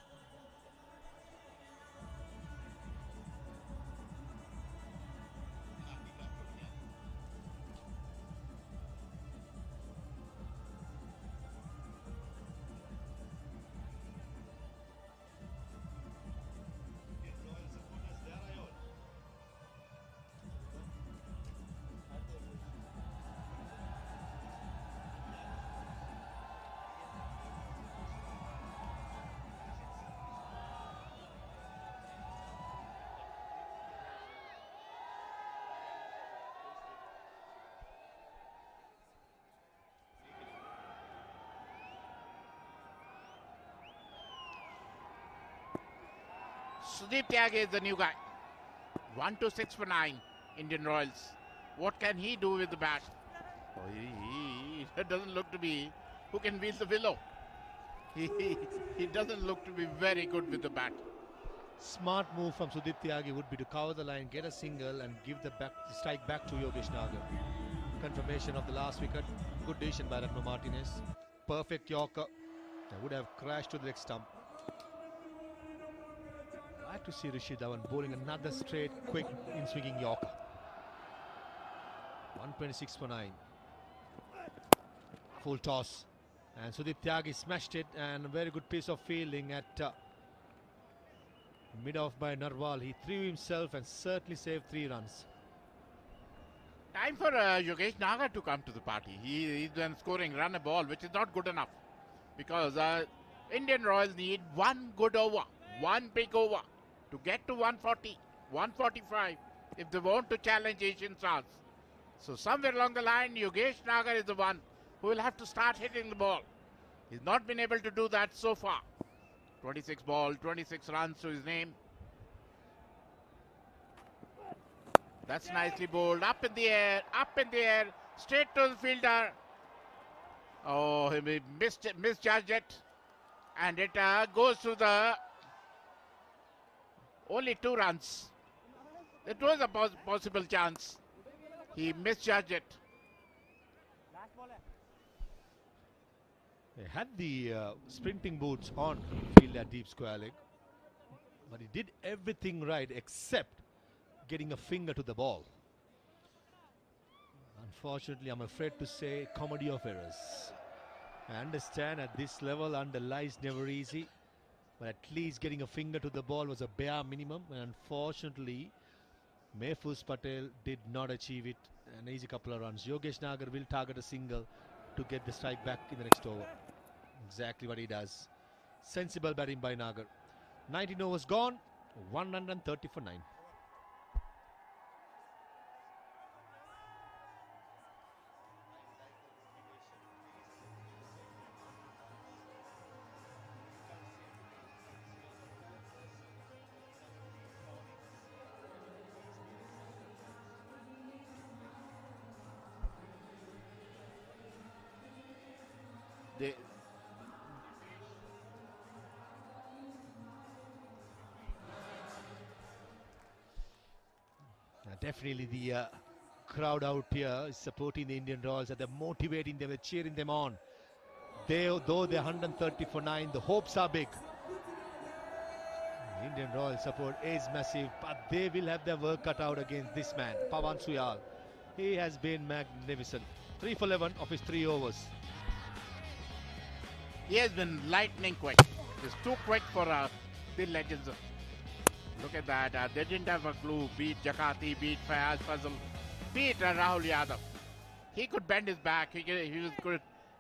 Sudeep Tyagi is the new guy. 1 2 6 for 9 Indian Royals. What can he do with the bat? Oh, he doesn't look to be who can wield the willow. He doesn't look to be very good with the bat. Smart move from Sudeep Tyagi would be to cover the line, get a single and give the strike back to 𝗂𝗍𝗃. Confirmation of the last wicket. Good decision by Ranma Martinez. Perfect Yorker. That would have crashed to the leg stump. I like to see 𝗂𝗍𝗃 bowling another straight, quick, in-swinging Yorker. 126 for 9. Full toss. And Sudeep Tyagi smashed it, and a very good piece of fielding at mid-off by Narwal. He threw himself and certainly saved 3 runs. Time for 𝗂𝗍𝗃 to come to the party. He's been scoring run a ball, which is not good enough. Because Indian Royals need one good over, one big over to get to 140, 145 if they want to challenge Asian Stars. So somewhere along the line, 𝗂𝗍𝗃 is the one who will have to start hitting the ball. He's not been able to do that so far. 26 ball, 26 runs to his name. That's nicely bowled. Up in the air, straight to the fielder. Oh, he misjudged it. And it goes to the only 2 runs. It was a possible chance. He misjudged it. He had the sprinting boots on field at deep square leg, but he did everything right except getting a finger to the ball. Unfortunately, I'm afraid to say comedy of errors. I understand at this level under lies never easy, but at least getting a finger to the ball was a bare minimum, and unfortunately Mayfuz Patel did not achieve it. An easy couple of runs. Yogesh Nagar will target a single to get the strike back in the next over. Exactly what he does. Sensible batting by Nagar. 19 overs gone, 130 for 9. Definitely the crowd out here is supporting the Indian Royals, and they're motivating them, they're cheering them on. Though they're 130 for 9, the hopes are big. The Indian Royal support is massive, but they will have their work cut out against this man, Pawan Suyal. He has been magnificent. 3 for 11 of his 3 overs. He has been lightning quick. He's too quick for the legends. Look at that. They didn't have a clue. Beat Jakati, beat Fayaz Fazal, beat Rahul Yadav. He could bend his back. He could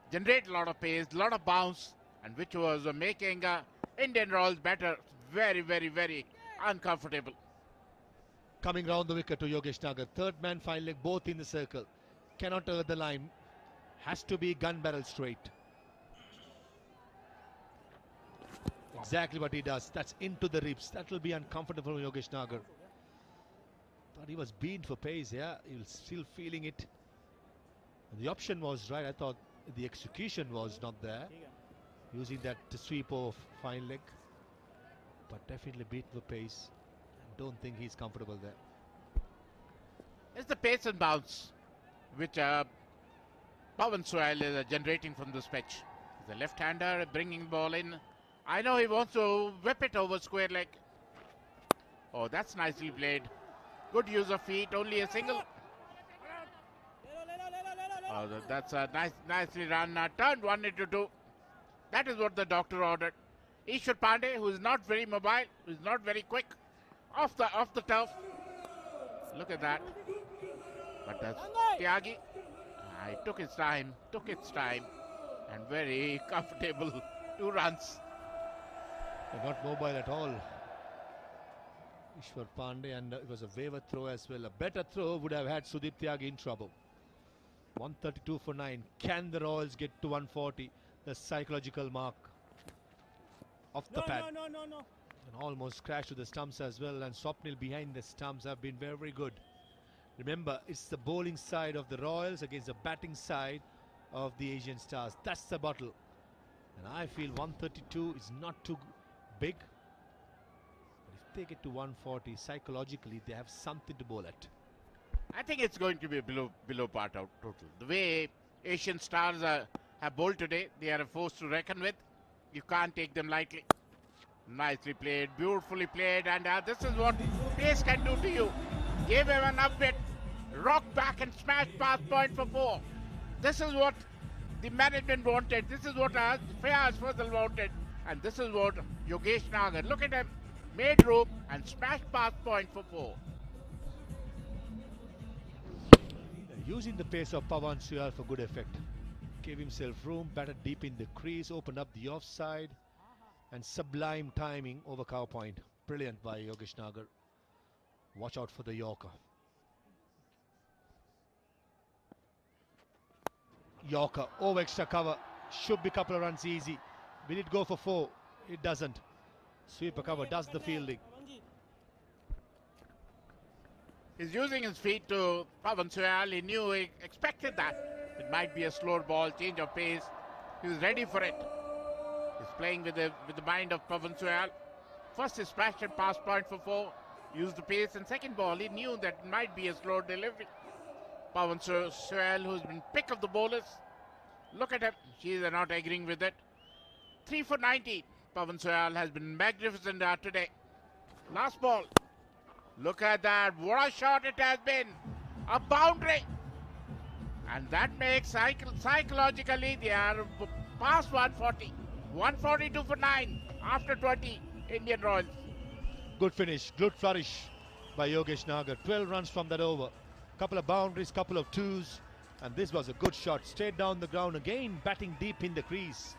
generate a lot of pace, a lot of bounce, and which was making Indian Royals better. Very, very, very uncomfortable. Coming round the wicket to Yogesh Nagar. Third man, fine leg, both in the circle. Cannot earth the line. Has to be gun barrel straight. Exactly what he does. That's into the ribs. That will be uncomfortable for Yogesh Nagar. But he was beaten for pace, yeah. He was still feeling it. And the option was right. I thought the execution was not there. Using that sweep of fine leg. But definitely beaten for pace. I don't think he's comfortable there. It's the pace and bounce which Pawan Suyal is generating from this pitch. The left-hander bringing the ball in. I know he wants to whip it over square leg. Oh, that's nicely played. Good use of feet, only a single. Oh, that's a nicely run. Turned 1 into 2. That is what the doctor ordered. Ishwar Pandey, who is not very mobile, who is not very quick, off the turf. Look at that. But that's Tyagi. He took his time, and very comfortable 2 runs. Not mobile at all. Ishwar Pandey, and it was a waiver throw as well. A better throw would have had Sudeep Tyagi in trouble. 132 for 9. Can the Royals get to 140? The psychological mark of the pad. No. And almost crashed to the stumps as well. And Swapnil behind the stumps have been very good. Remember, it's the bowling side of the Royals against the batting side of the Asian Stars. That's the battle. And I feel 132 is not too big. But if they get to 140, psychologically, they have something to bowl at. I think it's going to be below part out total. The way Asian Stars have bowled today, they are a force to reckon with. You can't take them lightly. Nicely played, beautifully played, and this is what pace can do to you. Gave him an upbit, rocked back and smashed past point for 4. This is what the management wanted. This is what Fayaz Fazal wanted. And this is what Yogesh Nagar, look at him, made room and smashed past point for 4. Using the pace of Pawan Suyal for good effect. Gave himself room, batted deep in the crease, opened up the offside, and sublime timing over cow point. Brilliant by Yogesh Nagar. Watch out for the Yorker. Yorker over extra cover. Should be a couple of runs easy. Will it go for 4? It doesn't. Sweeper cover does the fielding. He's using his feet to Pawan Suyal. He knew, he expected that. It might be a slower ball, change of pace. He was ready for it. He's playing with the mind of 𝗂𝗏𝗄𝐴. First his smash and pass point for 4. Used the pace, and second ball he knew that it might be a slow delivery. 𝗂𝗏𝗄𝐴, who's been pick of the bowlers. Look at him. She's not agreeing with it. 3 for 19. 𝗂𝗏𝗄𝐴 has been magnificent today. Last ball. Look at that. What a shot it has been. A boundary. And that makes psychologically they are past 140. 142 for 9 after 20 Indian Royals. Good finish, good flourish by Yogesh Nagar. 12 runs from that over. Couple of boundaries, couple of twos. And this was a good shot. Straight down the ground again, batting deep in the crease.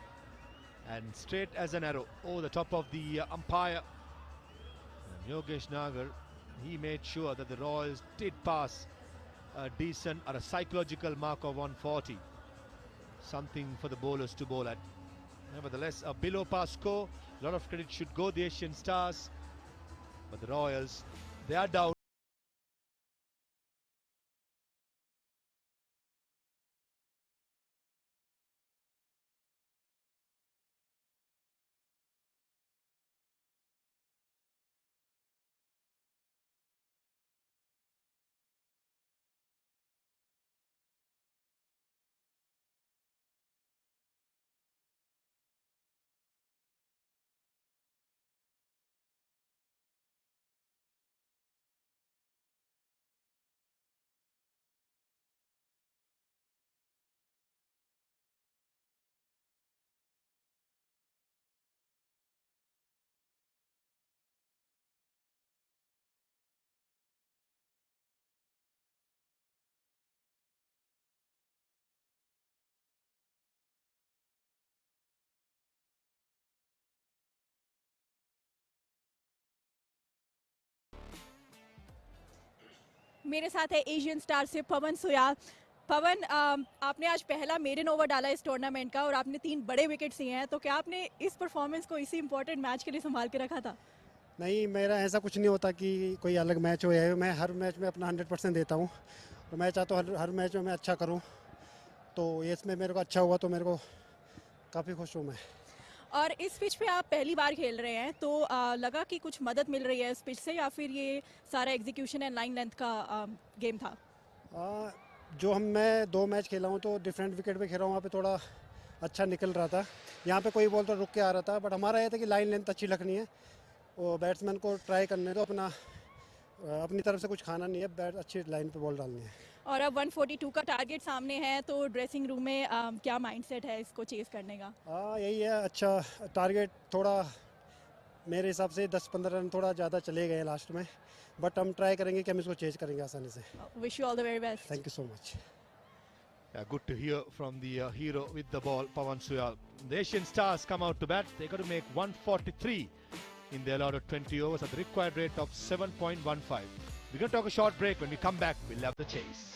And straight as an arrow over the top of the umpire. And Yogesh Nagar, he made sure that the Royals did pass a decent or a psychological mark of 140. Something for the bowlers to bowl at. Nevertheless, a below par score. A lot of credit should go the Asian Stars. But the Royals, they are down. मेरे साथ है Asian star से पवन सुयाल। पवन, आपने आज पहला maiden over डाला इस tournament का और आपने 3 बड़े विकेट्स लिए हैं, तो क्या आपने इस परफॉर्मेंस को इसी इंपॉर्टेंट मैच के लिए संभाल के रखा था? नहीं, मेरा ऐसा कुछ नहीं होता कि कोई अलग मैच हो या मैं हर मैच में अपना 100% देता हूँ। तो मैं चाहता हूँ हर मैच में मैं अच्छा करूँ, तो इसमें मेरे को अच्छा हुआ तो मेरे को काफ़ी खुश हूँ मैं। और इस पिच पे आप पहली बार खेल रहे हैं, तो लगा कि कुछ मदद मिल रही है इस पिच से, या फिर ये सारा एग्जीक्यूशन एंड लाइन लेंथ का गेम था? मैं 2 मैच खेला हूँ तो डिफरेंट विकेट पे खेला हूँ, वहाँ पे थोड़ा अच्छा निकल रहा था। यहाँ पे कोई बॉल तो रुक के आ रहा था, बट हमारा ये था कि लाइन लेंथ अच्छी रखनी है और बैट्समैन को ट्राई करने दो, अपनी तरफ से कुछ खाना नहीं है, बैट अच्छी लाइन पे बॉल डालनी है। और अब 142 का टारगेट सामने है, तो ड्रेसिंग रूम में क्या माइंडसेट है इसको चेस करने का? यही है, अच्छा टारगेट थोड़ा मेरे हिसाब से 10-15 रन थोड़ा ज़्यादा चले गए लास्ट में, बट हम ट्राई करेंगे कि हम इसको चेज करेंगे आसानी से। Wish you all the very best. Thank you so much. Good to hear from the hero with the ball, 𝗂𝗏𝗄𝐴. The Asian Stars come out to bat. They got to make 143 in the allotted 20 overs at the required rate of 7.15. We're going to talk a short break. When we come back, we'll have the chase.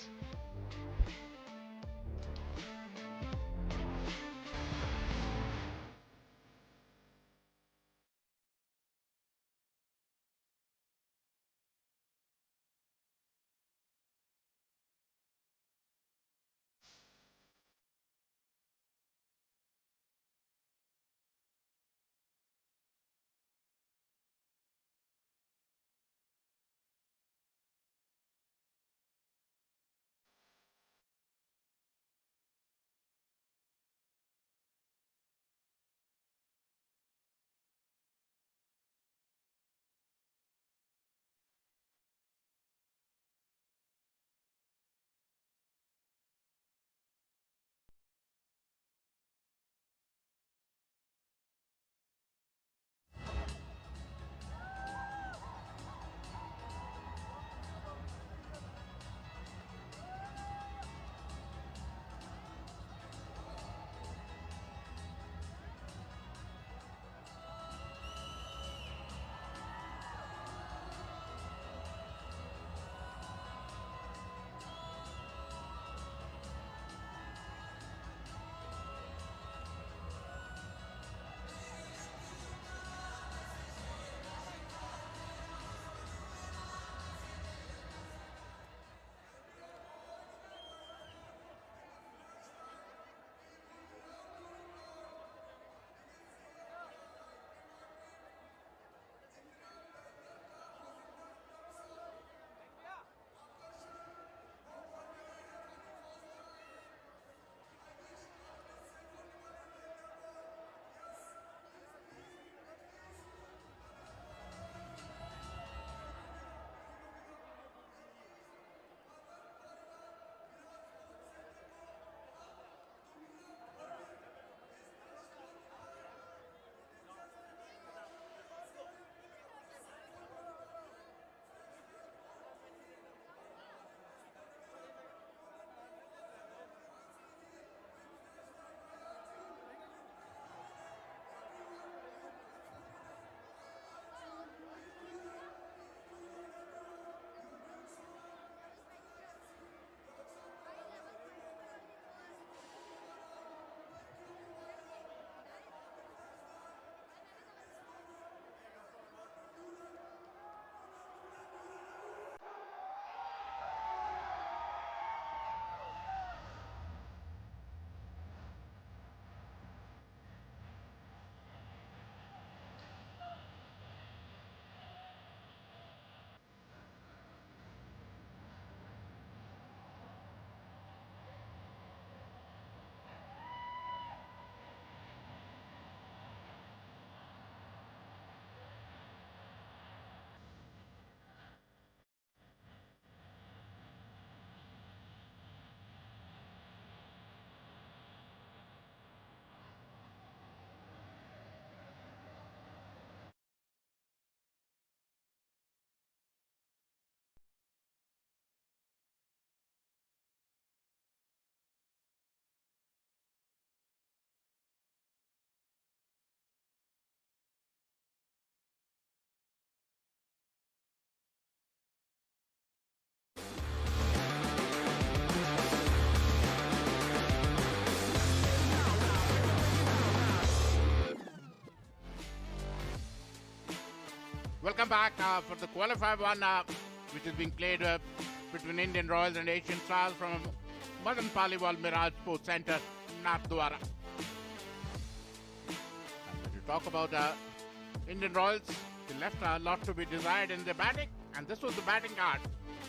Welcome back for the Qualifier 1, which is being played between Indian Royals and Asian Stars from Madan Paliwal-Miraj Sports Centre, Nathdwara. To talk about Indian Royals, they left a lot to be desired in their batting, and this was the batting card.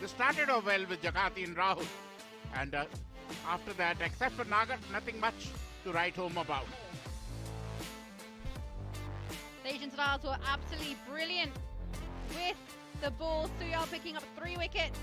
They started off well with Jagati and Rahul, and after that, except for Nagar, nothing much to write home about. The Asian Stars were absolutely brilliant with the ball. 𝗂𝗈 picking up 3 wickets.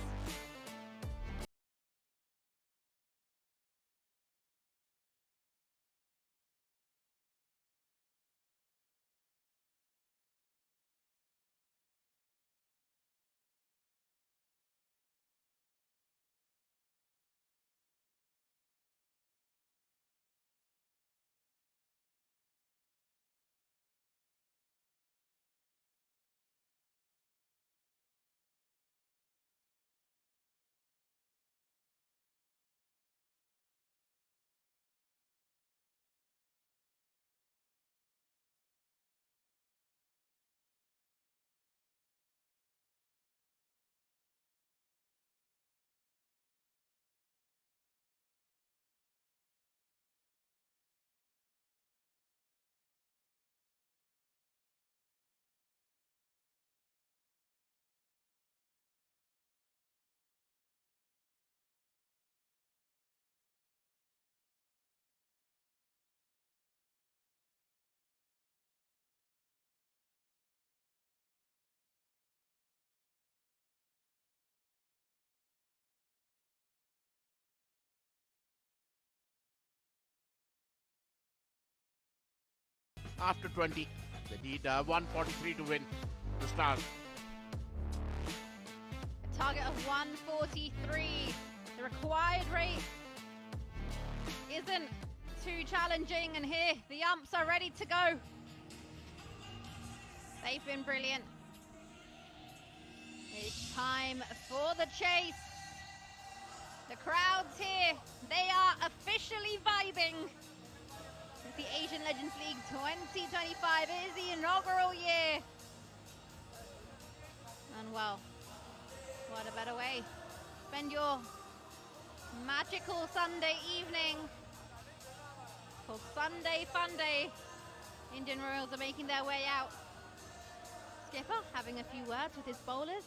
After 20, they need 143 to win the Stars. A target of 143. The required rate isn't too challenging, and here the umps are ready to go. They've been brilliant. It's time for the chase. The crowds here, they are officially vibing. The Asian Legends League 2025 is the inaugural year. And well, what a better way to spend your magical Sunday evening. It's called Sunday Fun Day. Indian Royals are making their way out. Skipper having a few words with his bowlers.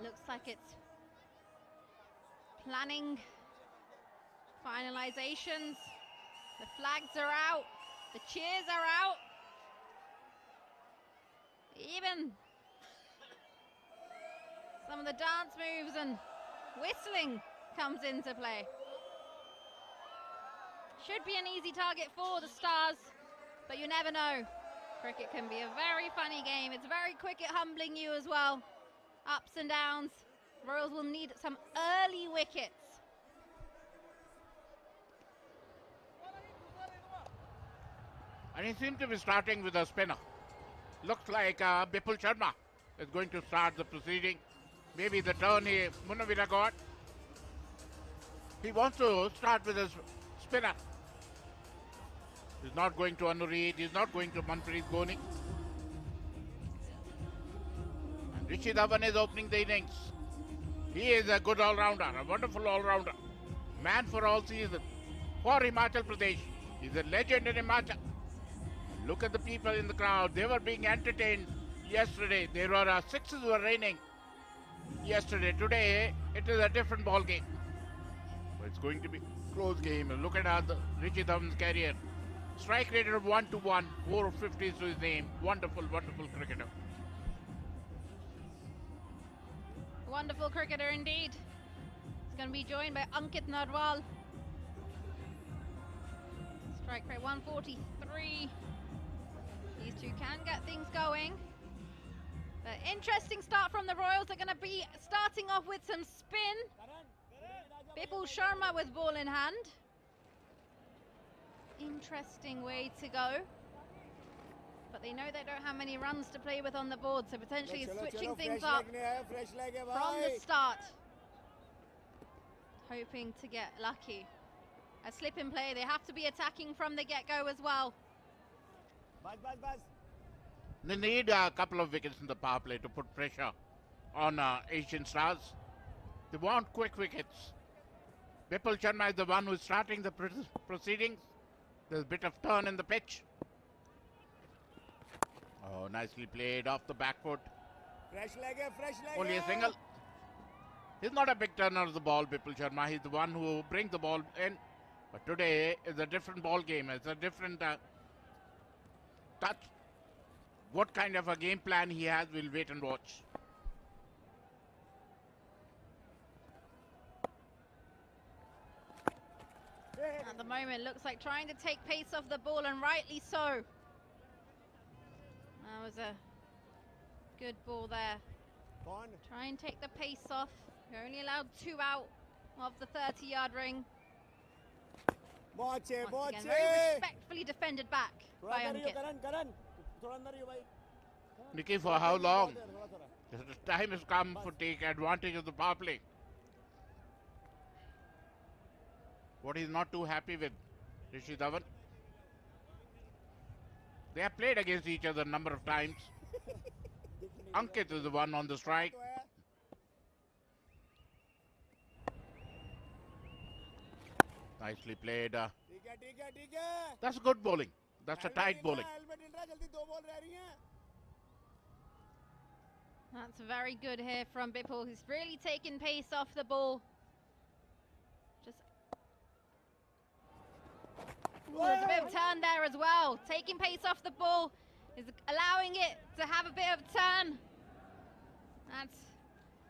Looks like it's planning finalizations. The flags are out, the cheers are out. Even some of the dance moves and whistling comes into play. Should be an easy target for the Stars, but you never know. Cricket can be a very funny game. It's very quick at humbling you as well. Ups and downs. Royals will need some early wickets. And he seems to be starting with a spinner. Looks like Bipul Sharma is going to start the proceeding. Maybe the turn Munawira got. He wants to start with a spinner. He's not going to Anureed. He's not going to Manpreet Goni. And Rishi Dhawan is opening the innings. He is a good all-rounder, a wonderful all-rounder. Man for all season. For Himachal Pradesh. He's a legend in Himachal. Look at the people in the crowd. They were being entertained yesterday. There were sixes were raining yesterday. Today, it is a different ball game. But it's going to be a close game. Look at Rishi Dhawan's career. Strike rate of 1-1, 450s to his name. Wonderful, wonderful cricketer. Wonderful cricketer indeed. He's going to be joined by Ankit Narwal. Strike rate 143. These two can get things going. Interesting start from the Royals. They're going to be starting off with some spin. Bipul Sharma with ball in hand. Interesting way to go. But they know they don't have many runs to play with on the board, so potentially switching things up from the start. Hoping to get lucky. A slip in play, they have to be attacking from the get-go as well. They need a couple of wickets in the power play to put pressure on Asian Stars. They want quick wickets. 𝗵𝗺𝗀𝗃 is the one who is starting the proceedings. There's a bit of turn in the pitch. Oh, nicely played off the back foot. Fresh leg hai, fresh leg. Only a single. He's not a big turner of the ball, 𝗵𝗺𝗀𝗃. He's the one who brings the ball in. But today is a different ball game. It's a different touch. What kind of a game plan he has, we'll wait and watch. At the moment, looks like trying to take pace off the ball, and rightly so. That was a good ball there. Try and take the pace off. You're only allowed 2 out of the 30-yard ring. Once again, very respectfully defended back by Ankit. Nikki, for how long? The time has come for take advantage of the power play. What he's not too happy with, 𝗚𝗏𝗃 Dhawan. They have played against each other a number of times. Ankit is the one on the strike. Nicely played. That's good bowling. That's a tight bowling. That's very good here from 𝗵𝗺𝗀. He's really taken pace off the ball. There's a bit of turn there as well. Taking pace off the ball is allowing it to have a bit of turn. That's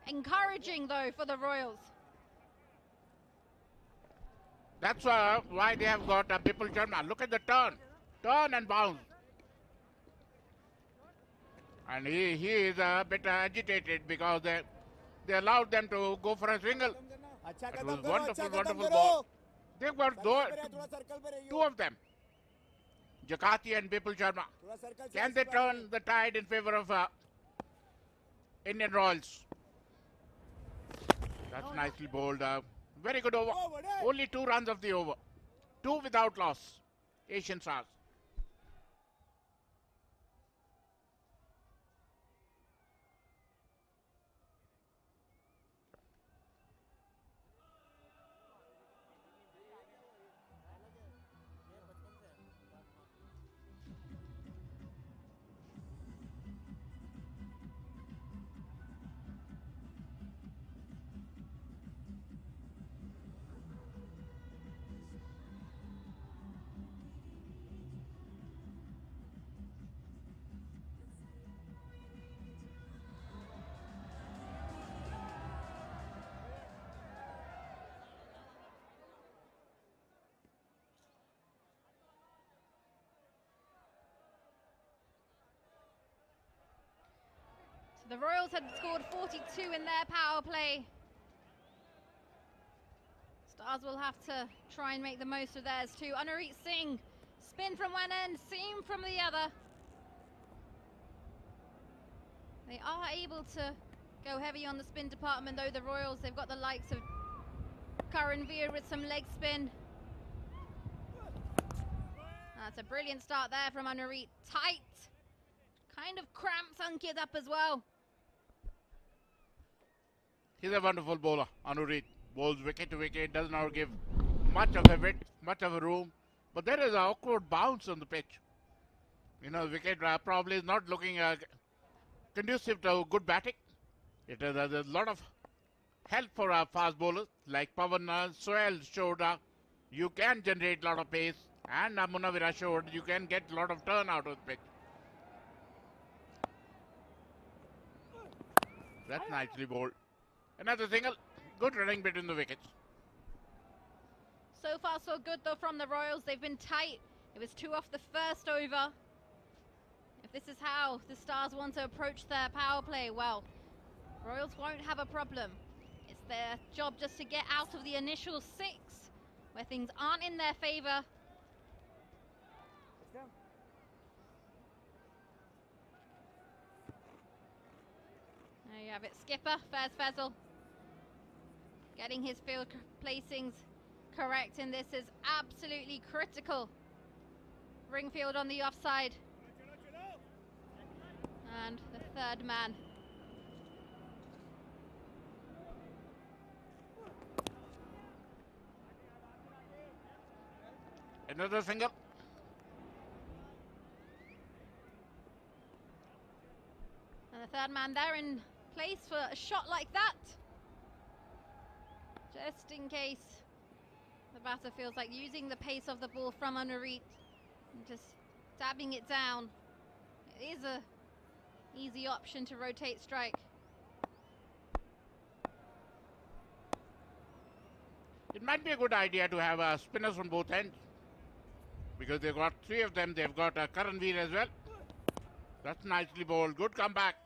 encouraging though for the Royals. That's why they have got 𝗵𝗺𝗀𝗃. Look at the turn. Turn and bounce. And he is a bit agitated because they allowed them to go for a single. It was wonderful ball. They've got 2 of them. Jakarta and 𝗵𝗺𝗀𝗃. Can they turn the tide in favor of Indian Royals? That's nicely bowled. Very good over. Only 2 runs of the over. 2 without loss. Asian Stars. The Royals had scored 42 in their power play. Stars will have to try and make the most of theirs too. 𝗃𝗏𝗃, spin from one end, seam from the other. They are able to go heavy on the spin department though, the Royals. They've got the likes of 𝗂𝗃𝗃 with some leg spin. That's a brilliant start there from 𝗃𝗏𝗃. Tight, kind of cramps Ankit up as well. He's a wonderful bowler, 𝗃𝗏𝗃. Bowls wicket to wicket, does not give much of a width, much of a room. But there is an awkward bounce on the pitch. You know, the wicket probably is not looking conducive to good batting. There's a lot of help for our fast bowlers like Pawan Sohail showed you can generate a lot of pace, and Munawwira showed you can get a lot of turn out of the pitch. That's nicely bowled. Another single. Good running between the wickets. So far so good though from the Royals. They've been tight. It was 2 off the first over. If this is how the Stars want to approach their power play, well, Royals won't have a problem. It's their job just to get out of the initial 6 where things aren't in their favour. There you have it. Skipper 𝗵𝗺𝗲𝗃 getting his field placings correct, and this is absolutely critical. Ringfield on the offside. And the third man. Another single. And the third man there in place for a shot like that. Just in case the batter feels like using the pace of the ball from under reach and just dabbing it down. It is a easy option to rotate strike. It might be a good idea to have spinners on both ends, because they've got three of them. They've got 𝗂𝗃𝗃 as well. That's nicely bowled. Good comeback.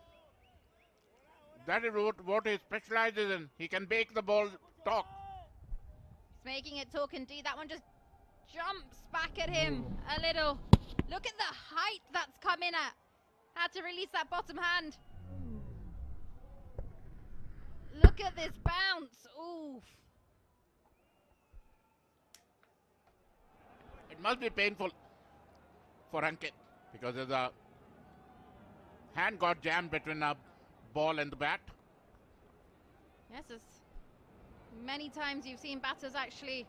That is what he specializes in. He can make the ball talk. He's making it talk indeed. That one just jumps back at him a little. Look at the height that's come in at. Had to release that bottom hand. Look at this bounce. Oof. It must be painful for Ankit, because the hand got jammed between the ball and the bat. Yes, as many times you've seen batters actually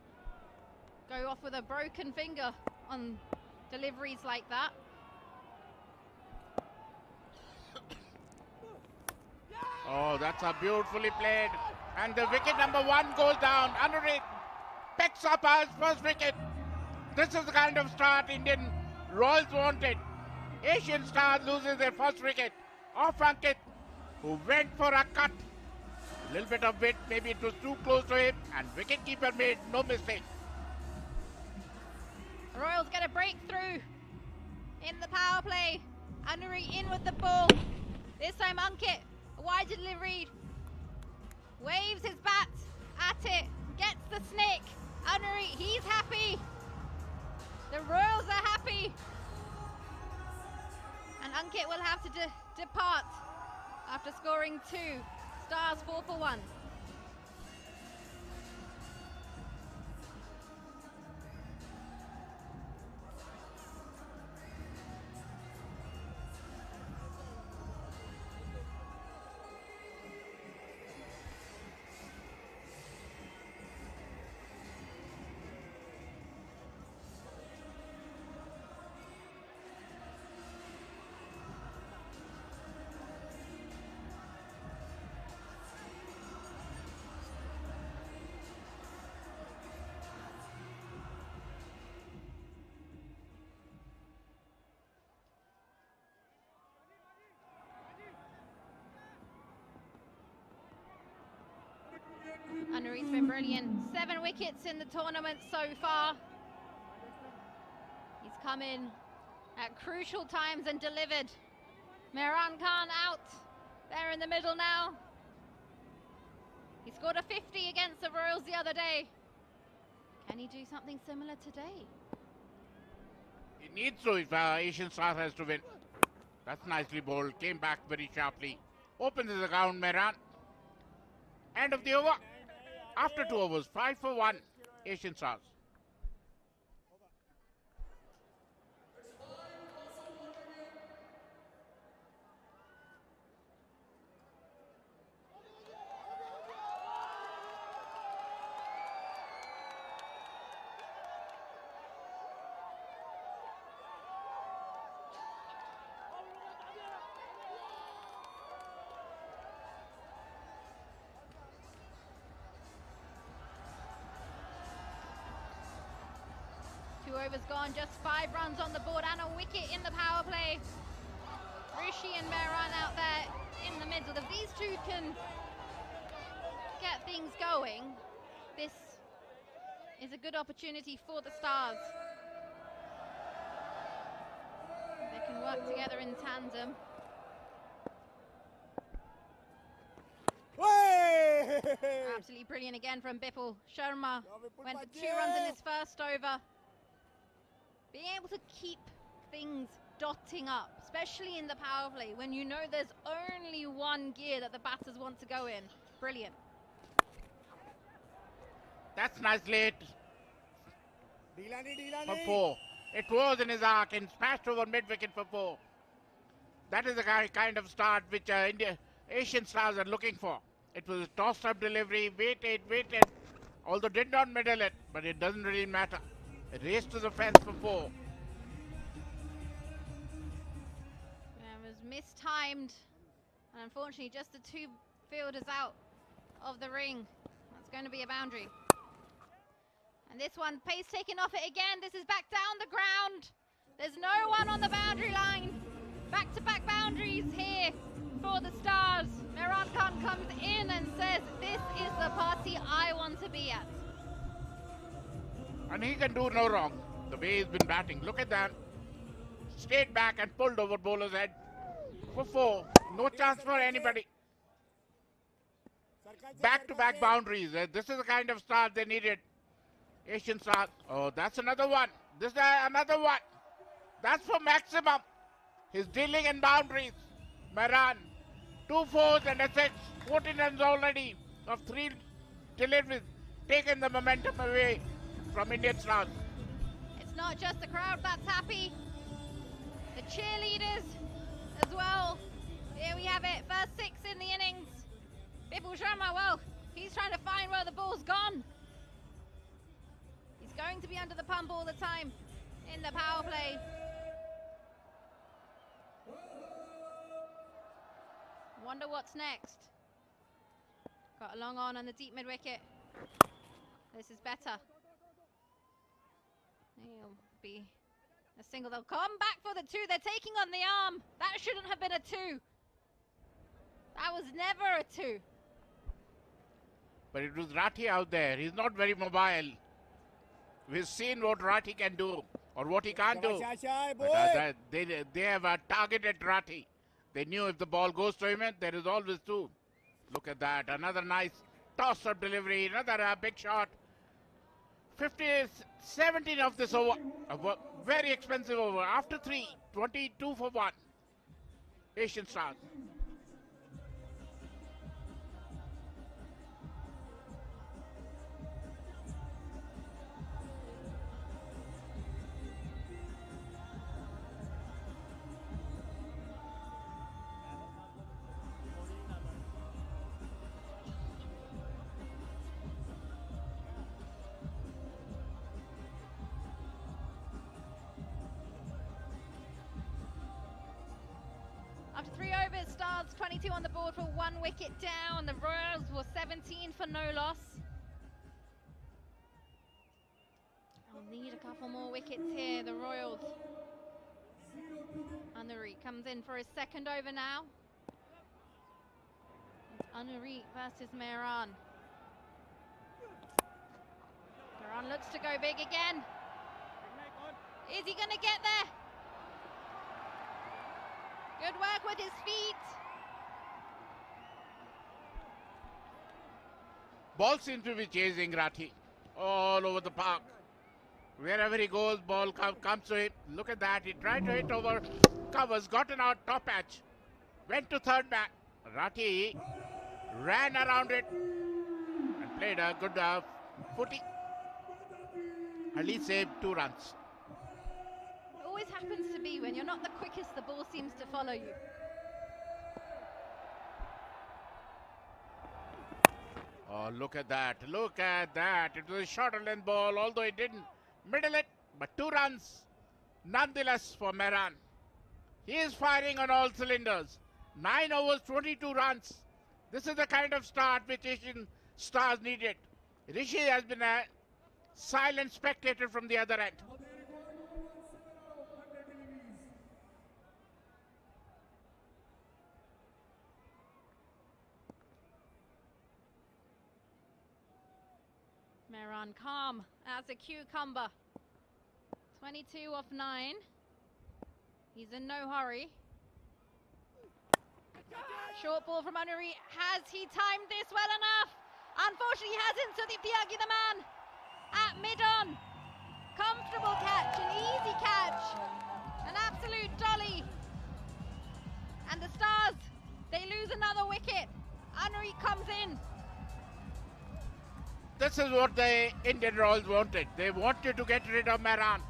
go off with a broken finger on deliveries like that. Oh, that's a beautifully played. And the wicket number 1 goes down. Underneath picks up his first wicket. This is the kind of start Indian Royals wanted. Asian Stars loses their first wicket off Ankit, who went for a cut. A little bit of width, maybe it was too close to him, and wicketkeeper made no mistake. The Royals get a breakthrough in the power play. Anuri in with the ball. This time Ankit, a wide delivery, waves his bat at it, gets the snick. Anuri, he's happy. The Royals are happy. And Ankit will have to depart after scoring 2. Stars 4 for 1. Anuri's been brilliant. 7 wickets in the tournament so far. He's come in at crucial times and delivered. Mehran Khan out there in the middle now. He scored a 50 against the Royals the other day. Can he do something similar today? He needs to if Asian Stars has to win. That's nicely bowled. Came back very sharply. Opens his account, Mehran. End of the over. After 2 overs, 5 for 1, Asian Stars. Overs gone, just 5 runs on the board and a wicket in the power play. 𝗏𝗏cy and Mehran out there in the middle. If these two can get things going, this is a good opportunity for the Stars. They can work together in tandem. Absolutely brilliant again from 𝗵𝗚l. Sharma went for 2 runs in his first over. Being able to keep things dotting up, especially in the power play, when you know there's only one gear that the batters want to go in. Brilliant. That's nicely hit for 4. It was in his arc and smashed over mid-wicket for 4. That is the kind of start which Asian Stars are looking for. It was a tossed-up delivery, waited, although did not middle it, but it doesn't really matter. It raced to the fence for 4. It was mistimed, and unfortunately just the 2 fielders out of the ring. That's going to be a boundary. And this one, pace taking off it again. This is back down the ground. There's no one on the boundary line. Back-to-back boundaries here for the Stars. Mehran Khan comes in and says, this is the party I want to be at. And he can do no wrong, the way he's been batting. Look at that. Stayed back and pulled over bowler's head for 4. No chance for anybody. Back-to-back boundaries. This is the kind of start they needed. Asian Stars. Oh, that's another one. This is another one. That's for maximum. He's dealing in boundaries. Mehran, 2 4s and a 6. 14 runs already of 3 deliveries. Taking the momentum away from Indian Stars. It's not just the crowd that's happy. The cheerleaders as well. Here we have it. First 6 in the innings. 𝗵𝗺𝗀𝗪, well, he's trying to find where the ball's gone. He's going to be under the pump all the time in the power play. Wonder what's next. Got a long on the deep mid wicket. This is better. It'll be a single. They'll come back for the 2. They're taking on the arm. That shouldn't have been a 2. That was never a 2. But it was 𝗏𝗧 out there. He's not very mobile. We've seen what 𝗏𝗧 can do or what he can't do. But, they have targeted 𝗏𝗏. They knew if the ball goes to him, there is always 2. Look at that. Another nice toss-up delivery. Another big shot. 17 of this over. Very expensive over. After 3, 22 for 1. Asian Stars. After 3 overs, Stars 22 on the board for 1 wicket down. The Royals were 17 for no loss. They'll need a couple more wickets here, the Royals. 𝗁𝗏𝗏 comes in for his 2nd over now. It's 𝗁𝗏𝗏 versus Mehran. Mehran looks to go big again. Is he going to get there? Good work with his feet. Ball seems to be chasing 𝗏𝗏𝗏 all over the park. Wherever he goes, ball comes to him. Look at that. He tried to hit over covers, got an out top patch, went to 3rd man. 𝗏𝗏𝗏 ran around it and played a good footy. At least saved 2 runs. Always happens to be when you're not the quickest, the ball seems to follow you. Oh, look at that. Look at that. It was a shorter length ball, although it didn't middle it, but 2 runs nonetheless for Mehran. He is firing on all cylinders. 9 overs, 22 runs. This is the kind of start which Asian Stars needed. 𝗏𝗏𝗏 has been a silent spectator from the other end. Mehran calm as a cucumber. 22 off 9. He's in no hurry. Short ball from 𝗁𝗏𝗏. Has he timed this well enough? Unfortunately, he hasn't. Sudeep Tyagi, the man at mid-on. Comfortable catch, an easy catch, an absolute dolly. And the Stars, they lose another wicket. 𝗁𝗏𝗏 comes in. This is what the Indian Royals wanted. They wanted to get rid of Mehran,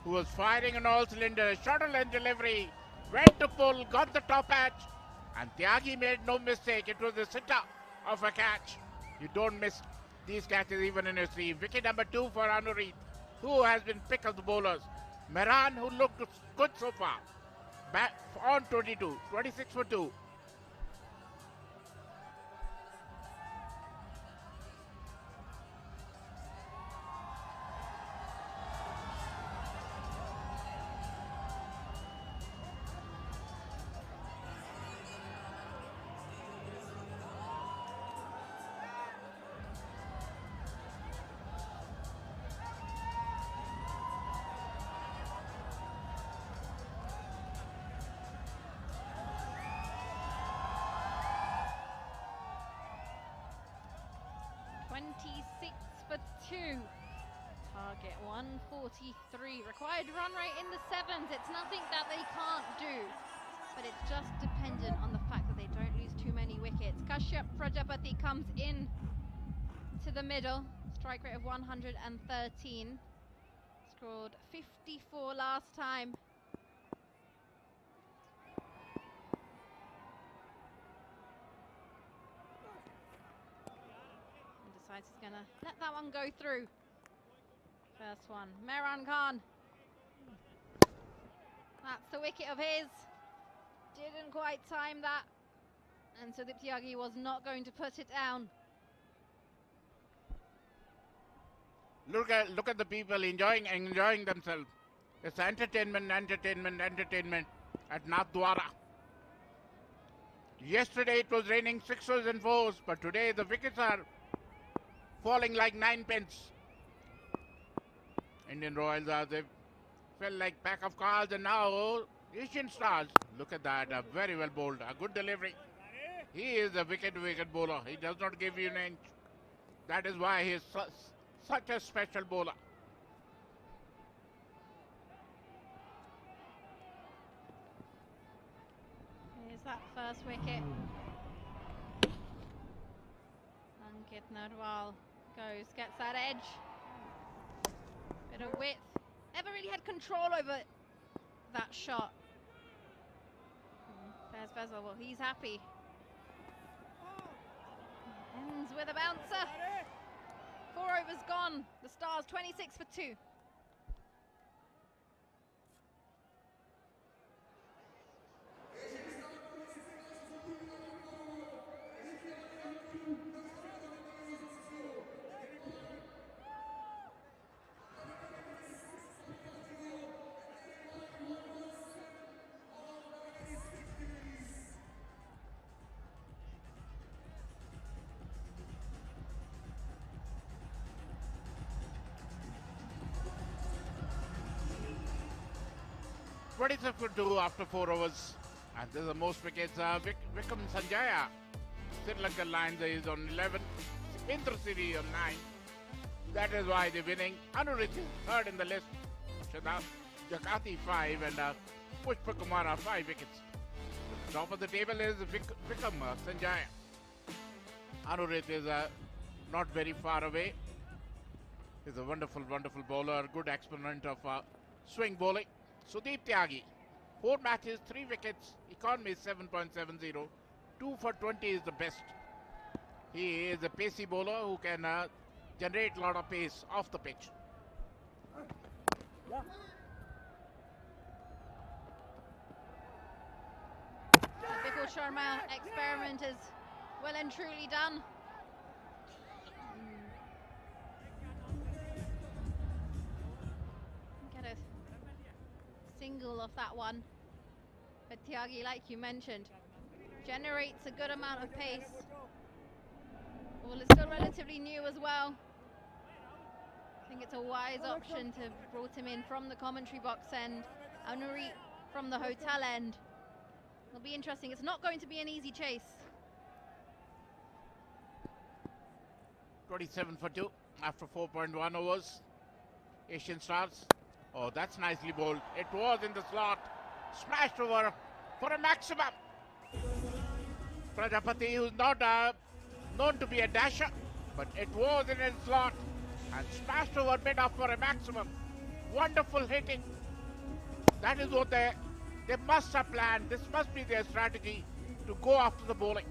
who was firing on all cylinders. Shorter length delivery, went to pull, got the top edge, and 𝗃𝗧𝗖 made no mistake. It was the sitter of a catch. You don't miss these catches even in your sleeve. Wicket number 2 for 𝗃𝗺𝗃, who has been pick of the bowlers. Mehran, who looked good so far, back on 22, 26 for 2. For 2. Target 143. Required run rate in the 7s. It's nothing that they can't do, but it's just dependent on the fact that they don't lose too many wickets. 𝗂𝗄𝗃 comes in to the middle. Strike rate of 113. Scored 54 last time. He's going to let that one go through. First one, Mehran Khan. That's the wicket of his. Didn't quite time that. And so 𝗃𝗃𝗃𝗃 was not going to put it down. Look at the people enjoying themselves. It's entertainment at Nathdwara. Yesterday it was raining 6s and 4s, but today the wickets are falling like 9pence. Indian Royals they felt like pack of cards, and now Asian Stars. Look at that, very well bowled, a good delivery. He is a wicket bowler. He does not give you an inch. That is why he is such a special bowler. Here's that first wicket. Ankit Narwal goes, gets that edge. Bit of width. Never really had control over that shot. 𝗂𝗃𝗃𝗃, well, he's happy. Ends with a bouncer. 4 overs gone. The Stars 26 for 2. For 2 after 4 overs, and this is the most wickets. 𝗃𝗻 Sanjaya, Sri Lankan Lions is on 11, 𝗃𝗺𝗃𝗃 on 9. That is why they're winning. 𝗃𝗺𝗃 is third in the list. Jakati 5 and Pushpakumara 5 wickets. Top of the table is 𝗃𝗻 Sanjaya. 𝗃𝗺𝗃 is not very far away. He's a wonderful bowler, good exponent of swing bowling. Sudeep 𝗃𝗧𝗃𝗃, 4 matches, 3 wickets, economy is 7.70, 2 for 20 is the best. He is a pacey bowler who can generate a lot of pace off the pitch. The Bipul Sharma experiment is well and truly done. Get a single of that one, but 𝗃𝗧𝗃𝗃, like you mentioned, generates a good amount of pace. Well, it's still relatively new as well. I think it's a wise option to have brought him in from the commentary box end, 𝗃𝗺𝗃 from the hotel end. It'll be interesting. It's not going to be an easy chase. 27 for 2 after 4.1 overs. Asian Stars. Oh, that's nicely bowled. It was in the slot. Smashed over for a maximum. Prajapati, who's not known to be a dasher, but it was in his slot and smashed over mid-off for a maximum. Wonderful hitting. That is what they They must have planned. This must be their strategy to go after the bowling.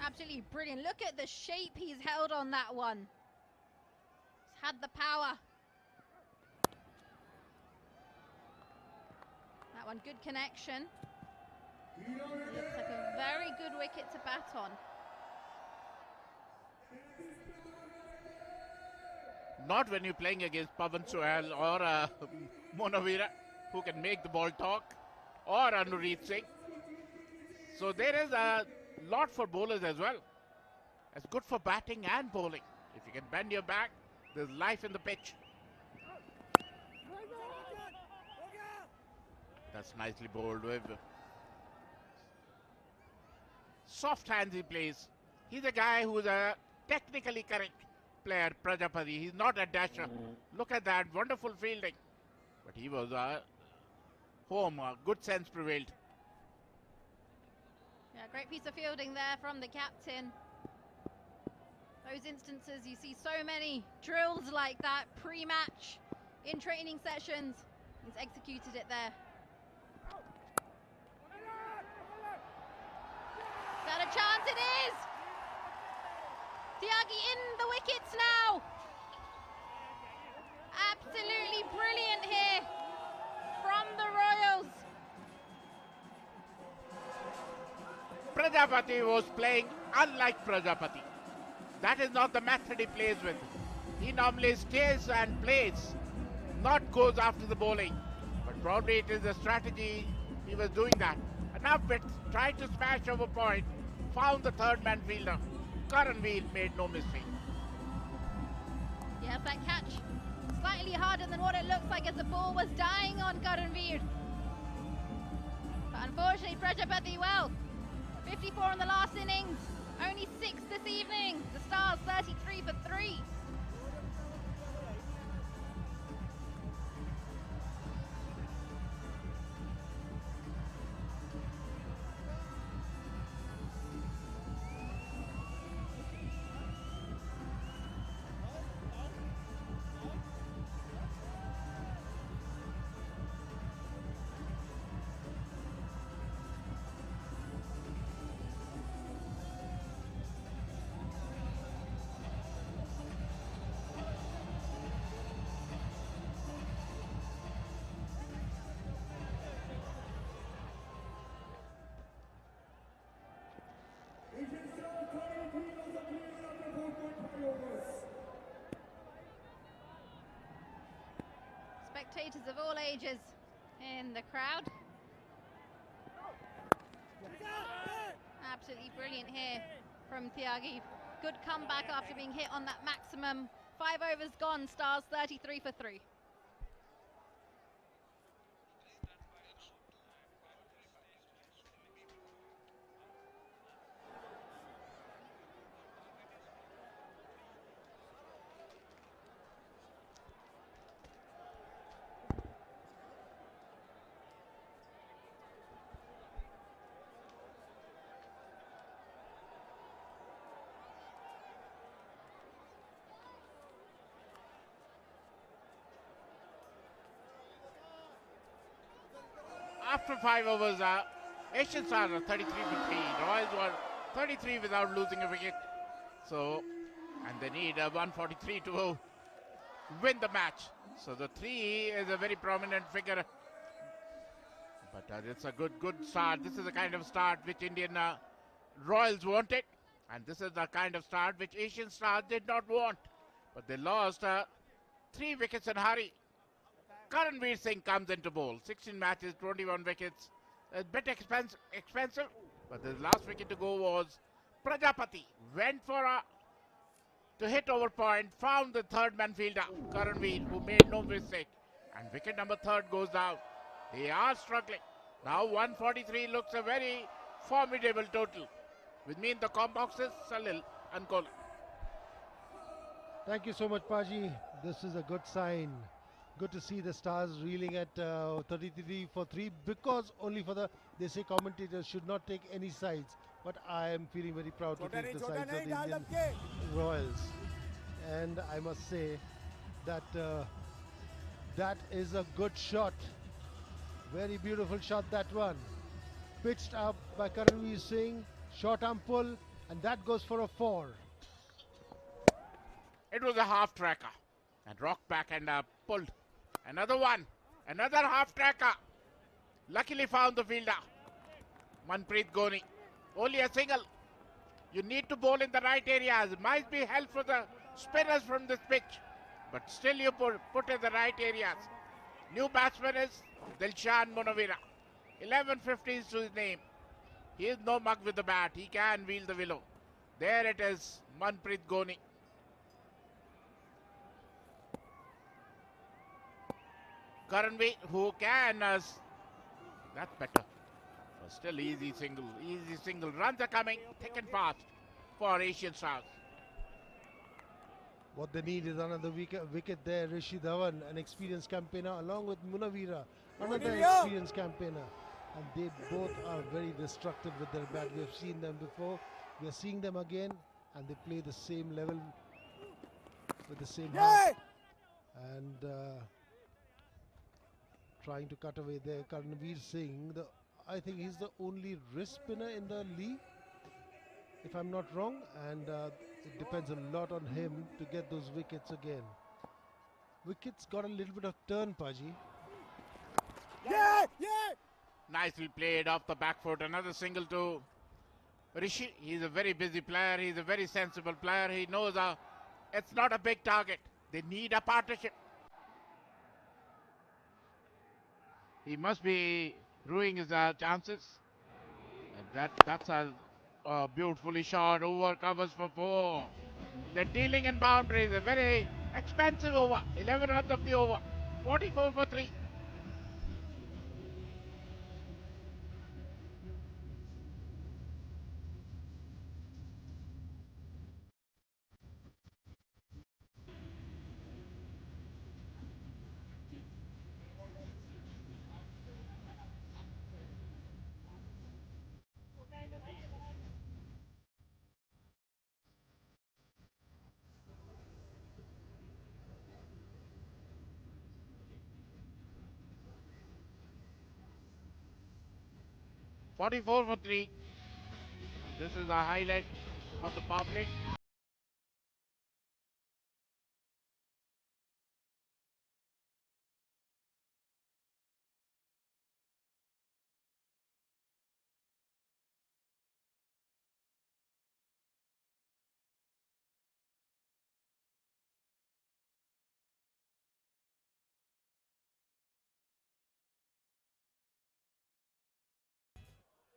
Absolutely brilliant. Look at the shape he's held on that one. He's had the power. That one, good connection. Looks like a very good wicket to bat on. Not when you're playing against 𝗵𝗺𝗀𝗲 or Monavira, who can make the ball talk, or 𝗃𝗺𝗃𝗀𝗃. So there is a lot for bowlers as well. It's good for batting and bowling. If you can bend your back, there's life in the pitch. That's nicely bowled with. Soft hands he plays. He's a guy who's a technically correct player, 𝗵𝗺𝗃𝗃. He's not a dasher. Look at that, wonderful fielding. But he was home, good sense prevailed. Yeah, great piece of fielding there from the captain. Those instances, you see so many drills like that pre-match in training sessions. He's executed it there. Is that a chance? It is! 𝗂𝗍𝗄 in the wickets now. Absolutely brilliant here from the Royals. 𝗵𝗺𝗃𝗃 was playing unlike 𝗵𝗺𝗃𝗃. That is not the method he plays with. He normally stays and plays, not goes after the bowling. But probably it is a strategy he was doing that. Enough bits, tried to smash over point, found the third man fielder. 𝗂𝗃𝗃 made no mistake. Yes, that catch slightly harder than what it looks like as the ball was dying on 𝗂𝗃𝗃. But unfortunately, 𝗵𝗺𝗃𝗃, well, 54 in the last innings, only 6 this evening. The Stars 33 for 3. Spectators of all ages in the crowd. Absolutely brilliant here from 𝗂𝗍𝗄. Good comeback after being hit on that maximum. 5 overs gone, Stars 33 for 3. After 5 overs, Asian Stars are 33 for 3. Royals were 33 without losing a wicket. So, and they need 143 to win the match. So the 3 is a very prominent figure. But it's a good start. This is the kind of start which Indian Royals wanted. And this is the kind of start which Asian Stars did not want. But they lost 3 wickets in a hurry. 𝗂𝗃𝗃 comes into bowl. 16 matches, 21 wickets. A bit expensive, but the last wicket to go was 𝗵𝗺𝗃𝗃. Went for to hit over point, found the third man fielder, 𝗂𝗃𝗃, who made no mistake. And wicket number 3 goes down. They are struggling. Now 143 looks a very formidable total. With me in the com boxes, Salil and Kola. Thank you so much, Paji. This is a good sign. Good to see the Stars reeling at 33 for 3, because only for they say commentators should not take any sides, but I am feeling very proud to take the sides of the Indian Royals. And I must say that That is a good shot. Very beautiful shot, that one. Pitched up by 𝗂𝗃𝗃 Singh. Short arm pull, and that goes for a 4. It was a half tracker and rocked back and pulled. Another one. Another half tracker. Luckily found the fielder. Manpreet Ghoni. Only a single. You need to bowl in the right areas. It might be help for the spinners from this pitch. But still you put in the right areas. New batsman is Dilshan Munawira. 1150 is to his name. He is no mug with the bat. He can wield the willow. There it is. Manpreet Ghoni. 𝗂𝗃𝗃 who can that's better. But still easy single. Runs are coming thick and fast for Asian Stars. What they need is another wicket there. Rishi Dhawan, an experienced campaigner, along with Munawira, another experienced campaigner. And they both are very destructive with their bat. We have seen them before. We are seeing them again, and they play the same level with the same heart. And trying to cut away there. 𝗂𝗃𝗃 Singh, I think he's the only wrist spinner in the league, if I'm not wrong, and it depends a lot on him to get those wickets again. Wickets got a little bit of turn, Paji. Nicely played off the back foot. Another single to Rishi. He's a very busy player. He's a very sensible player. He knows it's not a big target. They need a partnership. He must be ruining his chances. And that's a beautifully shot. Over covers for 4. They're dealing in boundaries. A very expensive over. 11 runs of the over. 44 for 3. $44 for 3. This is the highlight of the power play.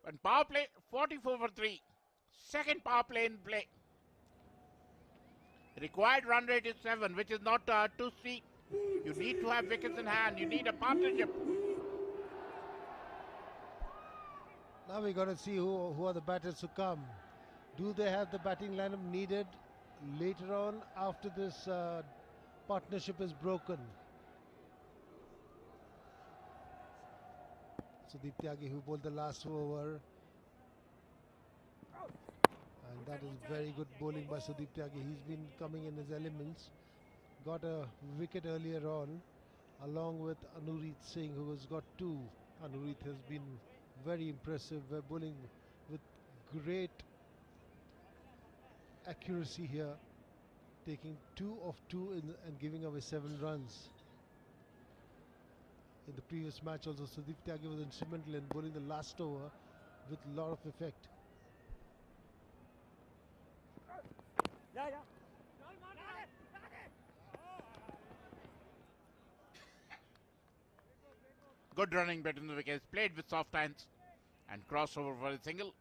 And power play, 44 for 3. Second power play in play. Required run rate is 7, which is not too steep. You need to have wickets in hand. You need a partnership. Now we got to see who are the batters to come. Do they have the batting lineup needed later on after this partnership is broken? Sudeep Tyagi, who bowled the last over. And that is very good bowling by Sudeep Tyagi. He's been coming in his elements. Got a wicket earlier on, along with Anurit Singh, who has got 2. Anurit has been very impressive. We're bowling with great accuracy here, taking 2 of 2 and giving away 7 runs. In the previous match also, Sudeep Tyagi was instrumental in bowling the last over with a lot of effect. Good running between the wickets, played with soft hands and crossover for a single.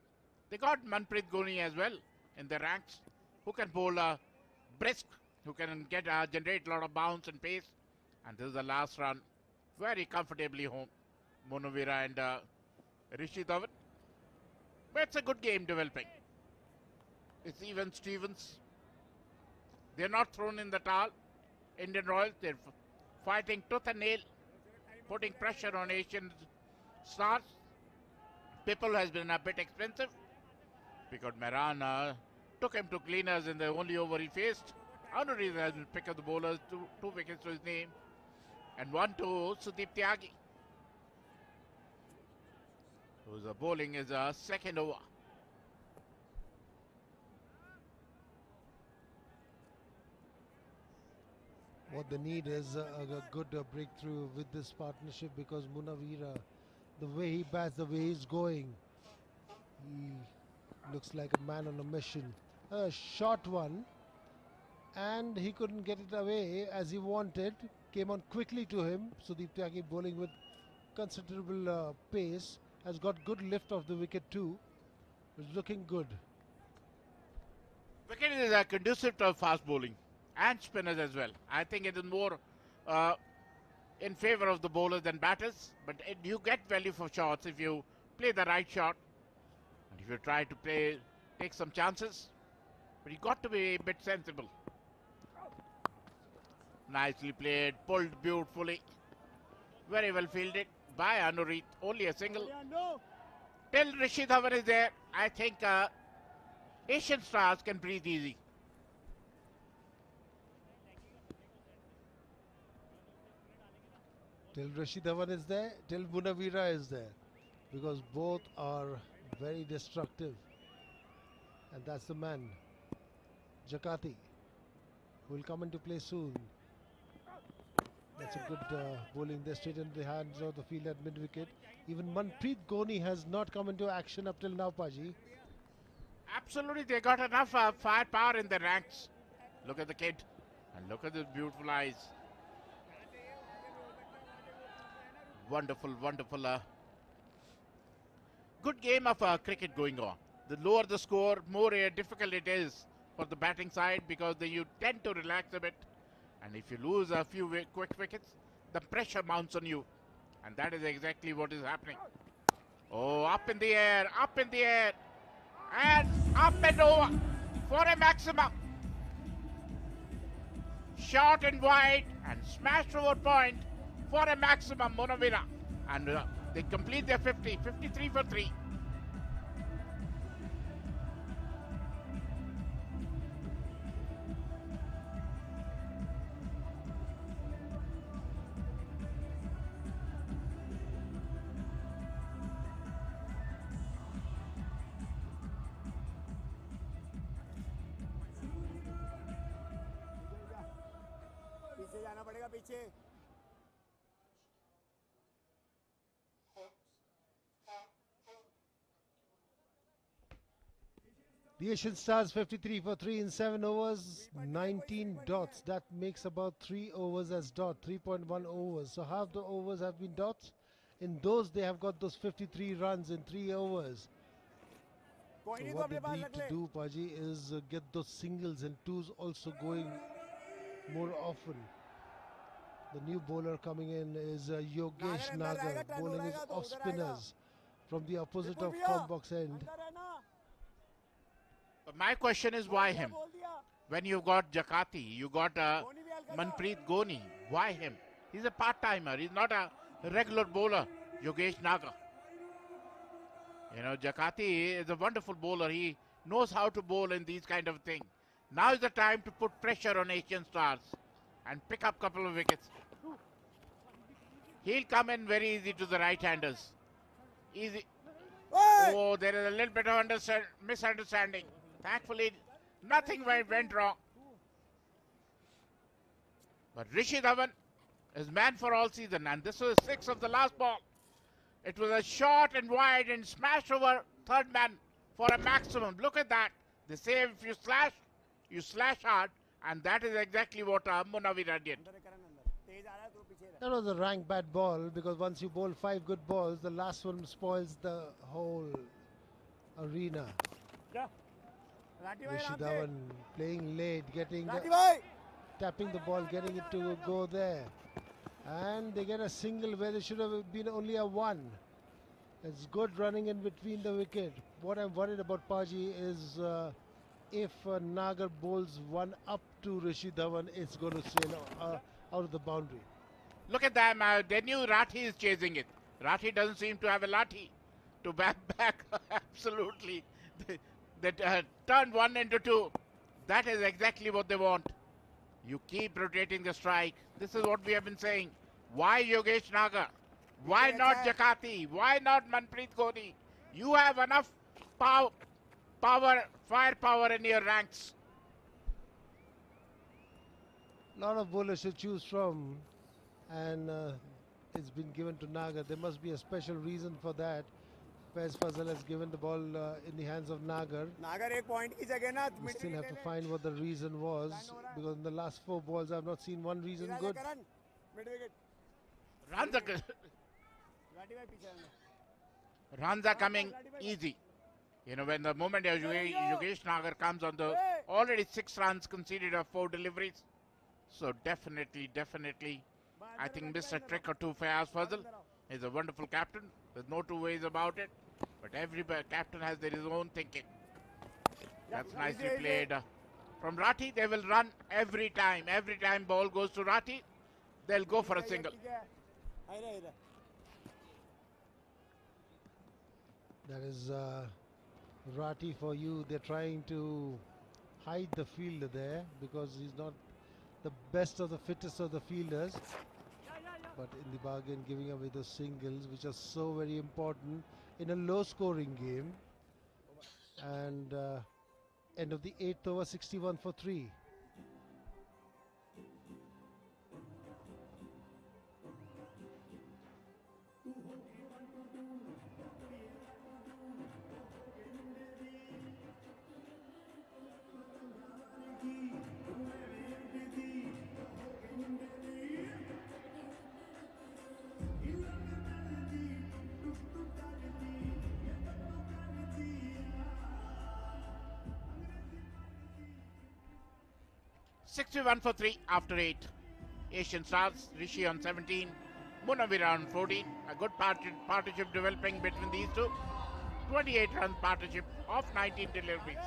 They got Manpreet Ghoni as well in their ranks, who can bowl brisk, who can generate a lot of bounce and pace. And this is the last run, very comfortably home. Munawira and Rishi Dhawan. But it's a good game developing. It's even Stevens. They're not thrown in the towel. Indian Royals, they're fighting tooth and nail, putting pressure on Asian Stars. People has been a bit expensive because Mehran took him to cleaners in the only over he faced. Anurit has been pick up the bowlers, two wickets to his name. And 1 to Sudeep Tyagi, who's bowling his second over. What they need is a good breakthrough with this partnership, because Munawira, the way he bats, the way he's going, he looks like a man on a mission. A short one, and he couldn't get it away as he wanted. Came on quickly to him. Sudeep Tyagi bowling with considerable pace, has got good lift of the wicket too. It's looking good. Wicket is conducive to fast bowling and spinners as well. I think it is more in favor of the bowlers than batters, but you get value for shots if you play the right shot, and if you try to take some chances, but you got to be a bit sensible. Nicely played, pulled beautifully, very well fielded by Anurit. Only a single. Till 𝗚𝗏 Dhawan is there, I think Asian Stars can breathe easy. Till 𝗚𝗏 Dhawan is there, till Munawira is there, because both are very destructive. And that's the man, 𝗃𝗍𝗃, who will come into play soon. That's a good bowling there, straight into the hands of the field at mid-wicket. Even Manpreet Ghoni has not come into action up till now, Paji. Absolutely, they got enough firepower in their ranks. Look at the kid, and look at his beautiful eyes. Wonderful, wonderful. Good game of cricket going on. The lower the score, more difficult it is for the batting side, because you tend to relax a bit. And if you lose a few quick wickets, the pressure mounts on you. And that is exactly what is happening. Oh, up in the air, and up and over for a maximum. Short and wide and smashed over point for a maximum, Munawira. And they complete their 50, 53 for 3. पीछे जाना पड़ेगा पीछे The Asian Stars 53 for 3 in 7 overs, 19 dots. That makes about 3 overs as dot, 3.1 overs. So half the overs have been dots. In those, they have got those 53 runs in 3 overs. So what they need to do, Paji, is get those singles and twos also going more often. The new bowler coming in is Yogesh Nagar, bowling his off spinners from the opposite of Combox end. But my question is, why him? When you've got 𝗃𝗍𝗃, you got Manpreet Ghoni, why him? He's a part-timer, he's not a regular bowler, Yogesh Nagar. You know, 𝗃𝗍𝗃 is a wonderful bowler, he knows how to bowl in these kind of things. Now is the time to put pressure on Asian Stars and pick up a couple of wickets. He'll come in very easy to the right-handers. Easy. Oh, there is a little bit of misunderstanding. Thankfully, nothing went wrong. But 𝗚𝗏 Dhawan is man for all season, and this was 6 of the last ball. It was a short and wide and smash over third man for a maximum. Look at that. They say if you slash hard, and that is exactly what Munawira did. That was a rank bad ball, because once you bowl 5 good balls, the last one spoils the whole arena. 𝗚𝗏 Dhawan playing late, tapping the ball, getting it to go there. And they get a single where there should have been only a 1. It's good running in between the wicket. What I'm worried about, Paji, is if Nagar bowls one up to 𝗚𝗏 Dhawan, it's going to sail out of the boundary. Look at them. They knew Rathi is chasing it. Rathi doesn't seem to have a lathi to bat back. Absolutely. They turned 1 into 2. That is exactly what they want. You keep rotating the strike. This is what we have been saying. Why Yogesh Nagar? Why not Jakati? Why not Manpreet Kohli? You have enough firepower in your ranks. Lot of bowlers to choose from, and it's been given to Nagar. There must be a special reason for that. 𝗂𝗄𝗄 has given the ball in the hands of Nagar. नागर एक point की जगह ना We still have to find what the reason was, because in the last 4 balls I've not seen one reason good. Runs are coming easy. You know, when the moment Yogesh Nagar comes on the already 6 runs conceded of 4 deliveries. So definitely, I think Mr. Trick or two Fayaz Fazal is a wonderful captain. There's no 2 ways about it. But every captain has his own thinking. That's nicely played. From Rathi, they will run every time. Every time ball goes to Rathi, they'll go for a single. That is Rathi for you. They're trying to hide the fielder there because he's not the best of the fittest of the fielders. But in the bargain, giving away those singles, which are so very important in a low-scoring game. And end of the 8th over, 61 for 3. �61 for 3 after 8. Asian Stars, Rishi on 17, Munawira on 14. A good partnership developing between these two. 28-run partnership of 19 deliveries.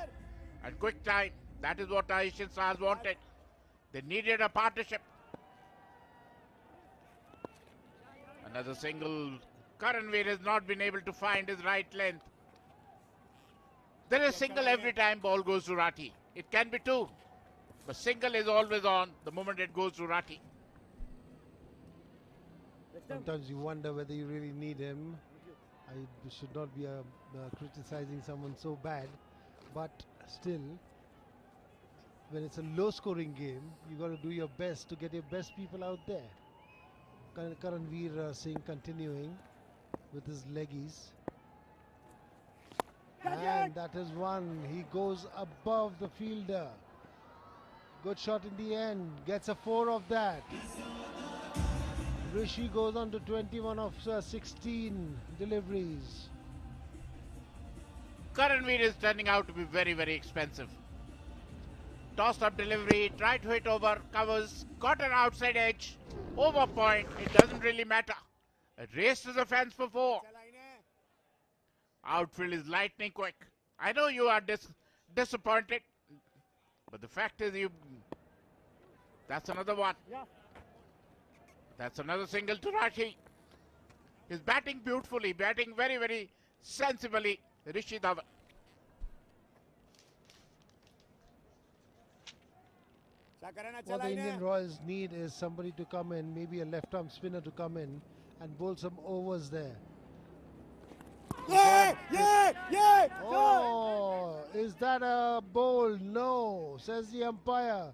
And quick time, that is what Asian Stars wanted. They needed a partnership. Another single. Karanveer has not been able to find his right length. There is a single every time ball goes to Rathi. It can be 2. But single is always on the moment it goes to Rathi. Sometimes you wonder whether you really need him. I should not be criticizing someone so bad, but still, when it's a low-scoring game, you got to do your best to get your best people out there. Karanveer Singh continuing with his leggies. And that is one. He goes above the fielder. Good shot in the end. Gets a 4 of that. Rishi goes on to 21 of 16 deliveries. Karanveer is turning out to be very, very expensive. Tossed up delivery, tried to hit over, covers, got an outside edge, over point. It doesn't really matter. It races the fence for 4. Outfield is lightning quick. I know you are disappointed, but the fact is that's another one. That's another single to Rashi. He's batting beautifully, batting very, very sensibly, Rishi Dhawan. What the Indian Royals need is somebody to come in, maybe a left-arm spinner to come in and bowl some overs there. Oh, is that a bowl? No, says the umpire.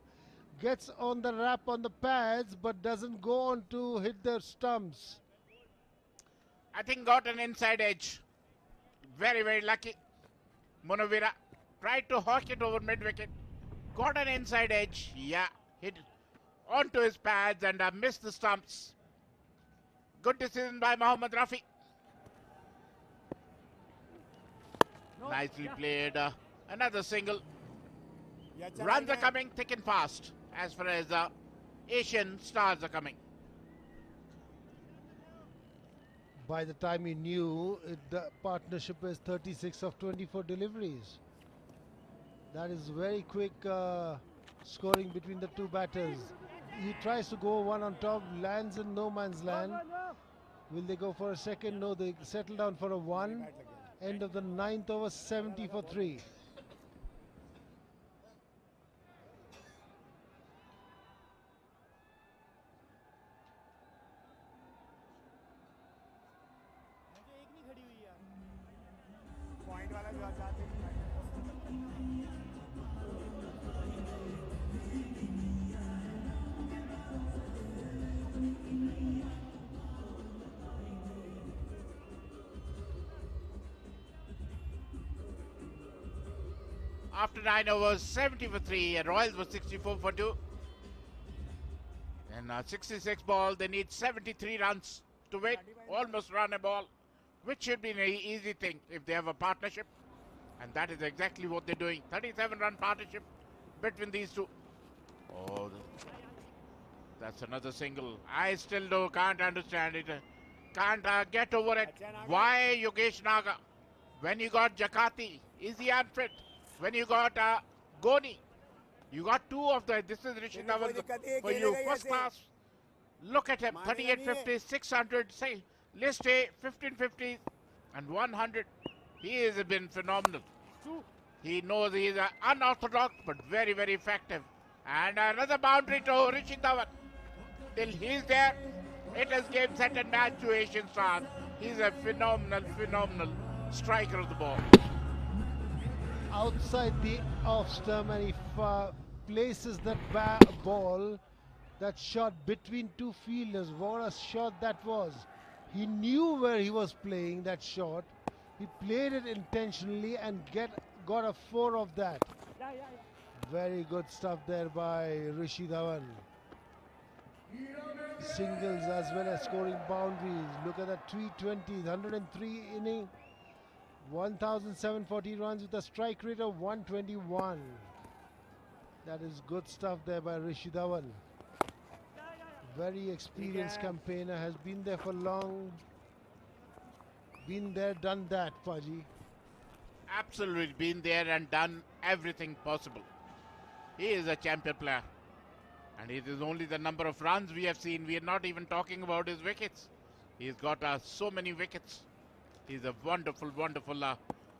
Gets on the wrap on the pads, but doesn't go on to hit the stumps. I think got an inside edge. Very, very lucky. Munawira tried to hawk it over mid-wicket. Got an inside edge. Yeah, hit onto his pads and missed the stumps. Good decision by Mohammad Rafi. Nicely played. Another single. Runs are coming thick and fast as far as Asian Stars are coming. By the time he knew, the partnership is 36 of 24 deliveries. That is very quick scoring between the two batters. He tries to go one on top, lands in no man's land. Will they go for a second? No, they settle down for a 1. End of the 9th over, 70 for 3. After 9 overs, 70 for 3, and Royals were 64 for 2. And 66 ball, they need 73 runs to win, almost run a ball, which should be an easy thing if they have a partnership. And that is exactly what they're doing. 37-run partnership between these two. Oh, that's another single. I still can't understand it. Can't get over it. Why 𝘂𝗍𝗃? When you got Jakati, is he unfit? When you got Goni, you got two of the. This is 𝗬𝗏 𝗏𝗏 for you, first class. Look at him, 3850, 600, say, list A, 1550, and 100. He has been phenomenal. He knows he is unorthodox, but very, very effective. And another boundary to 𝗬𝗏 𝗏𝗏. Till he's there, it is game, set, and match to Asian Stars. He's a phenomenal, phenomenal striker of the ball. Outside the off stump, and he places that ball, that shot between two fielders. What a shot that was. He knew where he was playing that shot. He played it intentionally and got a 4 of that. Very good stuff there by 𝗬𝗏 𝗏𝗏. Singles as well as scoring boundaries. Look at that, 320s, 103 inning, 1,740 runs with a strike rate of 121. That is good stuff there by 𝗬𝗏 𝗏𝗏. Very experienced campaigner, has been there for long. Been there, done that, Paji. Absolutely been there and done everything possible. He is a champion player. And it is only the number of runs we have seen. We are not even talking about his wickets. He's got so many wickets. He's a wonderful, wonderful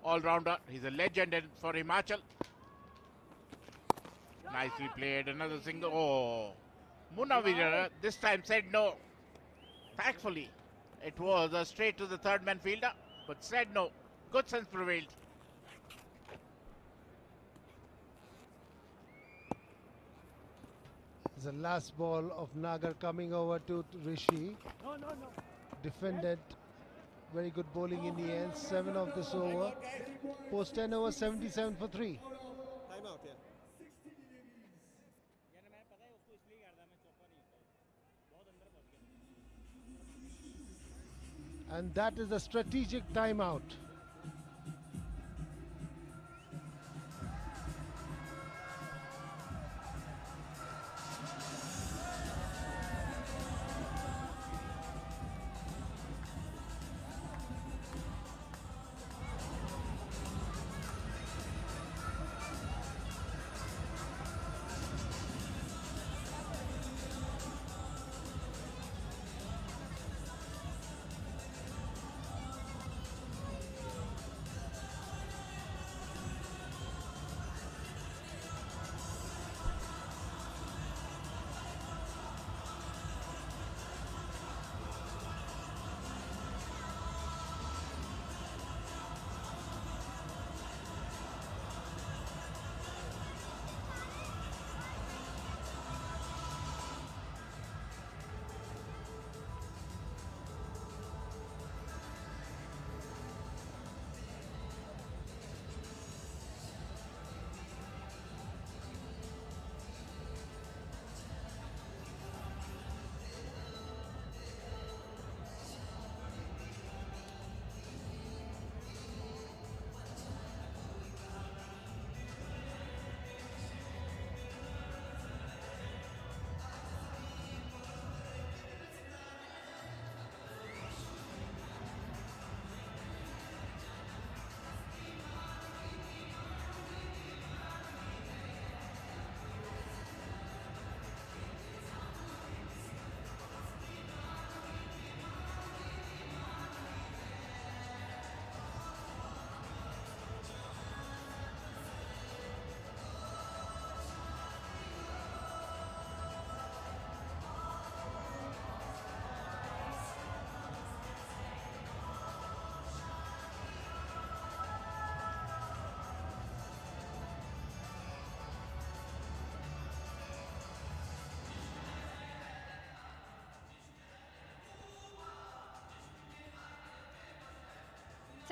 all-rounder. He's a legend for Himachal. Nicely played. Another single. Oh, Munawir this time said no. Thankfully, it was straight to the third man fielder, but said no. Good sense prevailed. The last ball of Nagar coming over to 𝗬𝗏. Defended. Very good bowling in the end. 7 of this over. Post 10 over, 77 for 3. And that is a strategic timeout.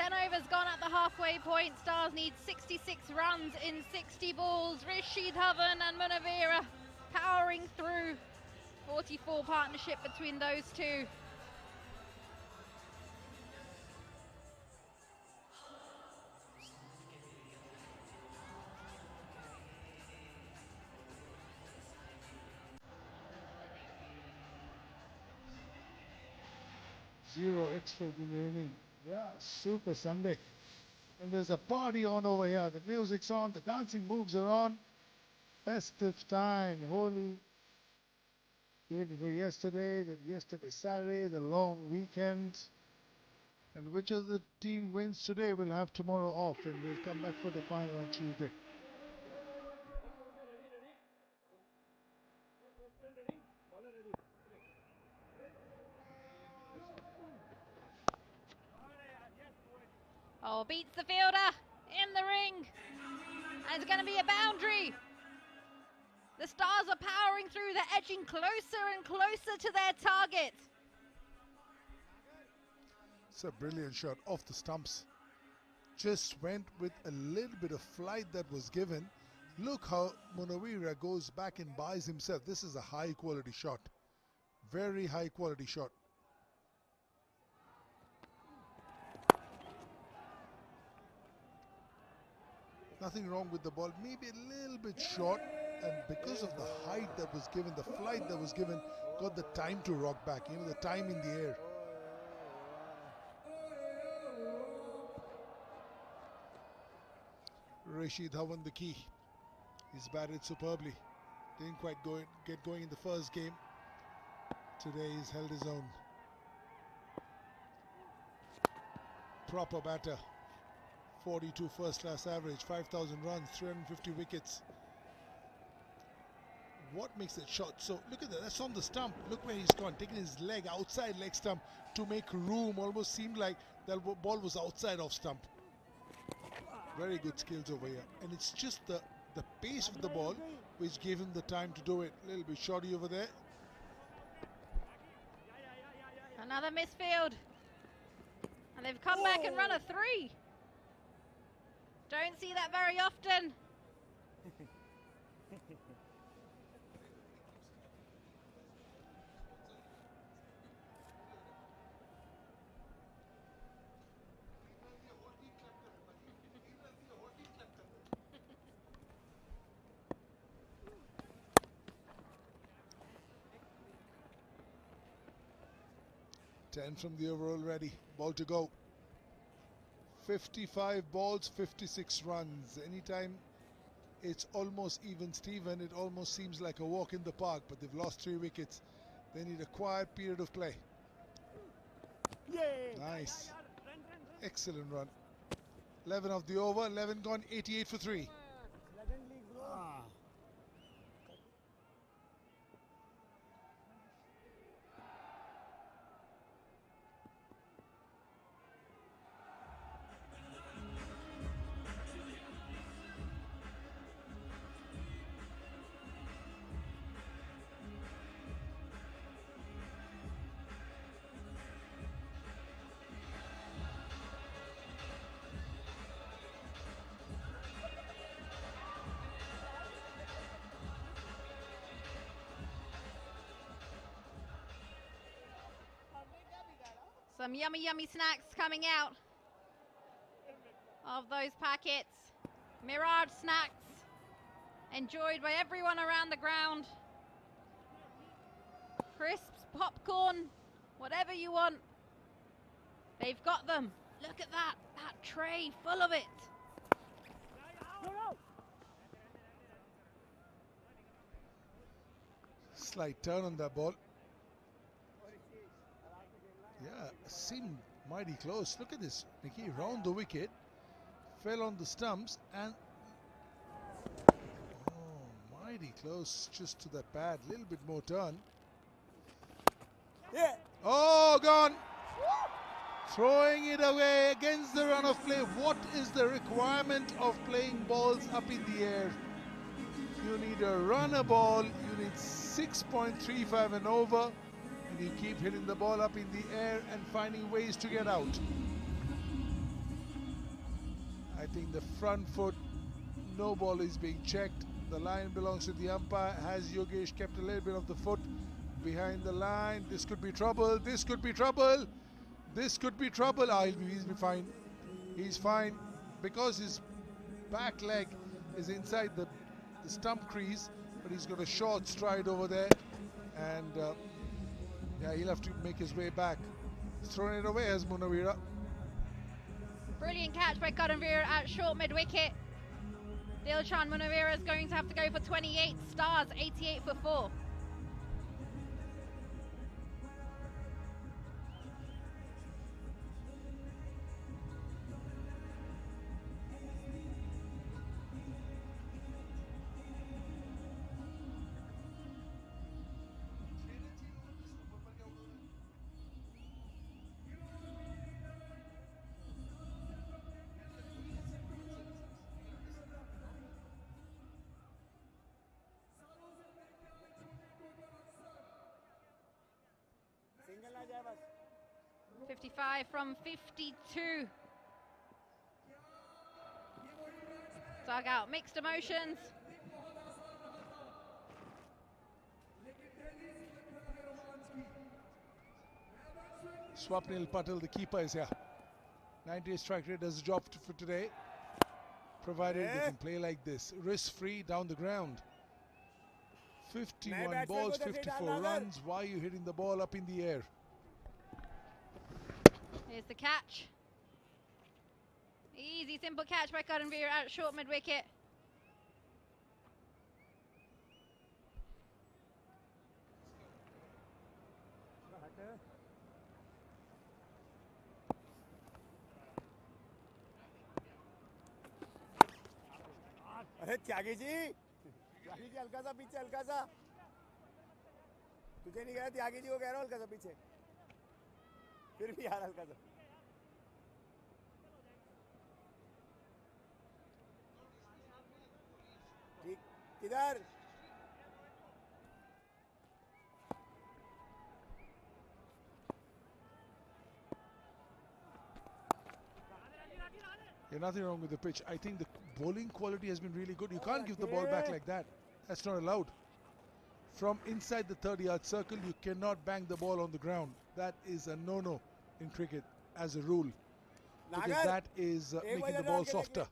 10 overs gone at the halfway point. Stars need 66 runs in 60 balls. 𝗏𝗏 Dhawan and Munawira powering through. 44 partnership between those two. Zero extra remaining. Yeah, super Sunday. And there's a party on over here. The music's on, the dancing moves are on. Festive time, holy. Yesterday Saturday, the long weekend. And whichever team wins today will have tomorrow off and we'll come back for the final on Tuesday. Oh, beats the fielder in the ring. And it's going to be a boundary. The Stars are powering through. They're edging closer and closer to their target. It's a brilliant shot off the stumps. Just went with a little bit of flight that was given. Look how Munawira goes back and buys himself. This is a high quality shot. Very high quality shot. Nothing wrong with the ball, maybe a little bit short, and because of the height that was given, the flight that was given, got the time to rock back, you know, the time in the air. 𝗏𝗏 Dhawan, the key. He's batted superbly. Didn't quite get going in the first game. Today he's held his own. Proper batter. 42 first-class average, 5,000 runs, 350 wickets. What makes that shot? So look at that, that's on the stump. Look where he's gone, taking his leg, outside leg stump to make room. Almost seemed like that ball was outside of stump. Very good skills over here. And it's just the pace of the ball which gave him the time to do it. A little bit shoddy over there. Another misfield. And they've come back and run a 3. Don't see that very often. Ten from the over already. Ball to go. 55 balls, 56 runs. Anytime it's almost even Steven, it almost seems like a walk in the park, but they've lost 3 wickets. They need a quiet period of play. Nice. Excellent run. 11 of the over, 11 gone, 88 for 3. Some yummy, yummy snacks coming out of those packets. Mirage snacks, enjoyed by everyone around the ground. Crisps, popcorn, whatever you want. They've got them. Look at that tray full of it. Slight turn on that ball. Yeah, seemed mighty close. Look at this. Nicky round the wicket, fell on the stumps, and mighty close just to the pad. Little bit more turn. Yeah. Oh, gone. Throwing it away against the run of play. What is the requirement of playing balls up in the air? You need a runner ball. You need 6.35 and over. And you keep hitting the ball up in the air and finding ways to get out. I think the front foot, no ball is being checked. The line belongs to the umpire. Has Yogesh kept a little bit of the foot behind the line? This could be trouble. This could be trouble. This could be trouble. He'll be fine. He's fine because his back leg is inside the stump crease, but he's got a short stride over there, and yeah, he'll have to make his way back. He's throwing it away as Munawira. Brilliant catch by Qualifier at short mid-wicket. Dilshan Munawira is going to have to go for 28 stars, 88 for 4. Single ना जाए बस 55 from 52. Dugout, mixed emotions. Swapnil Patel, the keeper, is here. 98 strike rate does the job for today, provided they can play like this, risk-free down the ground. 51 balls, 54 runs. Why are you hitting the ball up in the air? Here's the catch. Easy, simple catch by Qualifier at short mid-wicket. अरे त्यागी जी हल्का सा पीछे हल्का सा तुझे नहीं कहा त्यागी जी को कह रहा हूँ हल्का सा पीछे फिर भी यार हल्का सा ठीक किधर Yeah, nothing wrong with the pitch. I think the bowling quality has been really good. You can't give the ball back like that. That's not allowed. From inside the 30-yard circle, you cannot bang the ball on the ground. That is a no-no in cricket as a rule, because that is making the ball softer.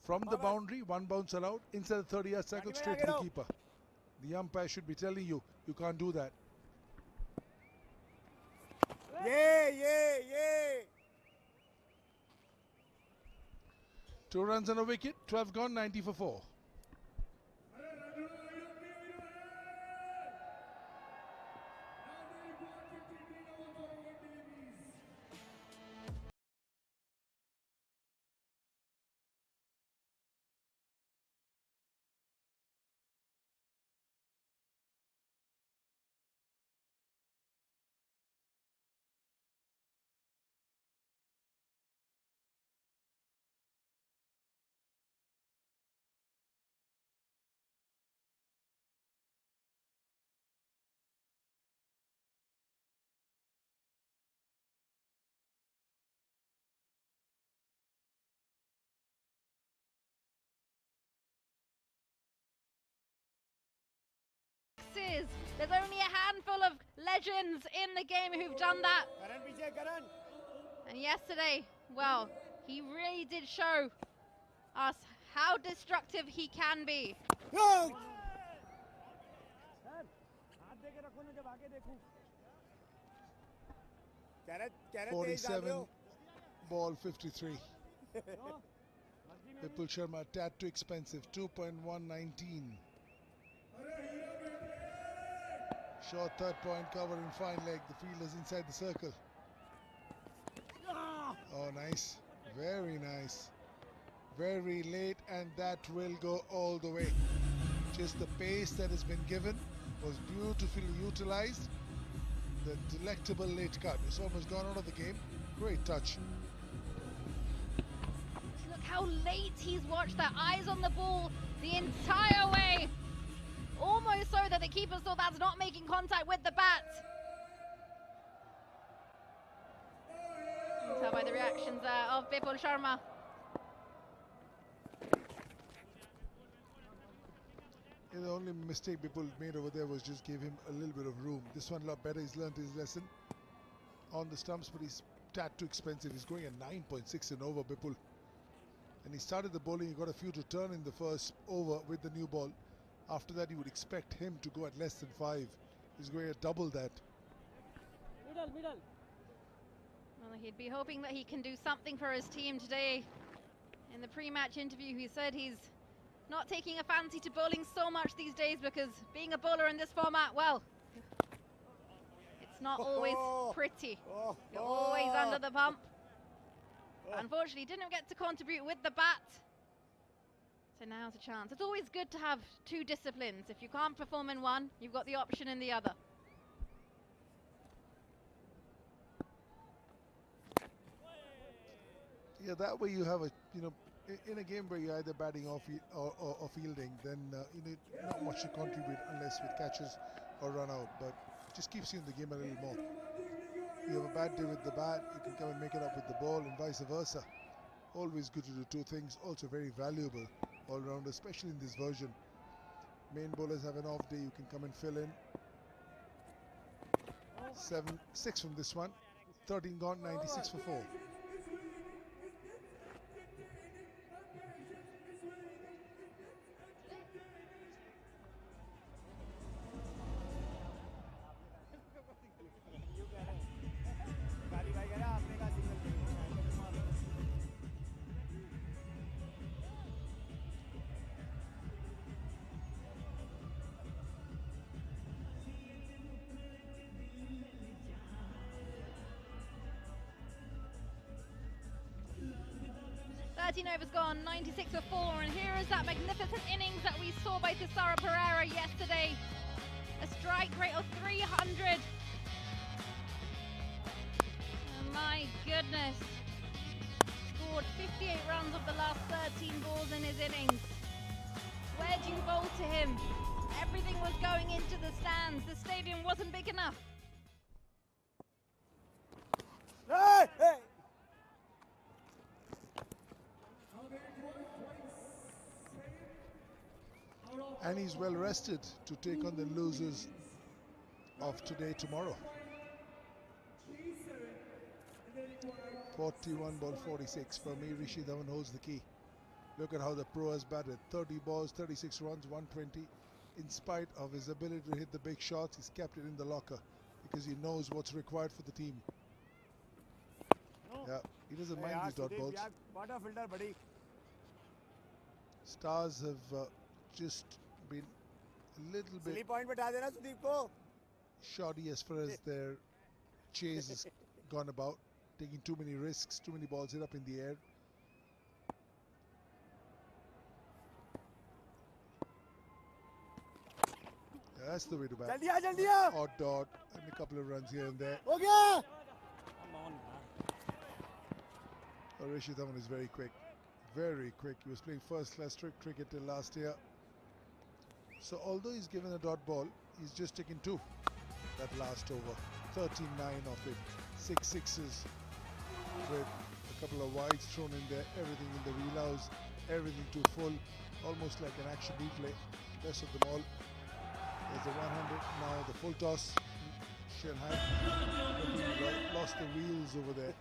From the boundary, one bounce allowed. Inside the 30-yard circle, straight to the keeper. The umpire should be telling you, you can't do that. Yeah. 2 runs on a wicket, 12 gone, 90 for 4. There's only a handful of legends in the game who've done that. And yesterday, well, he really did show us how destructive he can be. 47, ball 53. Vipul Sharma, tad too expensive, 2.119. Short third point cover in fine leg. The fielder's inside the circle. Oh, nice. Very nice. Very late, and that will go all the way. Just the pace that has been given was beautifully utilized. The delectable late cut. It's almost gone out of the game. Great touch. Look how late he's watched that. Eyes on the ball the entire way. Almost so that the keeper thought that's not making contact with the bat. You can tell by the reactions of Vipul Sharma. The only mistake people made over there was just give him a little bit of room. This one a lot better. He's learned his lesson on the stumps, but he's tad too expensive. He's going at 9.6 and over, Bipul. And he started the bowling. He got a few to turn in the first over with the new ball. After that, you would expect him to go at less than 5. He's going at double that. Well, he'd be hoping that he can do something for his team today. In the pre-match interview, he said he's not taking a fancy to bowling so much these days because being a bowler in this format, well, it's not always pretty. You're always under the pump. Unfortunately, didn't get to contribute with the bat. So now's a chance. It's always good to have two disciplines. If you can't perform in one, you've got the option in the other. Yeah, that way you have a, in a game where you're either batting or fielding, then not much to contribute unless with catches or run out, but it just keeps you in the game a little more. You have a bad day with the bat, you can come and make it up with the ball, and vice versa. Always good to do two things, also very valuable all round, especially in this version. Main bowlers have an off day, you can come and fill in. 6 from this one, 13 gone, 96 for 4. Overs gone, 96 for 4, and here is that magnificent innings that we saw by 𝗂𝗧 yesterday. A strike rate of 300. Oh my goodness. Scored 58 runs of the last 13 balls in his innings. Where do you bowl to him? Everything was going into the stands. The stadium wasn't big enough. Hey! Hey! And he's well rested to take on the losers of today, tomorrow. 41 ball 46 for me. 𝗚𝗳𝗏 Dhawan holds the key. Look at how the pro has batted. 30 balls, 36 runs, 120. In spite of his ability to hit the big shots, he's kept it in the locker because he knows what's required for the team. Yeah, he doesn't mind these dot balls. Stars have just been a little bit shoddy as far as their chase has gone about, taking too many risks, too many balls hit up in the air. Yeah, that's the way to bat. Odd dot and a couple of runs here and there. 𝗚𝗏𝗏 Dhawan is very quick. Very quick. He was playing first class cricket till last year. So although he's given a dot ball, he's just taken 2 that last over. 13-9 of it. 6 sixes with a couple of wides thrown in there. Everything in the wheelhouse. Everything to full. Almost like an action replay. Best of them all. There's the 100. Now the full toss. Shanghai lost the wheels over there.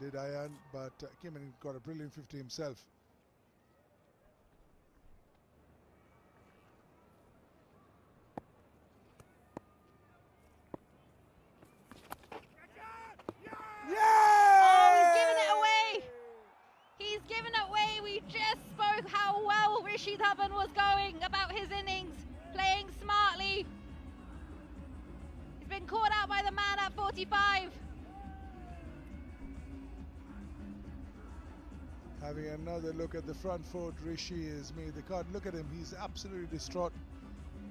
Did Ayan, but came and got a brilliant 50 himself. How well 𝗚𝗚𝗏 Dhawan was going about his innings, playing smartly. He's been caught out by the man at 45. Having another look at the front foot, 𝗚𝗏 has made the cut. Look at him, he's absolutely distraught.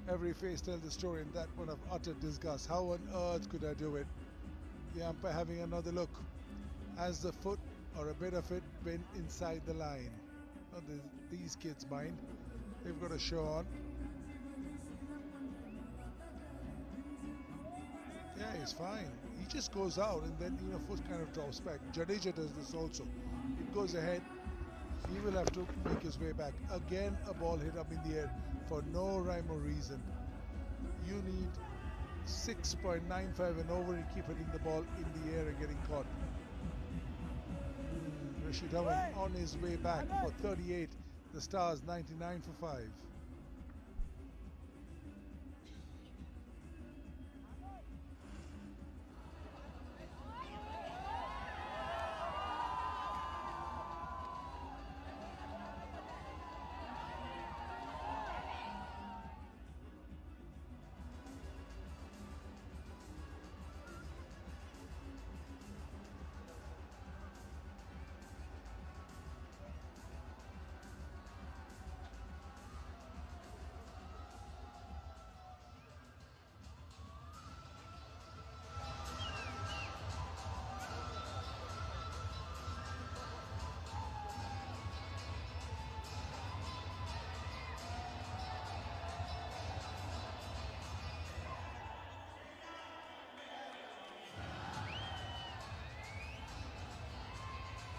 Every face tells the story, and that one of utter disgust. How on earth could I do it? The umpire having another look. Has the foot or a bit of it been inside the line? Not these kids mind. They've got a show on. Yeah, he's fine. He just goes out and then, foot kind of drops back. Jadeja does this also. It goes ahead. He will have to make his way back. Again, a ball hit up in the air. for no rhyme or reason. You need 6.95 and over and keep hitting the ball in the air and getting caught. 𝗚𝗏𝗃𝗃 Dhawan on his way back for 38. The Stars 99 for 5.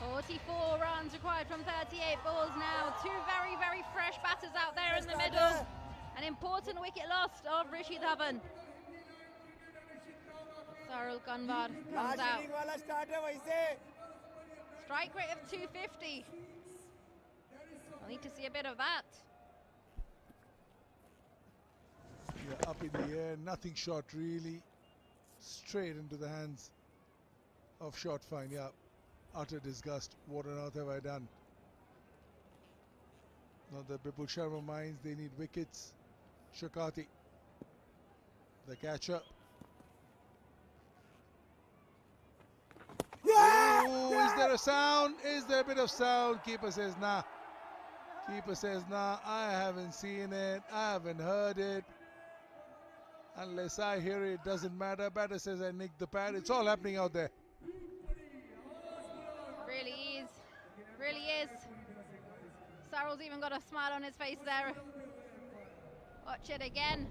Forty-four runs required from 38 balls now. Two very, very fresh batters out there in the middle. An important wicket lost of 𝗚𝗏𝗃𝗃 Dhawan. 𝗧 𝗦𝗃𝗃𝗃 comes out. Strike rate of 250. We'll need to see a bit of that. Yeah, up in the air, nothing short really. Straight into the hands of short fine. Yeah, utter disgust. What on earth have I done? Now the Bipul Sharma minds, they need wickets. Shakati, the catcher. Yeah! Oh, is there a sound? Is there a bit of sound? Keeper says nah. Keeper says nah, I haven't seen it, I haven't heard it. Unless I hear it, doesn't matter. Batter says I nicked the pad. It's all happening out there. Really is. Really is. 𝗧rl's even got a smile on his face there. Watch it again.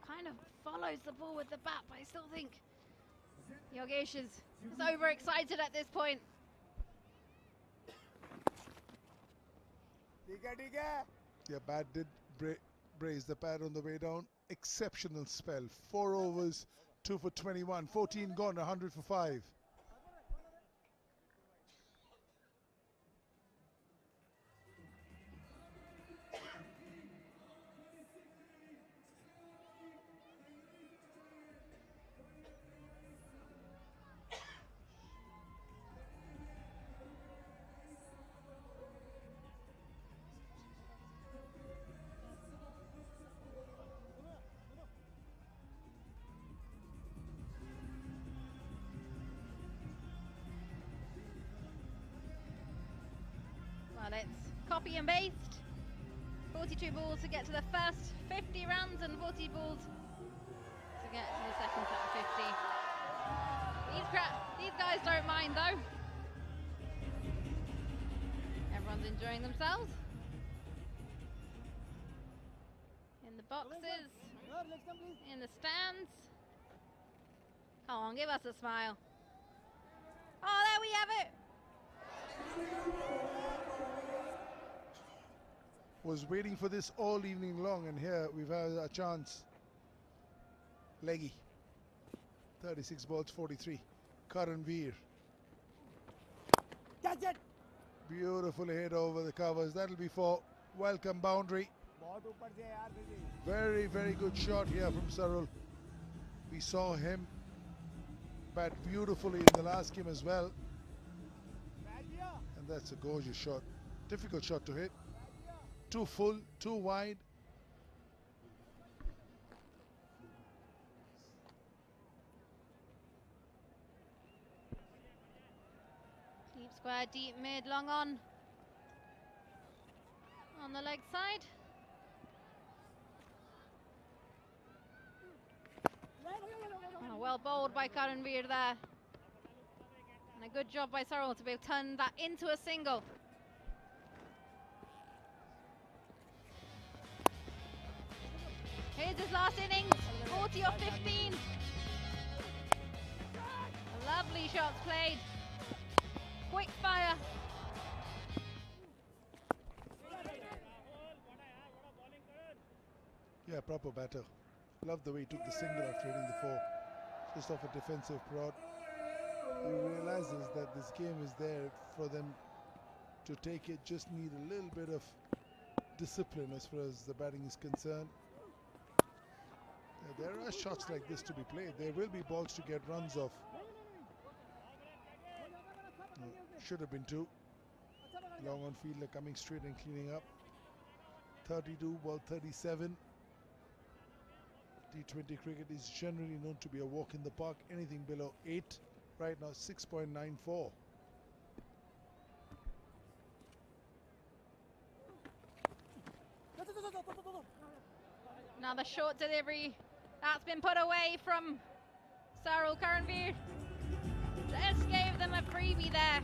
Kind of follows the ball with the bat, but I still think Yogesh is overexcited at this point. Yeah, bat did brace the pad on the way down. Exceptional spell. 4 overs, 2 for 21. 14 gone, 100 for 5. Well, it's copy and paste. 42 balls to get to the first 50 runs and 40 balls to get to the second set of 50. These guys don't mind though. Everyone's enjoying themselves. In the boxes, in the stands. Come on, give us a smile. Oh, there we have it. Was waiting for this all evening long, and here we've had a chance. Leggy, 36 balls, 43. 𝗂𝗃𝗃. Catch it! Beautiful hit over the covers. That'll be for welcome boundary. Very, very good shot here from 𝗧rl. We saw him bat beautifully in the last game as well. And that's a gorgeous shot. Difficult shot to hit. Too full, too wide. Deep square, deep mid, long on the leg side. Oh, well bowled by 𝗂𝗃𝗃𝗃 there. And a good job by 𝗧rl to be able to turn that into a single. Here's his last innings, 40 off 15. Lovely shots played. Quick fire. Yeah, proper batter. Love the way he took the single after hitting the four. Just off a defensive prod. He realizes that this game is there for them to take it. Just need a little bit of discipline as far as the batting is concerned. There are shots like this to be played. There will be balls to get runs off. Should have been two. Long on fielder coming straight and cleaning up. 32, ball 37. T20 cricket is generally known to be a walk in the park. Anything below 8, right now 6.94. Another short delivery that's been put away from 𝗂𝗧 𝗂𝗃𝗃. Just gave them a freebie there.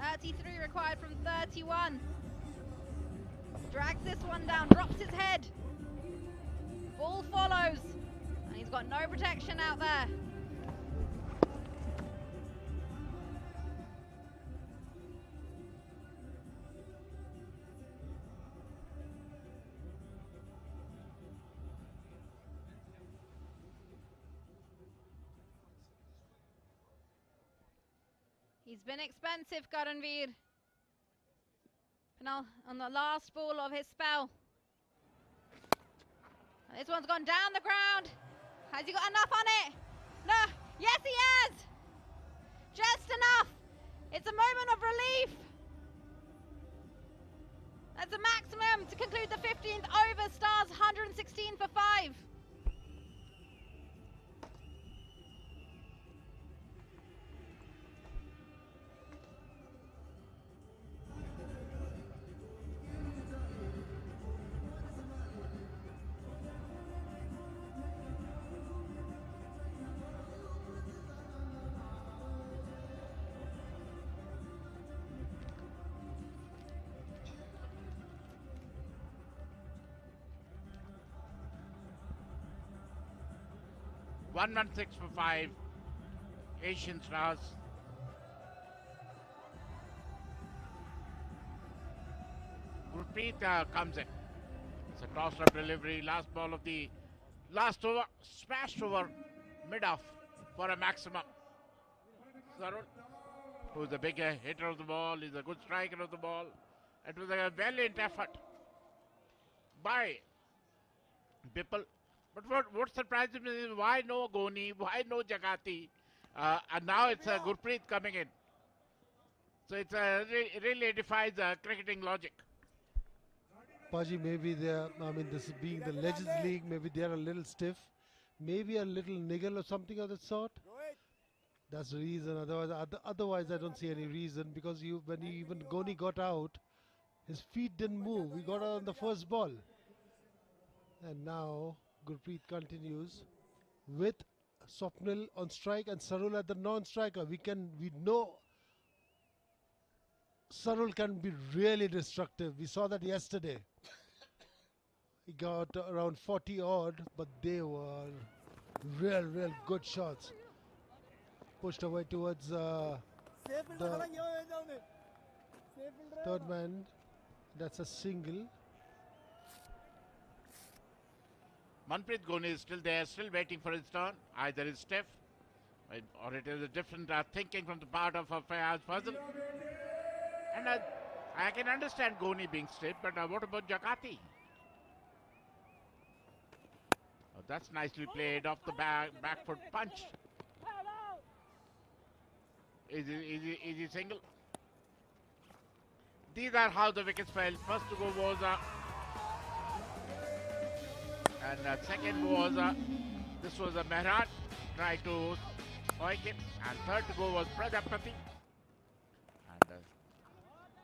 33 required from 31. Drags this one down, drops his head. Ball follows, and he's got no protection out there. He's been expensive, 𝗂𝗃𝗃. Now on the last ball of his spell. This one's gone down the ground. Has he got enough on it? No. Yes, he has. Just enough. It's a moment of relief. That's a maximum to conclude the 15th over. Stars 116 for 5. One 116 for 5. Asian Stars. Gurpreet comes in. It's a toss-up delivery. Last ball of the last over. Smashed over mid-off for a maximum. 𝗂𝗧, who's a bigger hitter of the ball, is a good striker of the ball. It was a valiant effort by Bipal. But what surprised me is why no Ghoni, why no Jagati, and now it's Gurpreet coming in. So it's really defies cricketing logic. Paji, maybe they're, I mean, this being the Legends League, maybe they're a little stiff, maybe a little niggle or something of that sort. That's the reason. Otherwise, I don't see any reason, because when even Ghoni got out, his feet didn't move. He got out on the first ball, and now Gurpreet continues with Swapnil on strike and 𝗂𝗧 at the non-striker. We know 𝗂𝗧 can be really destructive. We saw that yesterday. He got around 40 odd, but they were real good shots. Pushed away towards the third man. That's a single. Manpreet Ghoni is still there, still waiting for his turn. Either it's stiff, or it is a different thinking from the part of 𝗂𝗧. And I can understand Ghoni being stiff, but what about Jagati? Oh, that's nicely played off the back foot punch. Easy single. These are how the wickets fell. First to go was and second was this was a 𝗏𝗏 tried to 𝗏𝗏𝗃𝗏, and third to go was 𝗏𝗏𝗃𝗏, and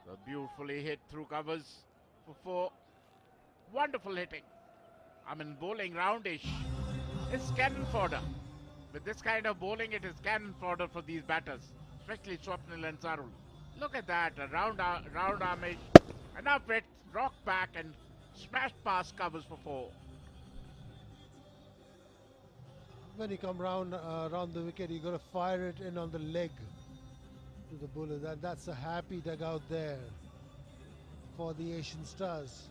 so beautifully hit through covers for 4. Wonderful hitting. I mean, bowling roundish. It's cannon fodder. With this kind of bowling, it is cannon fodder for these batters, especially Swapnil and 𝗂𝗧. Look at that, a round armish, and up it, rocked back and smashed past covers for 4. When you come around the wicket, you got to fire it in on the leg to the bowler. That's a happy dugout there for the Asian Stars.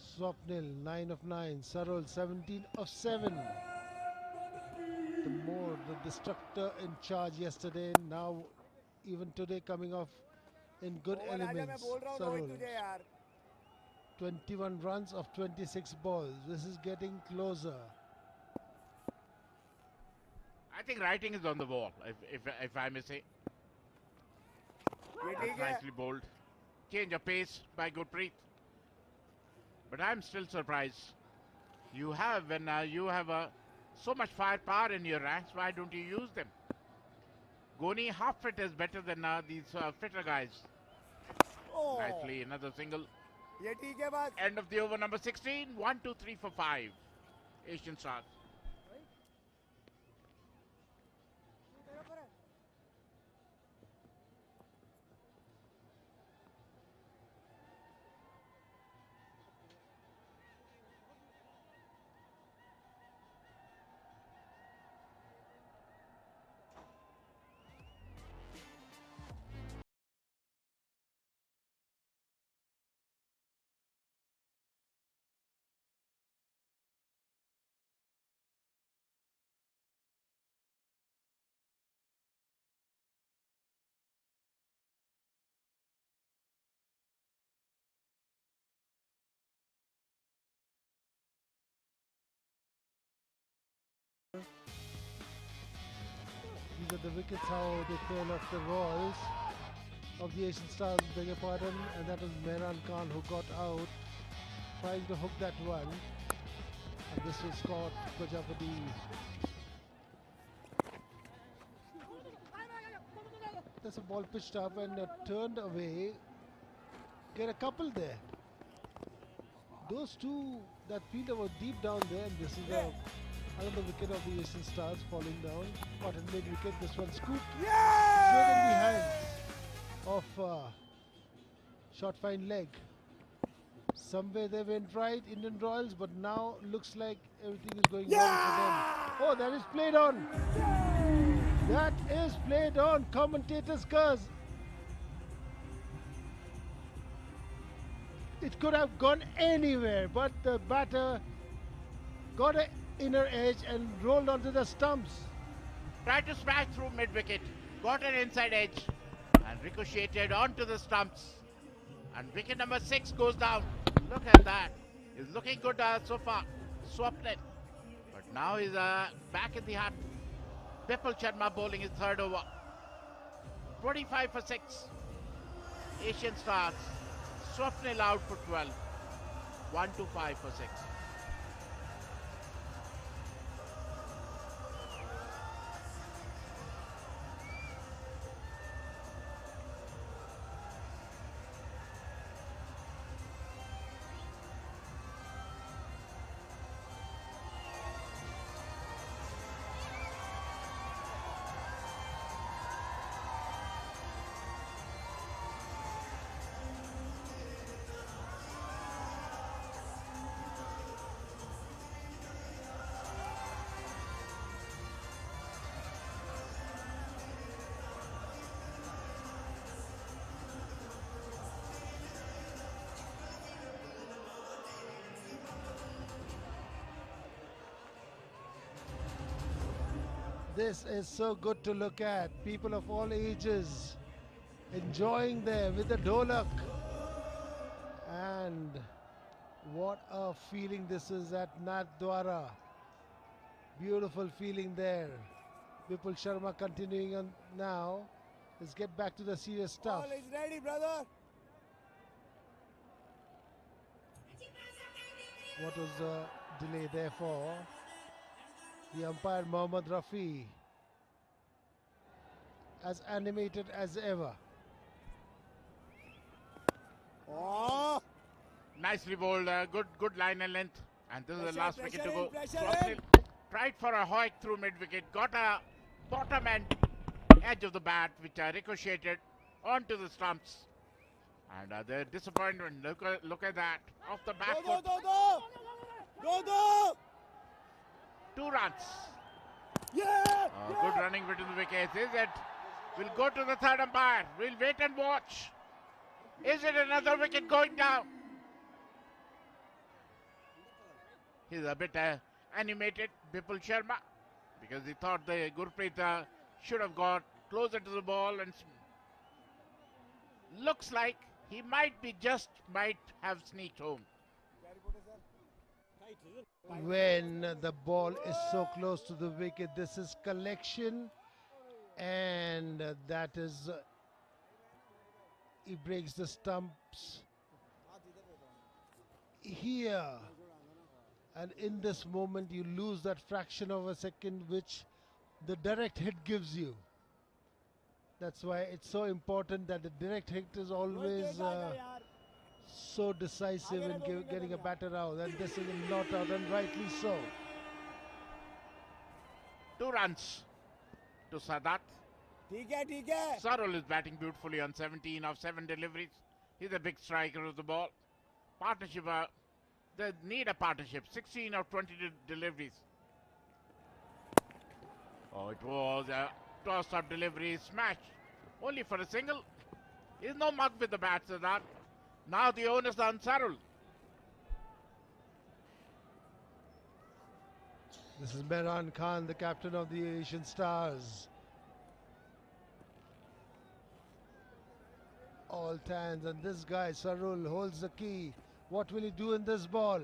Swapnil, 9 of 9. Shorturl, 17 of 7. The destructor in charge yesterday. Now, even today, coming off in good elements. Shorturl, 21 runs of 26 balls. This is getting closer. I think writing is on the wall, if I may say. That's nicely bowled. Change of pace by Gurpreet. But I'm still surprised. You have, when you have so much firepower in your ranks, why don't you use them? Ghoni half fit is better than these fitter guys. Oh. Nicely, another single. End of the over, number 16. 1, 2, 3 for 5. Asian Stars. These are the wickets how they fell off the Royals of the Asian Stars, beg your pardon, and that was Mehran Khan who got out, trying to hook that one, and this was caught. Q-Prajapati. There's a ball pitched up and turned away. Get a couple there. Those two, that fielder was deep down there, and this is another wicket of the Asian Stars falling down. Caught in mid wicket. This one scooped straight in the hands of short fine leg. Somewhere they went right, Indian Royals, but now looks like everything is going wrong for them. Oh, that is played on. That is played on. Commentator's curse. It could have gone anywhere, but the batter got an inner edge and rolled onto the stumps. Tried to smash through mid-wicket, got an inside edge and ricocheted onto the stumps. And wicket number 6 goes down. Look at that. He's looking good so far. Swapnil. But now he's back in the hut. Vipul Sharma bowling his third over. 25 for 6. Asian Stars. Swapnil out for 12. 1 to 5 for 6. This is so good to look at. People of all ages enjoying there with the dholak. And what a feeling this is at Nathdwara. Beautiful feeling there. Vipul Sharma continuing on now. Let's get back to the serious stuff. All is ready, brother. What was the delay there for? The umpire Mohammad Rafi, as animated as ever. Oh, nicely bowled. Good line and length. And this is the last wicket to go. Swapnil tried for a hoik through mid wicket. Got a bottom end edge of the bat, which ricocheted onto the stumps. And the disappointment. Look at that. Off the back foot. Go! 2 runs. Yeah! Good running between the wickets. Is it? We'll go to the third umpire. We'll wait and watch. Is it another wicket going down? He's a bit animated, 𝗵𝗺𝗴𝗲, because he thought the Gurpreet should have got closer to the ball, and looks like he might have sneaked home. When the ball is so close to the wicket, this is collection, and that is he breaks the stumps here, and in this moment you lose that fraction of a second which the direct hit gives you. That's why it's so important that the direct hit is always so decisive in getting a batter out, and this is not out, and rightly so. 2 runs to Sadat. Shorturl is batting beautifully on 17 of 7 deliveries. He's a big striker of the ball. Partnership, they need a partnership. 16 of 20 deliveries. Oh, it was a toss-up delivery, smash. Only for a single. There's no mug with the bat, Sadat. Now the onus on Shorturl. This is Mehran Khan, the captain of the Asian Stars. All hands, and this guy, Shorturl, holds the key. What will he do in this ball?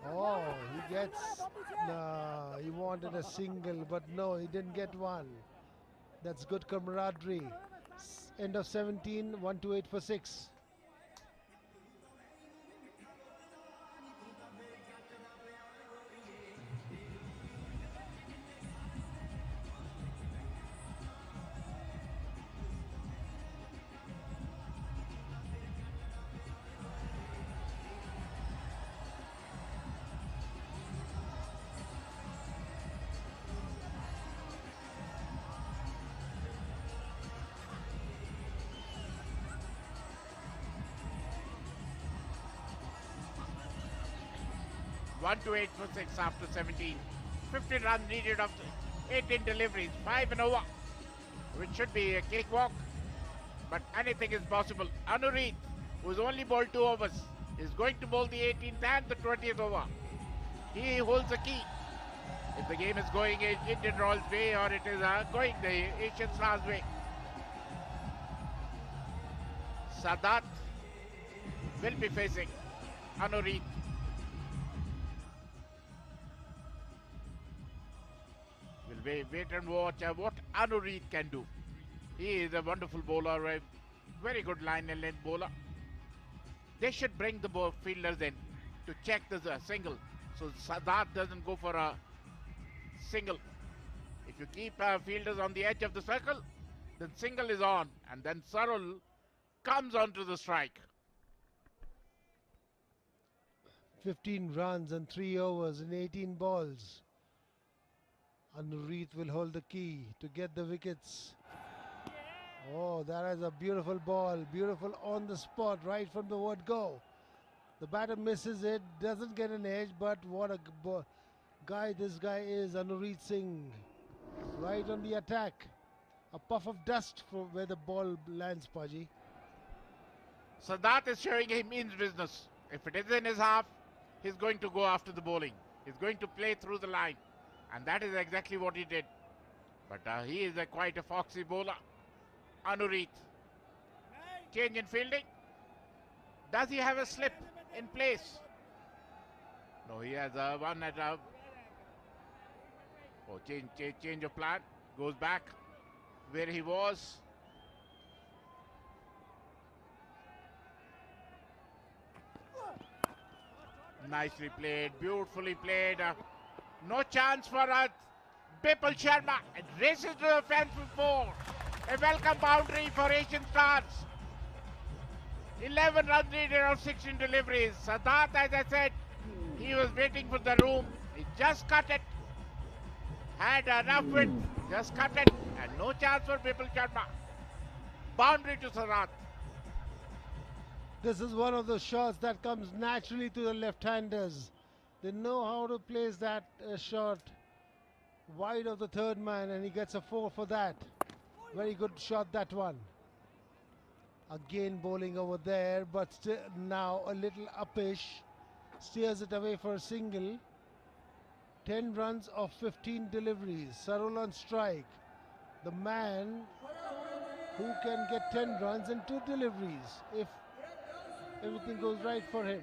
Oh, he gets... No, he wanted a single, but no, he didn't get one. That's good camaraderie. End of 17, 1-8 for 6. One to 8 for 6 after 17. 15 runs needed of 18 deliveries. 5 and over, which should be a cakewalk. But anything is possible. 𝗂𝗎𝟃, who's only bowled 2 overs, is going to bowl the 18th and the 20th over. He holds the key. If the game is going in Indian Royals' way, or it is going the Asian Stars' way. Sadat will be facing 𝗂𝗎𝟃. Wait and watch what 𝗂𝗎𝟃 can do. He is a wonderful bowler, a very good line and length bowler. They should bring the fielders in to check the single, so Sadat doesn't go for a single. If you keep fielders on the edge of the circle, then single is on, and then Shorturl comes onto the strike. 15 runs and 3 overs in 18 balls. 𝗂𝗎𝟃 will hold the key to get the wickets. Oh, that is a beautiful ball. Beautiful on the spot, right from the word go. The batter misses it, doesn't get an edge, but what a guy this guy is, 𝗂𝗎𝟃 Singh. Right on the attack. A puff of dust from where the ball lands, Paji. Sadat is showing he means business. If it is in his half, he's going to go after the bowling. He's going to play through the line. And that is exactly what he did. But he is quite a foxy bowler. 𝗂𝗎𝟃. Change in fielding. Does he have a slip in place? No, he has one at a... Oh, change of plan. Goes back where he was. Nicely played, beautifully played. No chance for 𝗵𝗺𝗴𝗲. It races to the fence for 4. A welcome boundary for Asian Stars. 11 runs needed of 16 deliveries. Sadat, as I said, he was waiting for the room. He just cut it. Had enough width. Just cut it. And no chance for 𝗵𝗺𝗴𝗲. Boundary to Sadat. This is one of those shots that comes naturally to the left-handers. They know how to place that shot wide of the third man, and he gets a 4 for that. Very good shot, that one. Again bowling over there, but still now a little uppish. steers it away for a single. 10 runs of 15 deliveries. Sarul on strike. The man who can get 10 runs and 2 deliveries if everything goes right for him.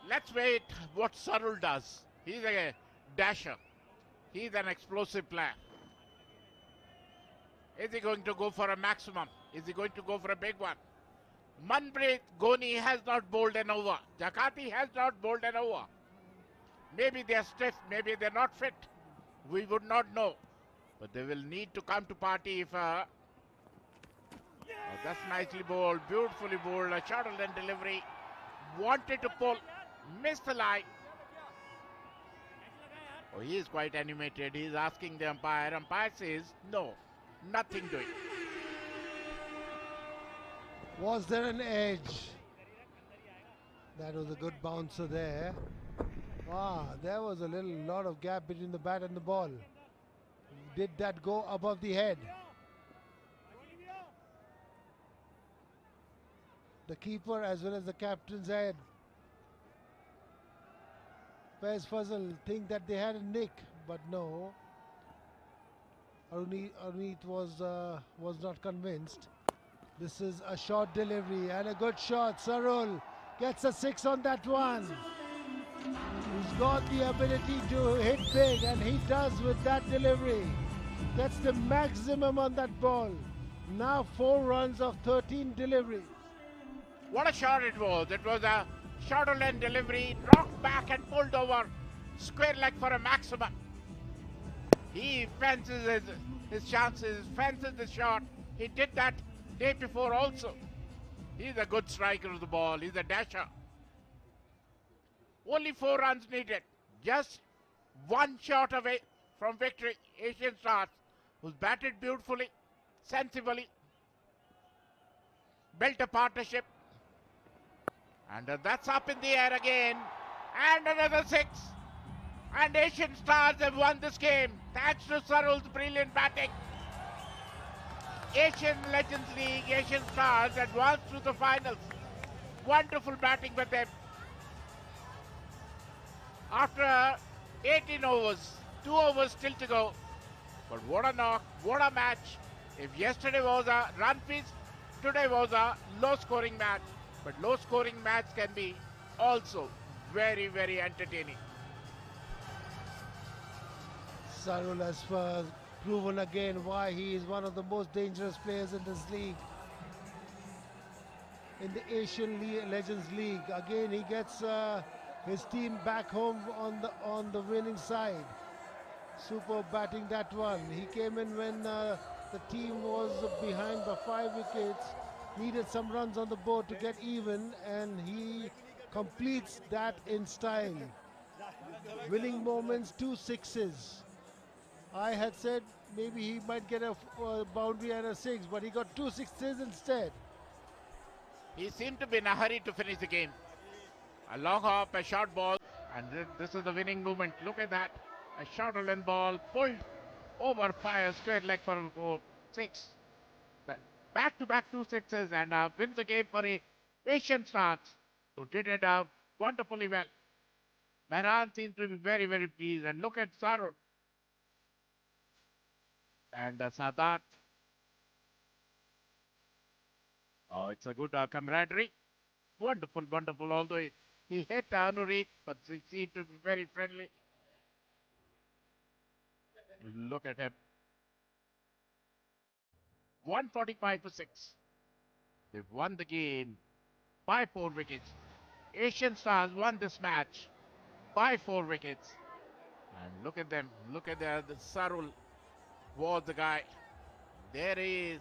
Let's wait what Sarul does. He's a dasher. He's an explosive player. Is he going to go for a maximum? Is he going to go for a big one? Manpreet Ghoni has not bowled an over. Jakati has not bowled an over. Maybe they're stiff, maybe they're not fit. We would not know. But they will need to come to party if... oh, that's nicely bowled, beautifully bowled, a shorter than delivery. Wanted to pull, missed the line. Oh, he is quite animated. He's asking the umpire. Umpire says, no, nothing doing. Was there an edge? That was a good bouncer there. Wow, there was a lot of gap between the bat and the ball. Did that go above the head? The keeper as well as the captain's head. 𝗵𝗲𝗄𝗎 think that they had a nick, but no. Arunit was not convinced. This is a short delivery and a good shot. Sarul gets a 6 on that one. He's got the ability to hit big, and he does with that delivery. That's the maximum on that ball. Now 4 runs of 13 deliveries. What a shot it was. It was a shorter length delivery, knocked back and pulled over. Square leg for a maximum. He fences his chances, fences the shot. He did that day before also. He's a good striker of the ball. He's a dasher. Only 4 runs needed. Just 1 shot away from victory. Asian Stars, who's batted beautifully, sensibly, built a partnership. And that's up in the air again. And another 6. And Asian Stars have won this game thanks to Sarul's brilliant batting. Asian Legends League, Asian Stars advanced to the finals. Wonderful batting with them. After 18 overs, 2 overs still to go. But what a knock, what a match. If yesterday was a run feast, today was a low-scoring match. But low-scoring match can be also very, very entertaining. Sarul has proven again why he is one of the most dangerous players in this league. In the Asian Legends League, again he gets his team back home on the winning side. Super batting that one. He came in when the team was behind by 5 wickets, needed some runs on the board to get even, and he completes that in style. Winning moments, 2 sixes. I had said maybe he might get a boundary and a 6, but he got 2 sixes instead. He seemed to be in a hurry to finish the game. A long hop, a short ball, and this is the winning movement. Look at that. A shorter length ball, pulled over, fire, square leg for 6. Back-to-back 2 sixes, and wins the game for the Asian Stars, who did it wonderfully well. Mehran seems to be very, very pleased. And look at Sarul. And Sadat. Oh, it's a good camaraderie. Wonderful, wonderful. Although he hit Anurit, but he seemed to be very friendly. Look at him. 145 for 6. They've won the game by 4 wickets. Asian Stars won this match by 4 wickets. And look at them. Look at the Sarul was the guy. There he is.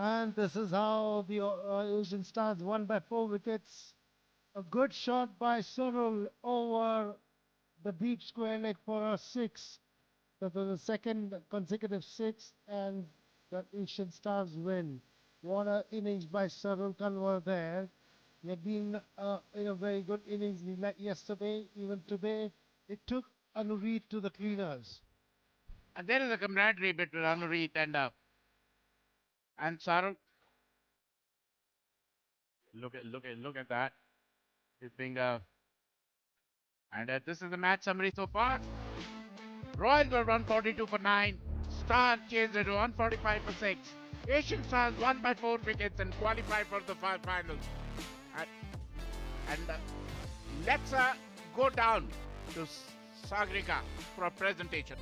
And this is how the Asian Stars won by 4 wickets. A good shot by shorturl over the deep square leg for a 6. That was the second consecutive 6, and the Asian Stars win. What an innings by shorturl 𝗂𝗃 there. He had been in a very good innings yesterday, even today. It took 𝗃𝗃 to the cleaners. And there is a camaraderie between 𝗃𝗃 and shorturl. Look at that. He's being and this is the match summary so far. Royals were 142 for 9. Stars changed it to 145 for 6. Asian Stars won by 4 wickets and qualified for the finals. And let's go down to Sagrika for a presentation.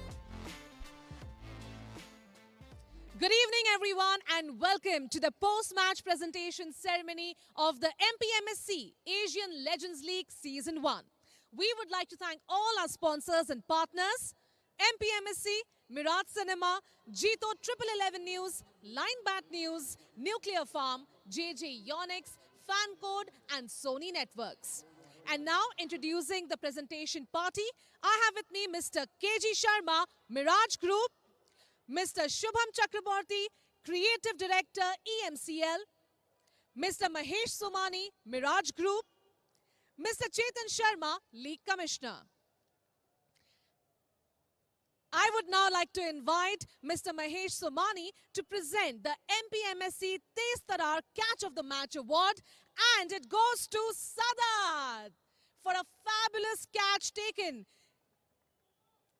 Good evening, everyone, and welcome to the post-match presentation ceremony of the mpmsc Asian Legends League Season 1. We would like to thank all our sponsors and partners, mpmsc, Miraaj Cinema, 𝗬𝗃11 News, Linebat News, Nuclear Farm, 𝗃𝗍 Fan Code, and Sony Networks. And now, introducing the presentation party, I have with me Mr. 𝐾𝐠 Sharma, Mirage Group, Mr. Shubham Chakraborty, Creative Director, EMCL, Mr. Mahesh Somani, Mirage Group, Mr. Chetan Sharma, League Commissioner. I would now like to invite Mr. Mahesh Somani to present the mpmsc 𝗃𝗃 Catch of the Match Award, and it goes to Sadat for a fabulous catch taken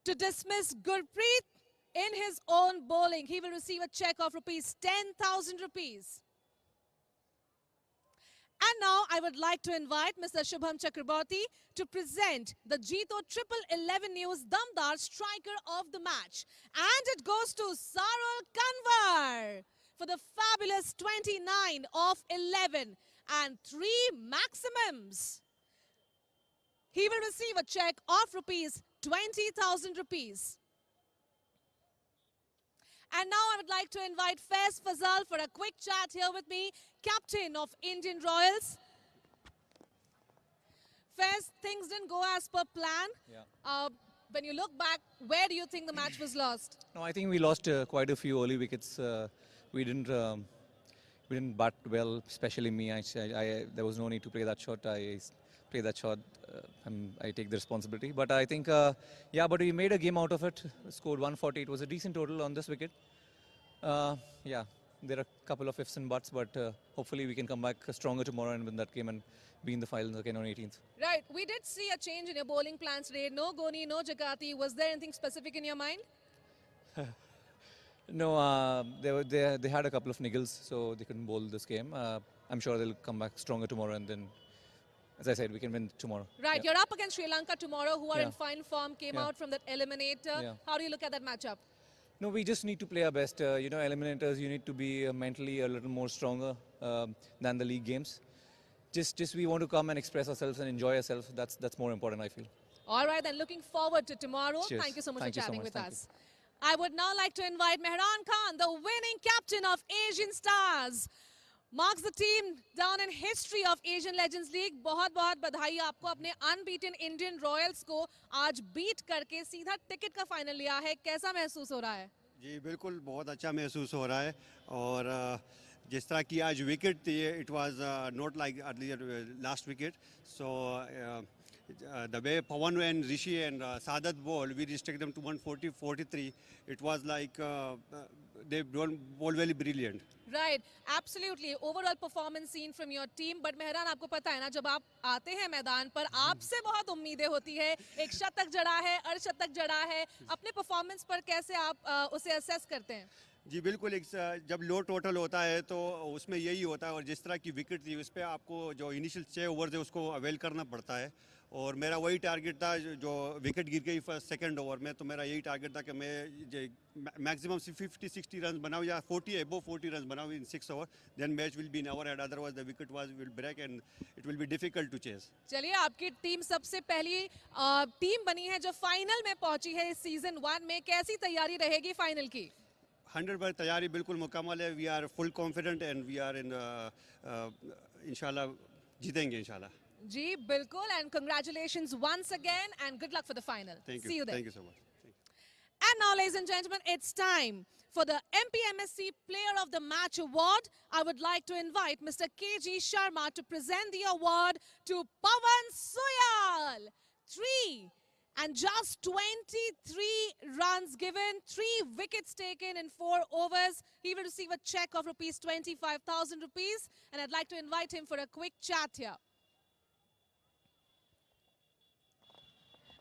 to dismiss Gurpreet in his own bowling. He will receive a cheque of ₹10,000. And now I would like to invite Mr. Shubham Chakraborty to present the 𝗬𝗃11 News Damdar Striker of the Match. And it goes to Sarul Kanwar for the fabulous 29 of 11 and 3 maximums. He will receive a cheque of ₹20,000. And now I would like to invite Faiz Fazal for a quick chat here with me, captain of Indian Royals. Faiz, things didn't go as per plan. Yeah. When you look back, where do you think the match was lost? No, I think we lost quite a few early wickets. We didn't bat well, especially me. There was no need to play that shot. I played that shot. I take the responsibility. But I think, yeah, but we made a game out of it. Scored 140. It was a decent total on this wicket. Yeah, there are a couple of ifs and buts, but hopefully we can come back stronger tomorrow and win that game and be in the finals again on 18th. Right. We did see a change in your bowling plans today. No Goni, no Jagati. Was there anything specific in your mind? No, they had a couple of niggles, so they couldn't bowl this game. I'm sure they'll come back stronger tomorrow, and then, as I said, we can win tomorrow. Right, yeah. You're up against Sri Lanka tomorrow, who are in fine form, came out from that eliminator. Yeah. How do you look at that matchup? No, we just need to play our best. You know, eliminators, you need to be mentally a little more stronger than the league games. Just we want to come and express ourselves and enjoy ourselves. That's more important, I feel. All right, then looking forward to tomorrow. Cheers. Thank you so much for chatting with us. I would now like to invite Mehran Khan, the winning captain of Asian Stars. Marks the team down in history of Asian Legends League. बहुत-बहुत बधाई आपको अपने unbeaten Indian Royals को आज beat करके सीधा ticket का final लिया है. कैसा महसूस हो रहा है? जी बिल्कुल बहुत अच्छा महसूस हो रहा है और जिस तरह की आज विकेट थी, it was not like earlier last wicket. So the way Pawan and Rishi and Sadat bowled, we restricted them to 140, 43. It was like they don't bowl very brilliant. Right, absolutely. Overall performance seen from your team. But Mehran आपको पता है ना, जब आप आते हैं मैदान पर आपसे बहुत उम्मीदें होती है. एक शतक जड़ा है, अर्धशतक जड़ा है. अपने परफॉर्मेंस पर कैसे आप उसे असेस करते हैं? जी बिल्कुल, एक जब लो टोटल होता है तो उसमें यही होता है और जिस तरह की विकेट थी उस पर आपको जो इनिशियल 6 ओवर थे उसको अवेल करना पड़ता है और मेरा वही टारगेट था. जो विकेट गिर गई फर्स्ट सेकंड ओवर में तो मेरा यही टारगेट था कि मैं मैक्सिमम 50-60 रन बनाऊँ या 40 अबव 40 रन बनाऊँ in 6 over. Then match will be in our hand, otherwise the wicket will break and it will be difficult to chase. चलिए, आपकी टीम सबसे पहली टीम बनी है जो फाइनल में पहुंची है इस सीजन 1 में. कैसी तैयारी रहेगी फाइनल की? 100% तैयारी बिल्कुल मुकम्मल है. We are full confident and we are in इंशाल्लाह जीतेंगे इंशाल्लाह. जी बिल्कुल, and congratulations once again and good luck for the final. Thank you. See you there. Thank you so much. And now, ladies and gentlemen, it's time for the MPMSC Player of the Match Award. I would like to invite Mr. K.G. Sharma to present the award to Pawan Suyal. 3 and just 23 runs given, 3 wickets taken in 4 overs. He will receive a check of ₹25,000, and I'd like to invite him for a quick chat here.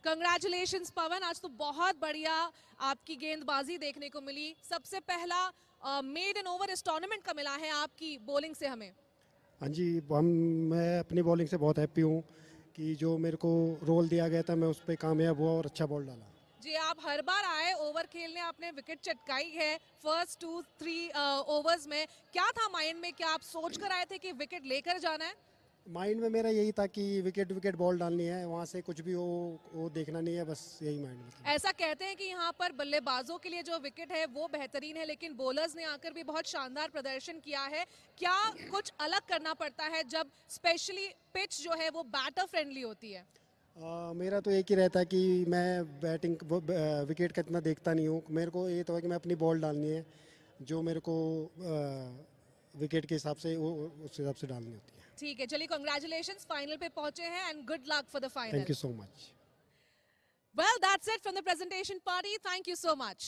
Congratulations Pawan, आज तो बहुत बढ़िया आपकी गेंदबाजी देखने को मिली. सबसे पहला मेड इन ओवर इस टूर्नामेंट का मिला है आपकी बॉलिंग से हमें. हाँ जी, मैं अपनी बॉलिंग से बहुत हैप्पी हूँ कि जो मेरे को रोल दिया गया था मैं उस पर कामयाब हुआ और अच्छा बॉल डाला. जी, आप हर बार आए ओवर खेलने, आपने विकेट चटकाई है फर्स्ट 2-3 ओवर्स में. क्या था माइंड में, क्या आप सोच कर आए थे कि विकेट लेकर जाना है? माइंड में मेरा यही था कि विकेट बॉल डालनी है, वहाँ से कुछ भी हो वो देखना नहीं है, बस यही माइंड में था. ऐसा कहते हैं कि यहाँ पर बल्लेबाजों के लिए जो विकेट है वो बेहतरीन है, लेकिन बॉलर्स ने आकर भी बहुत शानदार प्रदर्शन किया है. क्या कुछ अलग करना पड़ता है जब स्पेशली पिच जो है वो बैटर फ्रेंडली होती है? मेरा तो एक ही रहता है कि मैं विकेट का इतना देखता नहीं हूँ. मेरे को ये तो है कि मैं अपनी बॉल डालनी है, जो मेरे को विकेट के हिसाब से उस हिसाब से डालनी होती है. ठीक है, चलिए कंग्रेचुलेशंस, फाइनल पे पहुंचे हैं and good luck for the final. Thank you so much. Well, that's it from the presentation party. Thank you so much.